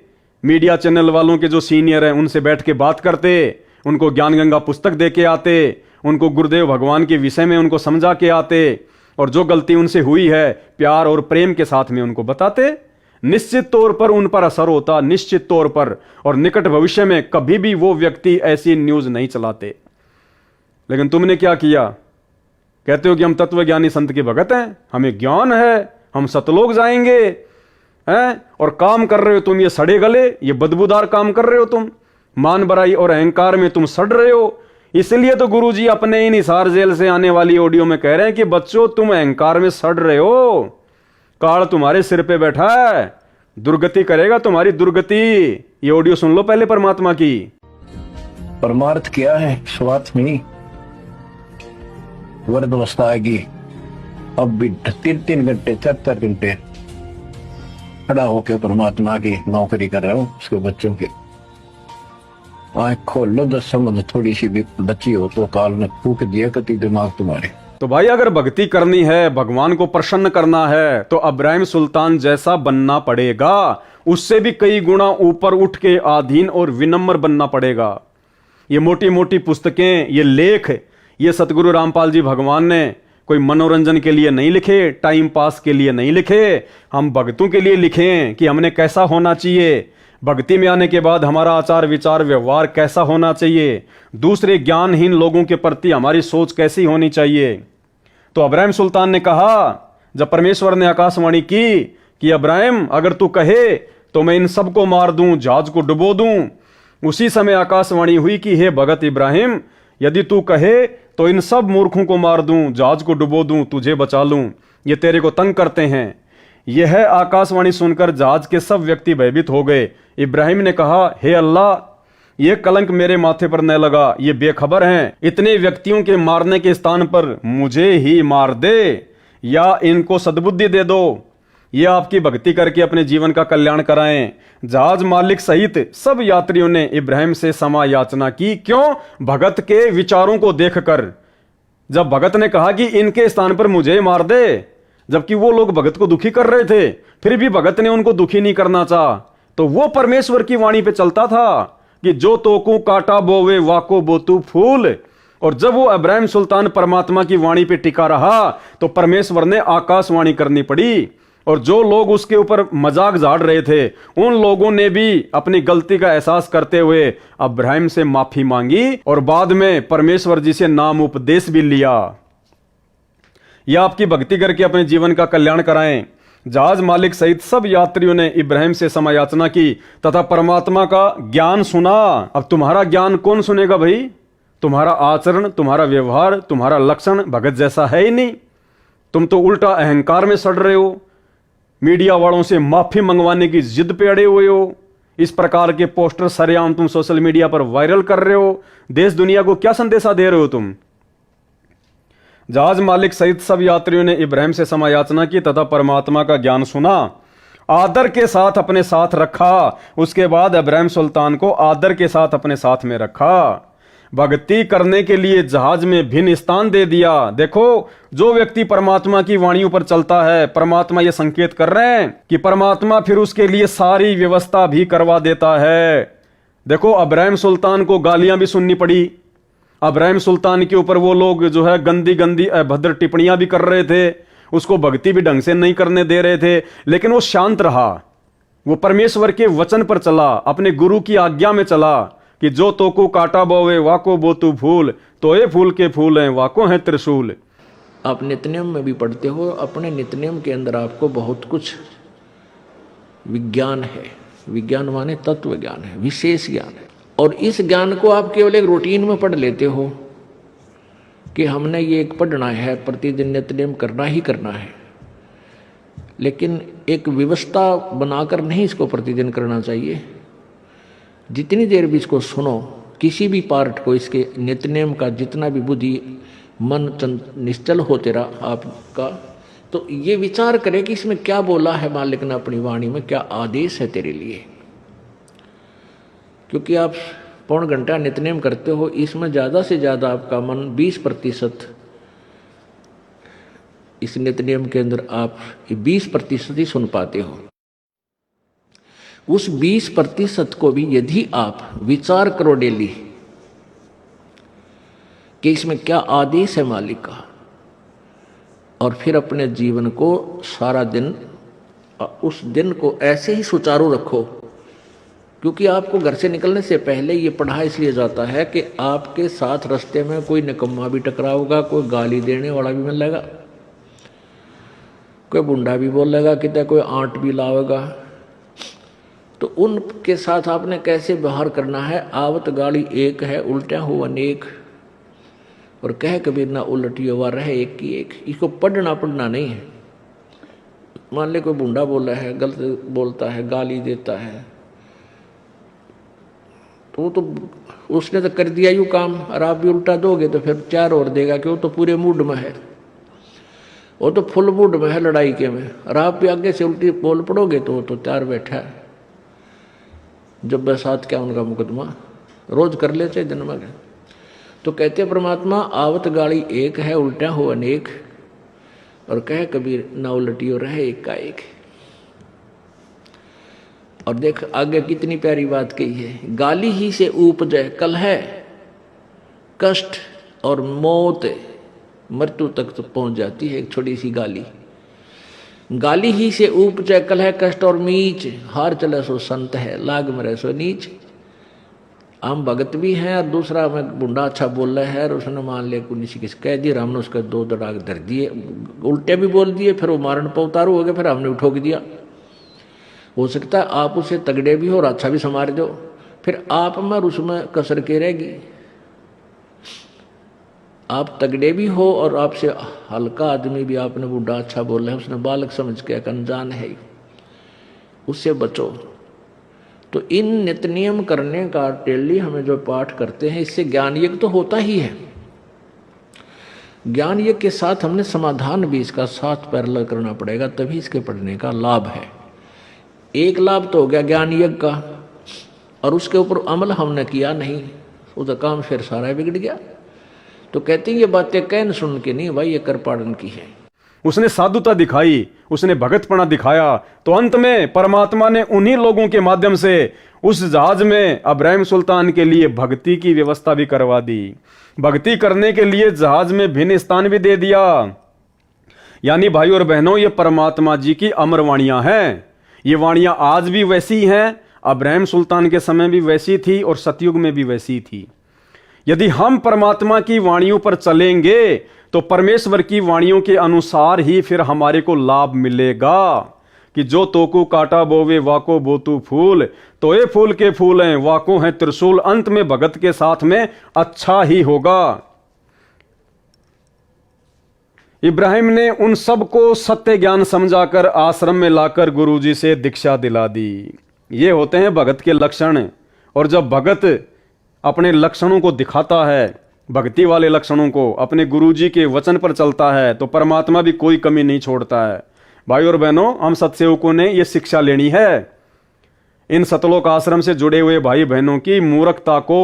S1: मीडिया चैनल वालों के जो सीनियर हैं उनसे बैठ के बात करते, उनको ज्ञान गंगा पुस्तक दे के आते, उनको गुरुदेव भगवान के विषय में उनको समझा के आते, और जो गलती उनसे हुई है प्यार और प्रेम के साथ में उनको बताते। निश्चित तौर पर उन पर असर होता, निश्चित तौर पर, और निकट भविष्य में कभी भी वो व्यक्ति ऐसी न्यूज नहीं चलाते। लेकिन तुमने क्या किया? कहते हो कि हम तत्वज्ञानी संत के भगत हैं, हमें ज्ञान है, हम सतलोक जाएंगे हैं, और काम कर रहे हो तुम ये सड़े गले, ये बदबूदार काम कर रहे हो तुम, मान बड़ाई और अहंकार में तुम सड़ रहे हो। इसलिए तो गुरुजी अपने इन हिसार जेल से आने वाली ऑडियो में कह रहे हैं कि बच्चों तुम अहंकार में सड़ रहे हो, काल तुम्हारे सिर पे बैठा है, दुर्गति करेगा तुम्हारी दुर्गति। ये ऑडियो सुन लो पहले परमात्मा की।
S5: परमार्थ क्या है? स्वार्थ नहीं, वर्द अवस्था आएगी। अब भी 3-3 घंटे 4-4 घंटे खड़ा होकर परमात्मा की नौकरी कर रहा हूँ उसके बच्चों के। आँख खोल लो, 10 समझ थोड़ी सी भी बच्ची हो तो काल ने फूक दिया कति दिमाग तुम्हारे।
S1: तो भाई अगर भक्ति करनी है, भगवान को प्रसन्न करना है, तो इब्राहिम सुल्तान जैसा बनना पड़ेगा, उससे भी कई गुना ऊपर उठ के आधीन और विनम्र बनना पड़ेगा। ये मोटी मोटी पुस्तकें, ये लेख, ये सतगुरु रामपाल जी भगवान ने कोई मनोरंजन के लिए नहीं लिखे, टाइम पास के लिए नहीं लिखे, हम भक्तों के लिए लिखे कि हमने कैसा होना चाहिए, भक्ति में आने के बाद हमारा आचार विचार व्यवहार कैसा होना चाहिए, दूसरे ज्ञानहीन लोगों के प्रति हमारी सोच कैसी होनी चाहिए। तो इब्राहिम सुल्तान ने कहा, जब परमेश्वर ने आकाशवाणी की कि इब्राहिम अगर तू कहे तो मैं इन सबको मार दूं, जहाज को डुबो दूं, उसी समय आकाशवाणी हुई कि हे भगत इब्राहिम, यदि तू कहे तो इन सब मूर्खों को मार दूं, जहाज को डुबो दूं, तुझे बचा लूं, ये तेरे को तंग करते हैं। यह आकाशवाणी सुनकर जहाज के सब व्यक्ति भयभीत हो गए। इब्राहिम ने कहा, हे अल्लाह, ये कलंक मेरे माथे पर न लगा, ये बेखबर हैं, इतने व्यक्तियों के मारने के स्थान पर मुझे ही मार दे या इनको सद्बुद्धि दे दो, ये आपकी भक्ति करके अपने जीवन का कल्याण कराएं। जहाज मालिक सहित सब यात्रियों ने इब्राहिम से क्षमा याचना की। क्यों? भगत के विचारों को देखकर। जब भगत ने कहा कि इनके स्थान पर मुझे मार दे, जबकि वो लोग भगत को दुखी कर रहे थे, फिर भी भगत ने उनको दुखी नहीं करना चाहा, तो वो परमेश्वर की वाणी पे चलता था कि जो तोकू काटा बोवे वाको बोतू फूल। और जब वो इब्राहिम सुल्तान परमात्मा की वाणी पे टिका रहा तो परमेश्वर ने आकाशवाणी करनी पड़ी, और जो लोग उसके ऊपर मजाक झाड़ रहे थे उन लोगों ने भी अपनी गलती का एहसास करते हुए इब्राहिम से माफी मांगी और बाद में परमेश्वर जी से नाम उपदेश भी लिया। यह आपकी भक्ति करके अपने जीवन का कल्याण कराएं। जहाज मालिक सहित सब यात्रियों ने इब्राहिम से क्षमा याचना की तथा परमात्मा का ज्ञान सुना। अब तुम्हारा ज्ञान कौन सुनेगा भाई? तुम्हारा आचरण, तुम्हारा व्यवहार, तुम्हारा लक्षण भगत जैसा है ही नहीं। तुम तो उल्टा अहंकार में सड़ रहे हो, मीडिया वालों से माफी मंगवाने की जिद पे अड़े हुए हो, इस प्रकार के पोस्टर सरेआम तुम सोशल मीडिया पर वायरल कर रहे हो। देश दुनिया को क्या संदेशा दे रहे हो तुम? जहाज मालिक सहित सब यात्रियों ने इब्राहिम से क्षमा याचना की तथा परमात्मा का ज्ञान सुना, आदर के साथ अपने साथ रखा। उसके बाद इब्राहिम सुल्तान को आदर के साथ अपने साथ में रखा। भक्ति करने के लिए जहाज में भिन्न स्थान दे दिया। देखो, जो व्यक्ति परमात्मा की वाणियों पर चलता है, परमात्मा ये संकेत कर रहे हैं कि परमात्मा फिर उसके लिए सारी व्यवस्था भी करवा देता है। देखो, इब्राहिम सुल्तान को गालियां भी सुननी पड़ी। इब्राहिम सुल्तान के ऊपर वो लोग जो है गंदी गंदी अभद्र टिप्पणियां भी कर रहे थे, उसको भक्ति भी ढंग से नहीं करने दे रहे थे, लेकिन वो शांत रहा। वो परमेश्वर के वचन पर चला, अपने गुरु की आज्ञा में चला कि जो तो को काटा बोवे वाको बोतू फूल, तो ये फूल के फूल हैं, वाको हैं त्रिशूल।
S2: आप नित्यनियम में भी पढ़ते हो, अपने नित्यनियम के अंदर आपको बहुत कुछ विज्ञान है। विज्ञान माने तत्व ज्ञान है, विशेष ज्ञान है। और इस ज्ञान को आप केवल एक रूटीन में पढ़ लेते हो कि हमने ये एक पढ़ना है, प्रतिदिन नित्यनियम करना ही करना है। लेकिन एक व्यवस्था बनाकर नहीं इसको प्रतिदिन करना चाहिए। जितनी देर भी इसको सुनो, किसी भी पार्ट को, इसके नित्यनेम का जितना भी बुद्धि मन निश्चल हो तेरा आपका, तो ये विचार करे कि इसमें क्या बोला है मालिक ने अपनी वाणी में, क्या आदेश है तेरे लिए। क्योंकि आप पौन घंटा नित्यनेम करते हो, इसमें ज़्यादा से ज़्यादा आपका मन 20% इस नित्यनेम के अंदर आप 20% ही सुन पाते हो। उस 20% को भी यदि आप विचार करो डेली कि इसमें क्या आदेश है मालिक का, और फिर अपने जीवन को सारा दिन, उस दिन को ऐसे ही सुचारू रखो। क्योंकि आपको घर से निकलने से पहले ये पढ़ा इसलिए जाता है कि आपके साथ रास्ते में कोई निकम्मा भी टकराओगा, कोई गाली देने वाला भी मिलेगा, कोई बुंडा भी बोलेगा, कितना कोई आंट भी लावेगा। तो उनके साथ आपने कैसे व्यवहार करना है। आवत गाड़ी एक है, उल्टा हो अनेक, और कह कबीर ना उलटियो वा रहे एक की एक। इसको पढ़ना नहीं है। मान ले कोई बुंडा बोला है, गलत बोलता है, गाली देता है, तो उसने तो कर दिया यूँ काम, और आप भी उल्टा दोगे तो फिर 4 और देगा, क्यों, तो पूरे मूड में है, वो तो फुल मूड में है लड़ाई के में, और आप भी आगे से उल्टी बोल पड़ोगे तो वो तो 4 बैठा है। जब बसात क्या उनका मुकदमा रोज कर ले चाहे दिन में। तो कहते परमात्मा आवत गाड़ी एक है, उल्टा हो अनेक, और कहे कबीर ना उलटियो रहे एक का एक। और देख आगे कितनी प्यारी बात कही है, गाली ही से उपजे कलह, कष्ट और मौत, मृत्यु तक तो पहुंच जाती है एक छोटी सी गाली। गाली ही से उपजे कलह, कष्ट और मीच, हार चले सो संत है, लाग मरे सो नीच। हम भगत भी हैं, और दूसरा में बुंडा अच्छा बोल रहा है, और उसने मान लिया किसी किस कह दिया, हमने उसका 2 दड़ाक धर दिए, उल्टे भी बोल दिए, फिर वो मारण पर उतारू हो गया, फिर हमने उठोक दिया। हो सकता है आप उसे तगड़े भी हो और अच्छा भी संवार दो, फिर आप में और उसमें कसर के रहेगी। आप तगड़े भी हो और आपसे हल्का आदमी भी आपने बुढ़ा अच्छा बोला है, उसने बालक समझ के अनजान है, उससे बचो। तो इन नित्य नियम करने का डेली हमें जो पाठ करते हैं, इससे ज्ञान यज्ञ तो होता ही है। ज्ञान यज्ञ के साथ हमने समाधान भी इसका साथ पैरेलल करना पड़ेगा, तभी इसके पढ़ने का लाभ है। एक लाभ तो हो गया ज्ञान यज्ञ का, और उसके ऊपर अमल हमने किया नहीं, उसका काम फिर सारा बिगड़ गया। तो कहते हैं ये बातें कहन सुन के नहीं भाई, ये कर पाड़न की है।
S1: उसने साधुता दिखाई, उसने भगतपना दिखाया, तो अंत में परमात्मा ने उन्हीं लोगों के माध्यम से उस जहाज में इब्राहिम सुल्तान के लिए भक्ति की व्यवस्था भी करवा दी। भक्ति करने के लिए जहाज में भिन्न स्थान भी दे दिया। यानी भाई और बहनों, ये परमात्मा जी की अमर वाणियां हैं। ये वाणियां आज भी वैसी हैं, इब्राहिम सुल्तान के समय भी वैसी थी और सतयुग में भी वैसी थी। यदि हम परमात्मा की वाणियों पर चलेंगे तो परमेश्वर की वाणियों के अनुसार ही फिर हमारे को लाभ मिलेगा कि जो तोकू काटा बोवे वाको बोतू फूल, तो ये फूल के फूल हैं, वाको हैं त्रिशूल। अंत में भगत के साथ में अच्छा ही होगा। इब्राहिम ने उन सबको सत्य ज्ञान समझाकर आश्रम में लाकर गुरुजी से दीक्षा दिला दी। ये होते हैं भगत के लक्षण। और जब भगत अपने लक्षणों को दिखाता है, भक्ति वाले लक्षणों को, अपने गुरुजी के वचन पर चलता है, तो परमात्मा भी कोई कमी नहीं छोड़ता है। भाई और बहनों, हम सत्सेवकों ने यह शिक्षा लेनी है। इन सतलोक आश्रम से जुड़े हुए भाई बहनों की मूर्खता को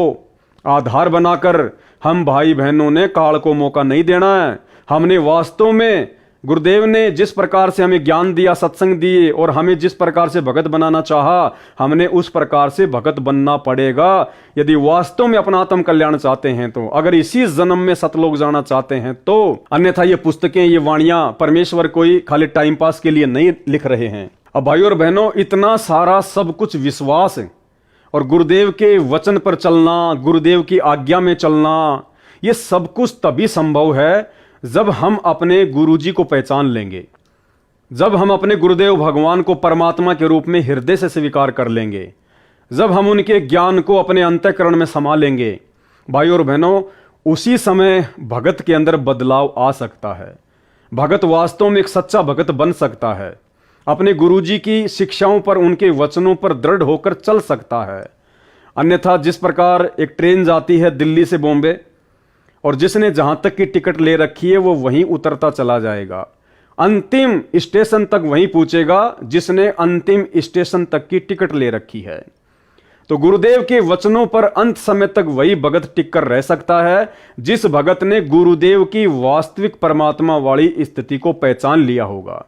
S1: आधार बनाकर हम भाई बहनों ने काल को मौका नहीं देना है। हमने वास्तव में गुरुदेव ने जिस प्रकार से हमें ज्ञान दिया, सत्संग दिए, और हमें जिस प्रकार से भगत बनाना चाहा, हमने उस प्रकार से भगत बनना पड़ेगा यदि वास्तव में अपना आत्म कल्याण चाहते हैं। तो अगर इसी जन्म में सतलोक जाना चाहते हैं तो, अन्यथा ये पुस्तकें, ये वाणियां परमेश्वर कोई खाली टाइम पास के लिए नहीं लिख रहे हैं। अब भाई और बहनों, इतना सारा सब कुछ विश्वास और गुरुदेव के वचन पर चलना, गुरुदेव की आज्ञा में चलना, ये सब कुछ तभी संभव है जब हम अपने गुरुजी को पहचान लेंगे, जब हम अपने गुरुदेव भगवान को परमात्मा के रूप में हृदय से स्वीकार कर लेंगे, जब हम उनके ज्ञान को अपने अंतःकरण में समा लेंगे। भाई और बहनों, उसी समय भगत के अंदर बदलाव आ सकता है। भगत वास्तव में एक सच्चा भगत बन सकता है। अपने गुरुजी की शिक्षाओं पर, उनके वचनों पर दृढ़ होकर चल सकता है। अन्यथा जिस प्रकार एक ट्रेन जाती है दिल्ली से बॉम्बे, और जिसने जहां तक की टिकट ले रखी है वो वहीं उतरता चला जाएगा, अंतिम स्टेशन तक वहीं पहुंचेगा जिसने अंतिम स्टेशन तक की टिकट ले रखी है। तो गुरुदेव के वचनों पर अंत समय तक वही भगत टिक कर रह सकता है जिस भगत ने गुरुदेव की वास्तविक परमात्मा वाली स्थिति को पहचान लिया होगा।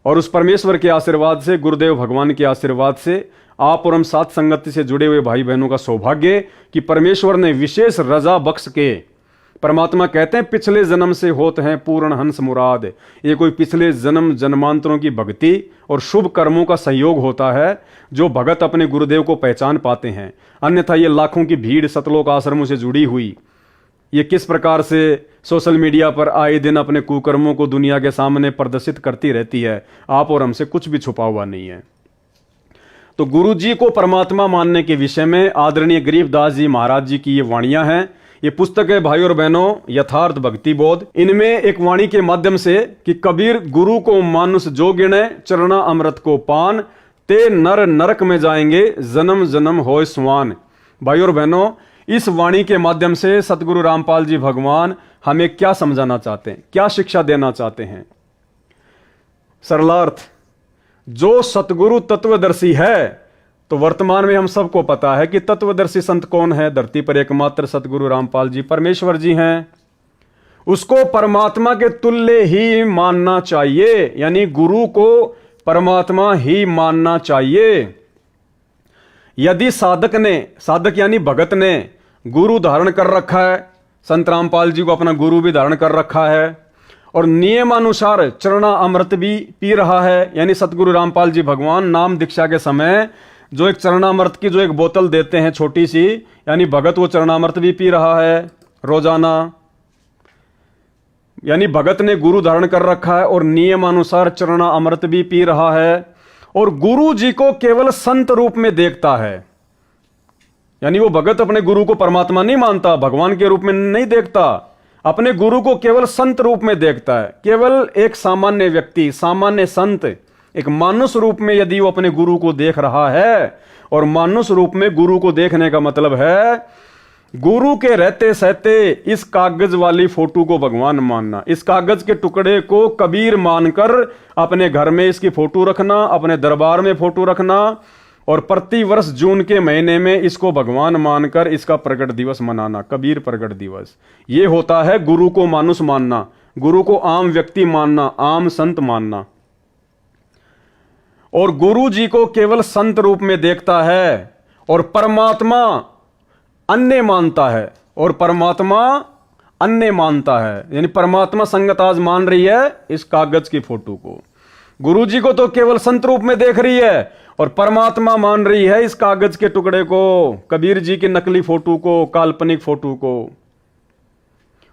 S1: और उस परमेश्वर के आशीर्वाद से, गुरुदेव भगवान के आशीर्वाद से, आप और हम साथ संगति से जुड़े हुए भाई बहनों का सौभाग्य कि परमेश्वर ने विशेष रजा बख्श के, परमात्मा कहते हैं पिछले जन्म से होते हैं पूर्ण हंस मुराद, ये कोई पिछले जन्म जन्मांतरों की भक्ति और शुभ कर्मों का सहयोग होता है जो भगत अपने गुरुदेव को पहचान पाते हैं। अन्यथा ये लाखों की भीड़ सतलोक आश्रमों से जुड़ी हुई, ये किस प्रकार से सोशल मीडिया पर आए दिन अपने कुकर्मों को दुनिया के सामने प्रदर्शित करती रहती है, आप और हमसे कुछ भी छुपा हुआ नहीं है। तो गुरु जी को परमात्मा मानने के विषय में आदरणीय गरीबदास जी महाराज जी की ये वाणियां हैं। ये पुस्तक है भाई और बहनों यथार्थ भक्ति बोध। इनमें एक वाणी के माध्यम से कि कबीर गुरु को मानुष जो गिने, चरणा अमृत को पान, ते नर नरक में जाएंगे, जन्म जन्म होय स्वान। भाई और बहनों, इस वाणी के माध्यम से सतगुरु रामपाल जी भगवान हमें क्या समझाना चाहते हैं, क्या शिक्षा देना चाहते हैं? सरलार्थ, जो सतगुरु तत्वदर्शी है, तो वर्तमान में हम सबको पता है कि तत्वदर्शी संत कौन है? धरती पर एकमात्र सतगुरु रामपाल जी परमेश्वर जी हैं। उसको परमात्मा के तुल्य ही मानना चाहिए, यानी गुरु को परमात्मा ही मानना चाहिए। यदि साधक ने, साधक यानी भगत ने गुरु धारण कर रखा है, संत रामपाल जी को अपना गुरु भी धारण कर रखा है, और नियमानुसार चरणा अमृत भी पी रहा है, यानी सतगुरु रामपाल जी भगवान नाम दीक्षा के समय जो एक चरणामृत की जो एक बोतल देते हैं छोटी सी, यानी भगत वो चरणामृत भी पी रहा है रोजाना, यानी भगत ने गुरु धारण कर रखा है और नियमानुसार चरणा अमृत भी पी रहा है, और गुरु जी को केवल संत रूप में देखता है। यानी वो भगत अपने गुरु को परमात्मा नहीं मानता, भगवान के रूप में नहीं देखता, अपने गुरु को केवल संत रूप में देखता है। केवल एक सामान्य व्यक्ति, सामान्य संत, एक मानुष रूप में यदि वो अपने गुरु को देख रहा है, और मानुष रूप में गुरु को देखने का मतलब है गुरु के रहते सहते इस कागज वाली फोटो को भगवान मानना, इस कागज के टुकड़े को कबीर मानकर अपने घर में इसकी फोटो रखना, अपने दरबार में फोटो रखना, और प्रति वर्ष जून के महीने में इसको भगवान मानकर इसका प्रकट दिवस मनाना, कबीर प्रकट दिवस। ये होता है गुरु को मानुष मानना, गुरु को आम व्यक्ति मानना, आम संत मानना। और गुरु जी को केवल संत रूप में देखता है और परमात्मा अन्य मानता है, और परमात्मा अन्य मानता है, यानी परमात्मा संगत आज मान रही है इस कागज की फोटो को। गुरु जी को तो केवल संत रूप में देख रही है और परमात्मा मान रही है इस कागज के टुकड़े को, कबीर जी की नकली फोटो को, काल्पनिक फोटो को।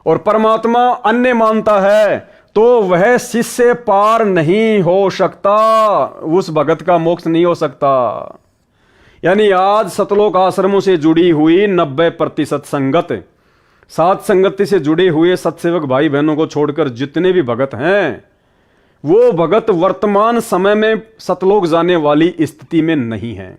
S1: और परमात्मा अन्य मानता है तो वह शिष्य पार नहीं हो सकता, उस भगत का मोक्ष नहीं हो सकता। यानी आज सतलोक आश्रमों से जुड़ी हुई 90% संगत, सात संगति से जुड़े हुए सत्सेवक भाई बहनों को छोड़कर जितने भी भगत हैं, वो भगत वर्तमान समय में सतलोक जाने वाली स्थिति में नहीं है।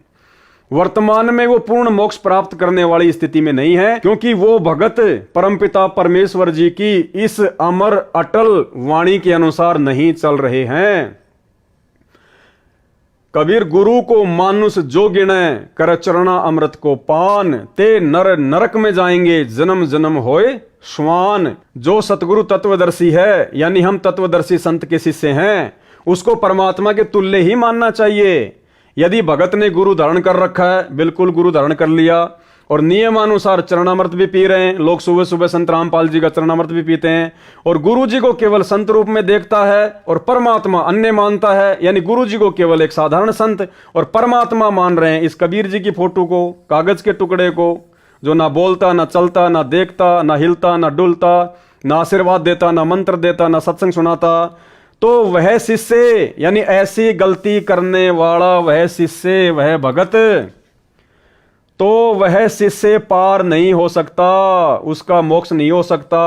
S1: वर्तमान में वो पूर्ण मोक्ष प्राप्त करने वाली स्थिति में नहीं है, क्योंकि वो भगत परमपिता परमेश्वर जी की इस अमर अटल वाणी के अनुसार नहीं चल रहे हैं। कबीर गुरु को मानुष जो गिने, कर चरणा अमृत को पान, ते नर नरक में जाएंगे, जन्म जन्म होए श्वान। जो सतगुरु तत्वदर्शी है, यानी हम तत्वदर्शी संत के शिष्य हैं, उसको परमात्मा के तुल्य ही मानना चाहिए। यदि भगत ने गुरु धारण कर रखा है, बिल्कुल गुरु धारण कर लिया, और नियमानुसार चरणामृत भी पी रहे हैं, लोग सुबह सुबह संत रामपाल जी का चरणामृत भी पीते हैं, और गुरु जी को केवल संत रूप में देखता है और परमात्मा अन्य मानता है, यानी गुरु जी को केवल एक साधारण संत और परमात्मा मान रहे हैं इस कबीर जी की फोटो को, कागज के टुकड़े को, जो ना बोलता, ना चलता, ना देखता, ना हिलता, ना डुलता, ना आशीर्वाद देता, ना मंत्र देता, ना सत्संग सुनाता। तो वह शिष्य, यानी ऐसी गलती करने वाला वह शिष्य, वह भगत, तो वह शिष्य पार नहीं हो सकता, उसका मोक्ष नहीं हो सकता।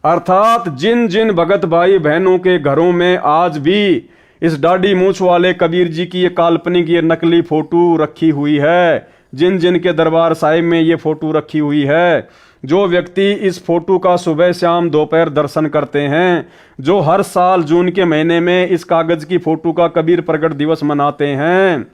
S1: अर्थात जिन जिन भगत भाई बहनों के घरों में आज भी इस दाढ़ी मूछ वाले कबीर जी की ये काल्पनिक, ये नकली फोटो रखी हुई है। जिन जिन के दरबार साहिब में ये फोटो रखी हुई है, जो व्यक्ति इस फोटो का सुबह शाम दोपहर दर्शन करते हैं, जो हर साल जून के महीने में इस कागज की फोटो का कबीर प्रकट दिवस मनाते हैं,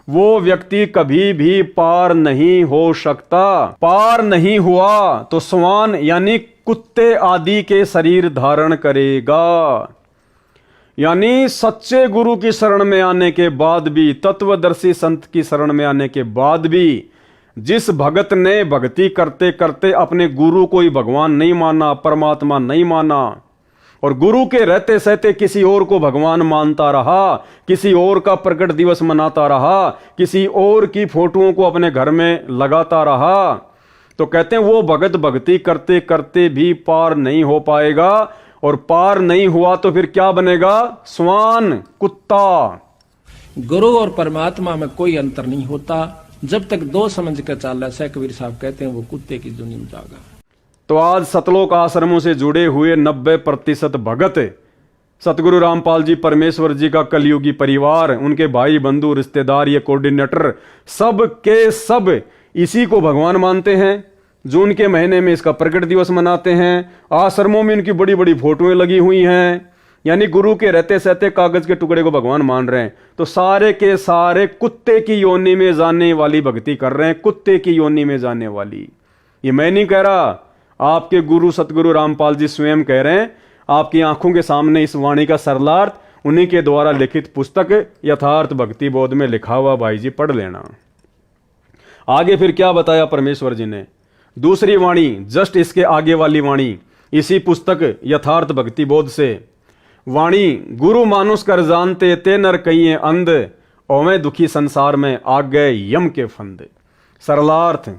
S1: वो व्यक्ति कभी भी पार नहीं हो सकता। पार नहीं हुआ तो स्वान यानी कुत्ते आदि के शरीर धारण करेगा। यानी सच्चे गुरु की शरण में आने के बाद भी, तत्वदर्शी संत की शरण में आने के बाद भी, जिस भगत ने भक्ति करते करते अपने गुरु को ही भगवान नहीं माना, परमात्मा नहीं माना, और गुरु के रहते सहते किसी और को भगवान मानता रहा, किसी और का प्रकट दिवस मनाता रहा, किसी और की फोटोओं को अपने घर में लगाता रहा, तो कहते हैं वो भगत भक्ति करते करते भी पार नहीं हो पाएगा। और पार नहीं हुआ तो फिर क्या बनेगा? स्वान, कुत्ता।
S6: गुरु और परमात्मा में कोई अंतर नहीं होता। जब तक दो समझ कर चाल रहा है, कबीर साहब कहते हैं, वो कुत्ते की दुनिया में जागा।
S1: तो आज सतलोक आश्रमों से जुड़े हुए 90% भगत, सतगुरु रामपाल जी परमेश्वर जी का कलयुगी परिवार, उनके भाई बंधु रिश्तेदार, ये कोऑर्डिनेटर, सब के सब इसी को भगवान मानते हैं। जून के महीने में इसका प्रकट दिवस मनाते हैं। आश्रमों में इनकी बड़ी बड़ी फोटोएं लगी हुई हैं, यानी गुरु के रहते सहते कागज के टुकड़े को भगवान मान रहे हैं। तो सारे के सारे कुत्ते की योनि में जाने वाली भक्ति कर रहे हैं, कुत्ते की योनि में जाने वाली। ये मैं नहीं कह रहा, आपके गुरु सतगुरु रामपाल जी स्वयं कह रहे हैं। आपकी आंखों के सामने इस वाणी का सरलार्थ उन्हीं के द्वारा लिखित पुस्तक यथार्थ भक्ति बोध में लिखा हुआ, भाई जी पढ़ लेना। आगे फिर क्या बताया परमेश्वर जी ने? दूसरी वाणी, जस्ट इसके आगे वाली वाणी, इसी पुस्तक यथार्थ भक्ति बोध से, वाणी, गुरु मानुष कर जानते ते नर कहिए अंध, ओवे दुखी संसार में आ गए यम के फंद। सरलार्थ,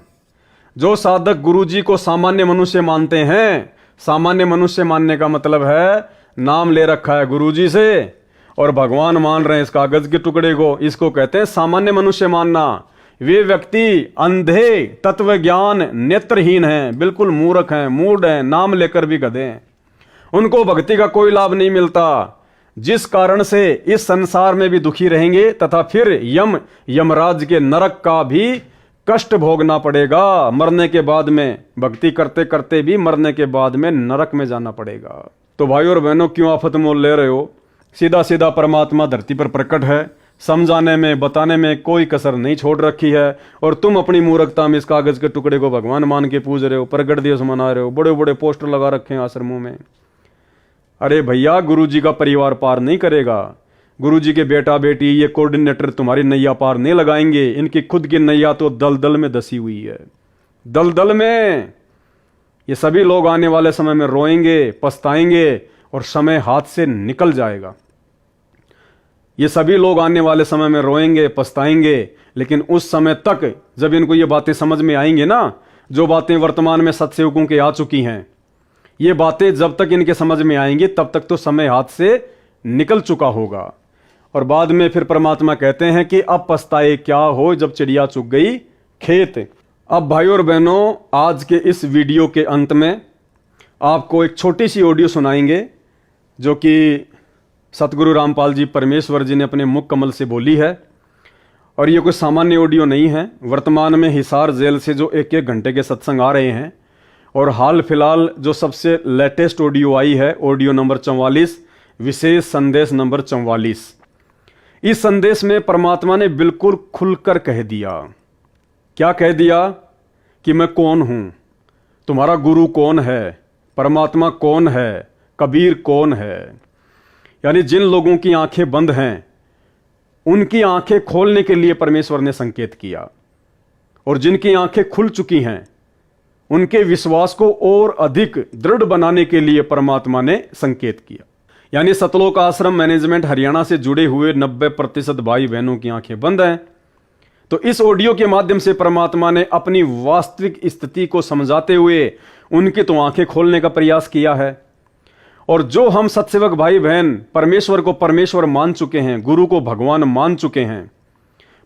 S1: जो साधक गुरु जी को सामान्य मनुष्य मानते हैं, सामान्य मनुष्य मानने का मतलब है नाम ले रखा है गुरु जी से और भगवान मान रहे हैं इस कागज के टुकड़े को, इसको कहते हैं सामान्य मनुष्य मानना। वे व्यक्ति अंधे, तत्व ज्ञान नेत्रहीन हैं, बिल्कुल मूर्ख हैं, मूढ़ हैं, नाम लेकर भी गधे हैं। उनको भक्ति का कोई लाभ नहीं मिलता, जिस कारण से इस संसार में भी दुखी रहेंगे तथा फिर यमराज के नरक का भी कष्ट भोगना पड़ेगा। मरने के बाद में, भक्ति करते करते भी मरने के बाद में नरक में जाना पड़ेगा। तो भाइयों और बहनों, क्यों आफत मोल ले रहे हो? सीधा सीधा परमात्मा धरती पर प्रकट है, समझाने में बताने में कोई कसर नहीं छोड़ रखी है, और तुम अपनी मूर्खता में इस कागज के टुकड़े को भगवान मान के पूज रहे हो, प्रकट दिवस मना रहे हो, बड़े बड़े पोस्टर लगा रखे हैं आश्रमों में। अरे भैया, गुरु जी का परिवार पार नहीं करेगा, गुरु जी के बेटा बेटी, ये कोऑर्डिनेटर तुम्हारी नैया पार नहीं लगाएंगे। इनकी खुद की नैया तो दलदल में धसी हुई है, दलदल में। ये सभी लोग आने वाले समय में रोएंगे, पछताएंगे और समय हाथ से निकल जाएगा। ये सभी लोग आने वाले समय में रोएंगे, पछताएंगे, लेकिन उस समय तक जब इनको ये बातें समझ में आएंगे ना, जो बातें वर्तमान में सत्सेवकों के आ चुकी हैं, ये बातें जब तक इनके समझ में आएंगी तब तक तो समय हाथ से निकल चुका होगा। और बाद में फिर परमात्मा कहते हैं कि अब पछताए क्या हो जब चिड़िया चुग गई खेत। अब भाइयों और बहनों, आज के इस वीडियो के अंत में आपको एक छोटी सी ऑडियो सुनाएंगे, जो कि सतगुरु रामपाल जी परमेश्वर जी ने अपने मुख कमल से बोली है। और ये कोई सामान्य ऑडियो नहीं है। वर्तमान में हिसार जेल से जो 1-1 घंटे के सत्संग आ रहे हैं, और हाल फिलहाल जो सबसे लेटेस्ट ऑडियो आई है, ऑडियो नंबर 44, विशेष संदेश नंबर 44। इस संदेश में परमात्मा ने बिल्कुल खुलकर कह दिया। क्या कह दिया? कि मैं कौन हूं, तुम्हारा गुरु कौन है, परमात्मा कौन है, कबीर कौन है। यानी जिन लोगों की आंखें बंद हैं, उनकी आंखें खोलने के लिए परमेश्वर ने संकेत किया, और जिनकी आंखें खुल चुकी हैं, उनके विश्वास को और अधिक दृढ़ बनाने के लिए परमात्मा ने संकेत किया। यानी सतलोक आश्रम मैनेजमेंट हरियाणा से जुड़े हुए 90% भाई बहनों की आंखें बंद हैं। तो इस ऑडियो के माध्यम से परमात्मा ने अपनी वास्तविक स्थिति को समझाते हुए उनकी तो आंखें खोलने का प्रयास किया है। और जो हम सत्सेवक भाई बहन परमेश्वर को परमेश्वर मान चुके हैं, गुरु को भगवान मान चुके हैं,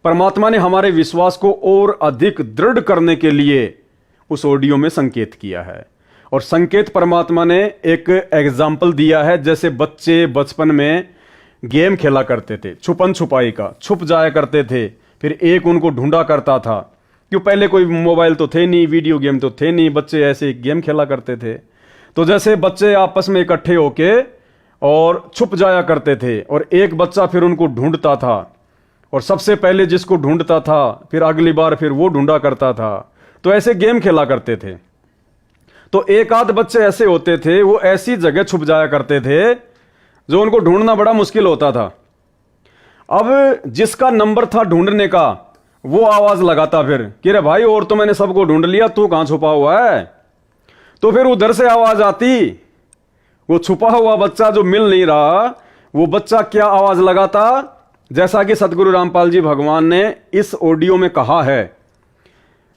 S1: परमात्मा ने हमारे विश्वास को और अधिक दृढ़ करने के लिए उस ऑडियो में संकेत किया है। और संकेत परमात्मा ने एक एग्जाम्पल दिया है, जैसे बच्चे बचपन में गेम खेला करते थे, छुपन छुपाई का, छुप जाया करते थे, फिर एक उनको ढूंढा करता था। क्यों, पहले कोई मोबाइल तो थे नहीं, वीडियो गेम तो थे नहीं, बच्चे ऐसे गेम खेला करते थे। तो जैसे बच्चे आपस में इकट्ठे होके और छुप जाया करते थे, और एक बच्चा फिर उनको ढूंढता था, और सबसे पहले जिसको ढूंढता था फिर अगली बार फिर वो ढूंढा करता था। तो ऐसे गेम खेला करते थे। तो एक आध बच्चे ऐसे होते थे, वो ऐसी जगह छुप जाया करते थे जो उनको ढूंढना बड़ा मुश्किल होता था। अब जिसका नंबर था ढूंढने का, वो आवाज लगाता फिर कि रे भाई, और तो मैंने सबको ढूंढ लिया, तू कहां छुपा हुआ है। तो फिर उधर से आवाज आती, वो छुपा हुआ बच्चा जो मिल नहीं रहा, वो बच्चा क्या आवाज लगाता, जैसा कि सतगुरु रामपाल जी भगवान ने इस ऑडियो में कहा है,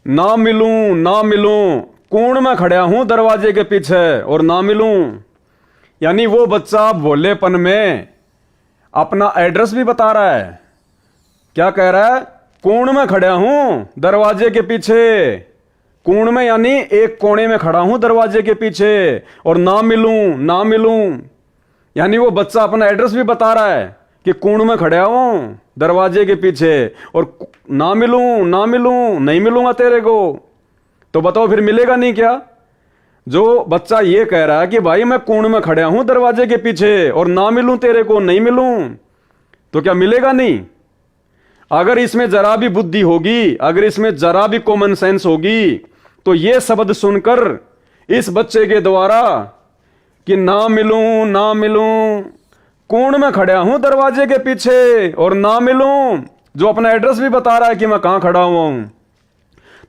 S1: ना मिलूं ना मिलूं, कोण में खड़ा हूं दरवाजे के पीछे और ना मिलूं। यानी वो बच्चा भोलेपन में अपना एड्रेस भी बता रहा है। क्या कह रहा है, कोण में खड़ा हूं दरवाजे के पीछे, कोण में यानी एक कोने में खड़ा हूं दरवाजे के पीछे, और ना मिलूं ना मिलूं, यानी वो बच्चा अपना एड्रेस भी बता रहा है कि कोण में खड़ा हूं दरवाजे के पीछे, और ना मिलूं ना मिलूं, नहीं मिलूंगा तेरे को। तो बताओ फिर मिलेगा नहीं क्या? जो बच्चा ये कह रहा है कि भाई मैं कोण में खड़ा हूं दरवाजे के पीछे और ना मिलूं तेरे को, नहीं मिलूं, तो क्या मिलेगा नहीं? अगर इसमें जरा भी बुद्धि होगी, अगर इसमें जरा भी कॉमन सेंस होगी, तो ये शब्द सुनकर इस बच्चे के द्वारा कि ना मिलूं ना मिलूं, कोण में खड़ा हूं दरवाजे के पीछे और ना मिलूं, जो अपना एड्रेस भी बता रहा है कि मैं कहां खड़ा हुआ हूं,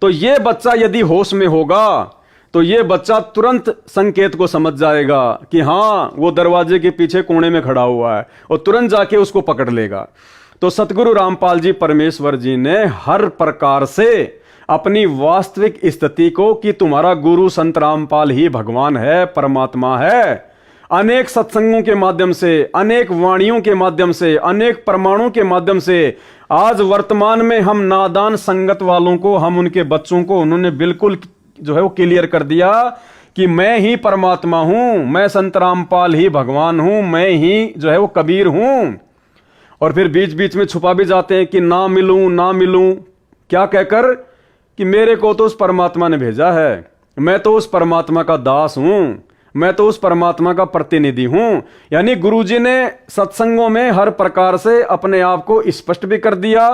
S1: तो ये बच्चा यदि होश में होगा तो ये बच्चा तुरंत संकेत को समझ जाएगा कि हां वो दरवाजे के पीछे कोने में खड़ा हुआ है, और तुरंत जाके उसको पकड़ लेगा। तो सतगुरु रामपाल जी परमेश्वर जी ने हर प्रकार से अपनी वास्तविक स्थिति को कि तुम्हारा गुरु संत रामपाल ही भगवान है, परमात्मा है, अनेक सत्संगों के माध्यम से, अनेक वाणियों के माध्यम से, अनेक प्रमाणों के माध्यम से आज वर्तमान में हम नादान संगत वालों को, हम उनके बच्चों को उन्होंने बिल्कुल जो है वो क्लियर कर दिया कि मैं ही परमात्मा हूं, मैं संत रामपाल ही भगवान हूं, मैं ही जो है वो कबीर हूं। और फिर बीच बीच में छुपा भी जाते हैं कि ना मिलूं ना मिलूं, क्या कहकर कि मेरे को तो उस परमात्मा ने भेजा है, मैं तो उस परमात्मा का दास हूं, मैं तो उस परमात्मा का प्रतिनिधि हूं। यानी गुरुजी ने सत्संगों में हर प्रकार से अपने आप को स्पष्ट भी कर दिया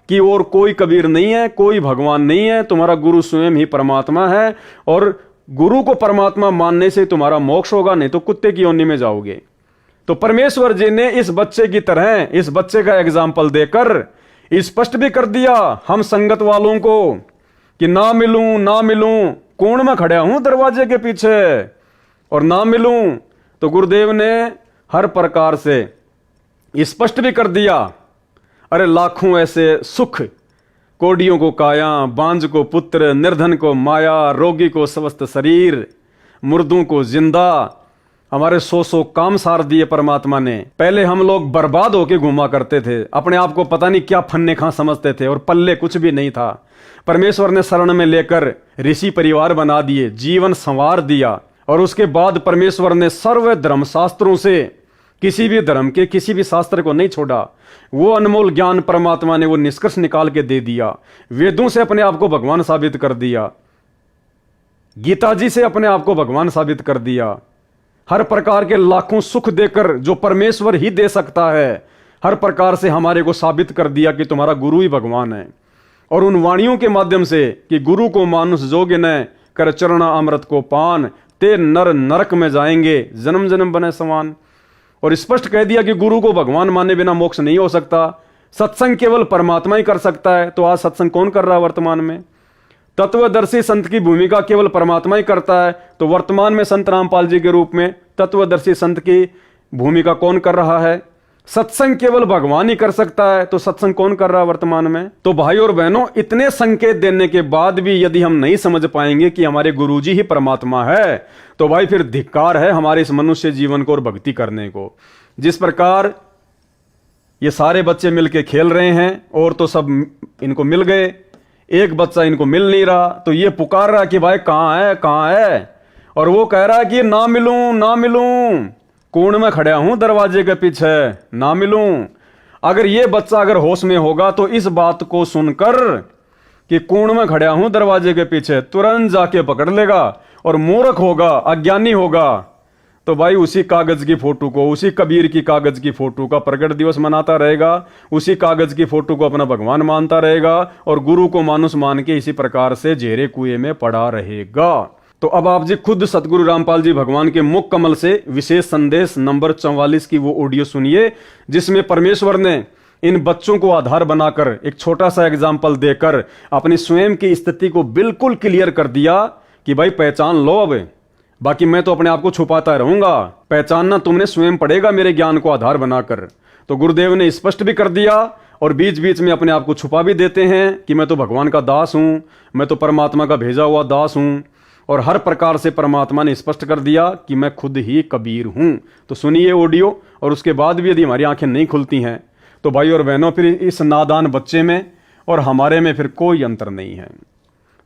S1: कि और कोई कबीर नहीं है, कोई भगवान नहीं है, तुम्हारा गुरु स्वयं ही परमात्मा है, और गुरु को परमात्मा मानने से तुम्हारा मोक्ष होगा, नहीं तो कुत्ते की योनि में जाओगे। तो परमेश्वर जी ने इस बच्चे की तरह, इस बच्चे का एग्जाम्पल देकर स्पष्ट भी कर दिया हम संगत वालों को कि ना मिलूं ना मिलूं, कोण में खड़ा हूं दरवाजे के पीछे और ना मिलूं। तो गुरुदेव ने हर प्रकार से स्पष्ट भी कर दिया, अरे लाखों ऐसे सुख, कोडियों को काया, बांझ को पुत्र, निर्धन को माया, रोगी को स्वस्थ शरीर, मुर्दों को जिंदा, हमारे सौ काम सार दिए परमात्मा ने। पहले हम लोग बर्बाद होके घूमा करते थे, अपने आप को पता नहीं क्या फन्ने खां समझते थे और पल्ले कुछ भी नहीं था। परमेश्वर ने शरण में लेकर ऋषि परिवार बना दिए, जीवन संवार दिया, और उसके बाद परमेश्वर ने सर्व धर्म शास्त्रों से किसी भी धर्म के किसी भी शास्त्र को नहीं छोड़ा। वो अनमोल ज्ञान परमात्मा ने वो निष्कर्ष निकाल के दे दिया। वेदों से अपने आप को भगवान साबित कर दिया, गीता जी से अपने आप को भगवान साबित कर दिया। हर प्रकार के लाखों सुख देकर जो परमेश्वर ही दे सकता है, हर प्रकार से हमारे को साबित कर दिया कि तुम्हारा गुरु ही भगवान है। और उन वाणियों के माध्यम से कि गुरु को मानुष जोगे न कर चरणा अमृत को पान, ते नर नरक में जाएंगे जन्म जन्म बने समान। और स्पष्ट कह दिया कि गुरु को भगवान माने बिना मोक्ष नहीं हो सकता, सत्संग केवल परमात्मा ही कर सकता है। तो आज सत्संग कौन कर रहा है वर्तमान में? तत्वदर्शी संत की भूमिका केवल परमात्मा ही करता है। तो वर्तमान में संत रामपाल जी के रूप में तत्वदर्शी संत की भूमिका कौन कर रहा है? सत्संग केवल भगवान ही कर सकता है। तो सत्संग कौन कर रहा है वर्तमान में? तो भाई और बहनों, इतने संकेत देने के बाद भी यदि हम नहीं समझ पाएंगे कि हमारे गुरुजी ही परमात्मा है, तो भाई फिर धिक्कार है हमारे इस मनुष्य जीवन को और भक्ति करने को। जिस प्रकार ये सारे बच्चे मिलके खेल रहे हैं और तो सब इनको मिल गए, एक बच्चा इनको मिल नहीं रहा, तो ये पुकार रहा कि भाई कहां है कहां है, और वो कह रहा है कि ना मिलूं ना मिलूं, कूण में खड़ा हूं दरवाजे के पीछे, ना मिलूं। अगर ये बच्चा अगर होश में होगा तो इस बात को सुनकर कि कूण में खड़ा हूं दरवाजे के पीछे तुरंत जाके पकड़ लेगा। और मूर्ख होगा, अज्ञानी होगा, तो भाई उसी कागज की फोटो को, उसी कबीर की कागज की फोटो का प्रकट दिवस मनाता रहेगा, उसी कागज की फोटो को अपना भगवान मानता रहेगा और गुरु को मानुस मान के इसी प्रकार से जेरे कुएं में पड़ा रहेगा। तो अब आप जी खुद सतगुरु रामपाल जी भगवान के मुख कमल से विशेष संदेश नंबर 44 की वो ऑडियो सुनिए, जिसमें परमेश्वर ने इन बच्चों को आधार बनाकर एक छोटा सा एग्जाम्पल देकर अपनी स्वयं की स्थिति को बिल्कुल क्लियर कर दिया कि भाई पहचान लो, अब बाकी मैं तो अपने आप को छुपाता रहूंगा, पहचानना तुमने स्वयं पड़ेगा मेरे ज्ञान को आधार बनाकर। तो गुरुदेव ने स्पष्ट भी कर दिया और बीच बीच में अपने आप को छुपा भी देते हैं कि मैं तो भगवान का दास हूं, मैं तो परमात्मा का भेजा हुआ दास हूं। और हर प्रकार से परमात्मा ने स्पष्ट कर दिया कि मैं खुद ही कबीर हूं। तो सुनिए ऑडियो, और उसके बाद भी यदि हमारी आंखें नहीं खुलती हैं तो भाई और बहनों फिर इस नादान बच्चे में और हमारे में फिर कोई अंतर नहीं है।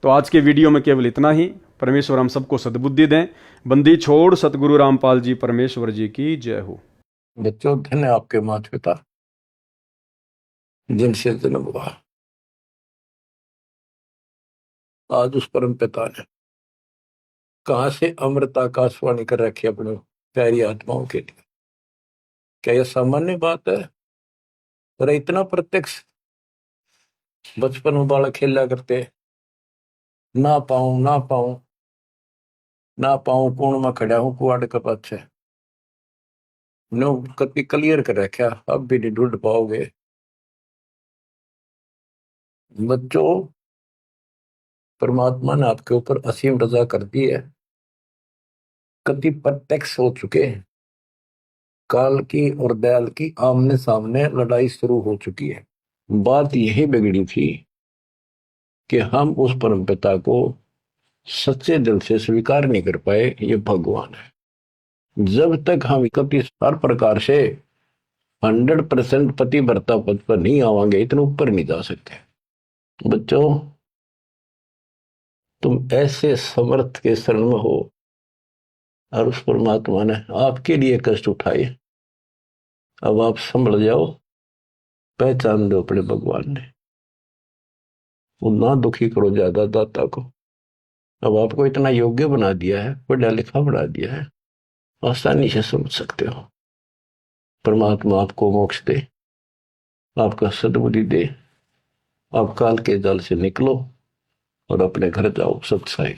S1: तो आज के वीडियो में केवल इतना ही। परमेश्वर हम सबको सद्बुद्धि दें। बंदी छोड़ सतगुरु रामपाल जी परमेश्वर जी की जय हो।
S5: बच्चों, धन्य आपके माता पिता जिनसे जन्म हुआ। आज उस परम पिता ने कहां से अमृत आकाशवाणी कर रखी अपने प्यारी आत्माओं के लिए। क्या यह सामान्य बात है? अरे इतना प्रत्यक्ष बचपन में बालक खेला करते, ना पाऊं ना पाऊं ना पाऊं, कौन में खड़ा हूं कुआड़ के पाछे, नो कति क्लियर कर रखा, अब भी नहीं ढूंढ पाओगे। बच्चों, परमात्मा ने आपके ऊपर असीम रजा कर दी है, कति प्रत्यक्ष हो चुके हैं, काल की और दयाल की आमने सामने लड़ाई शुरू हो चुकी है। बात यही बिगड़ी थी कि हम उस परम पिता को सच्चे दिल से स्वीकार नहीं कर पाए, ये भगवान है। जब तक हम कति हर प्रकार से 100% पतिव्रता पद पर नहीं आवांगे, इतने ऊपर नहीं जा सकते। बच्चों, तुम ऐसे समर्थ के शरण में हो और उस परमात्मा ने आपके लिए कष्ट उठाए। अब आप संभल जाओ, पहचान दो अपने भगवान ने, वो ना दुखी करो ज्यादा दाता को। अब आपको इतना योग्य बना दिया है, पढ़ा लिखा बना दिया है, आसानी से समझ सकते हो। परमात्मा आपको मोक्ष दे, आपका सद्बुद्धि दे, आप काल के जाल से निकलो और अपने घर जाओ सत्साई।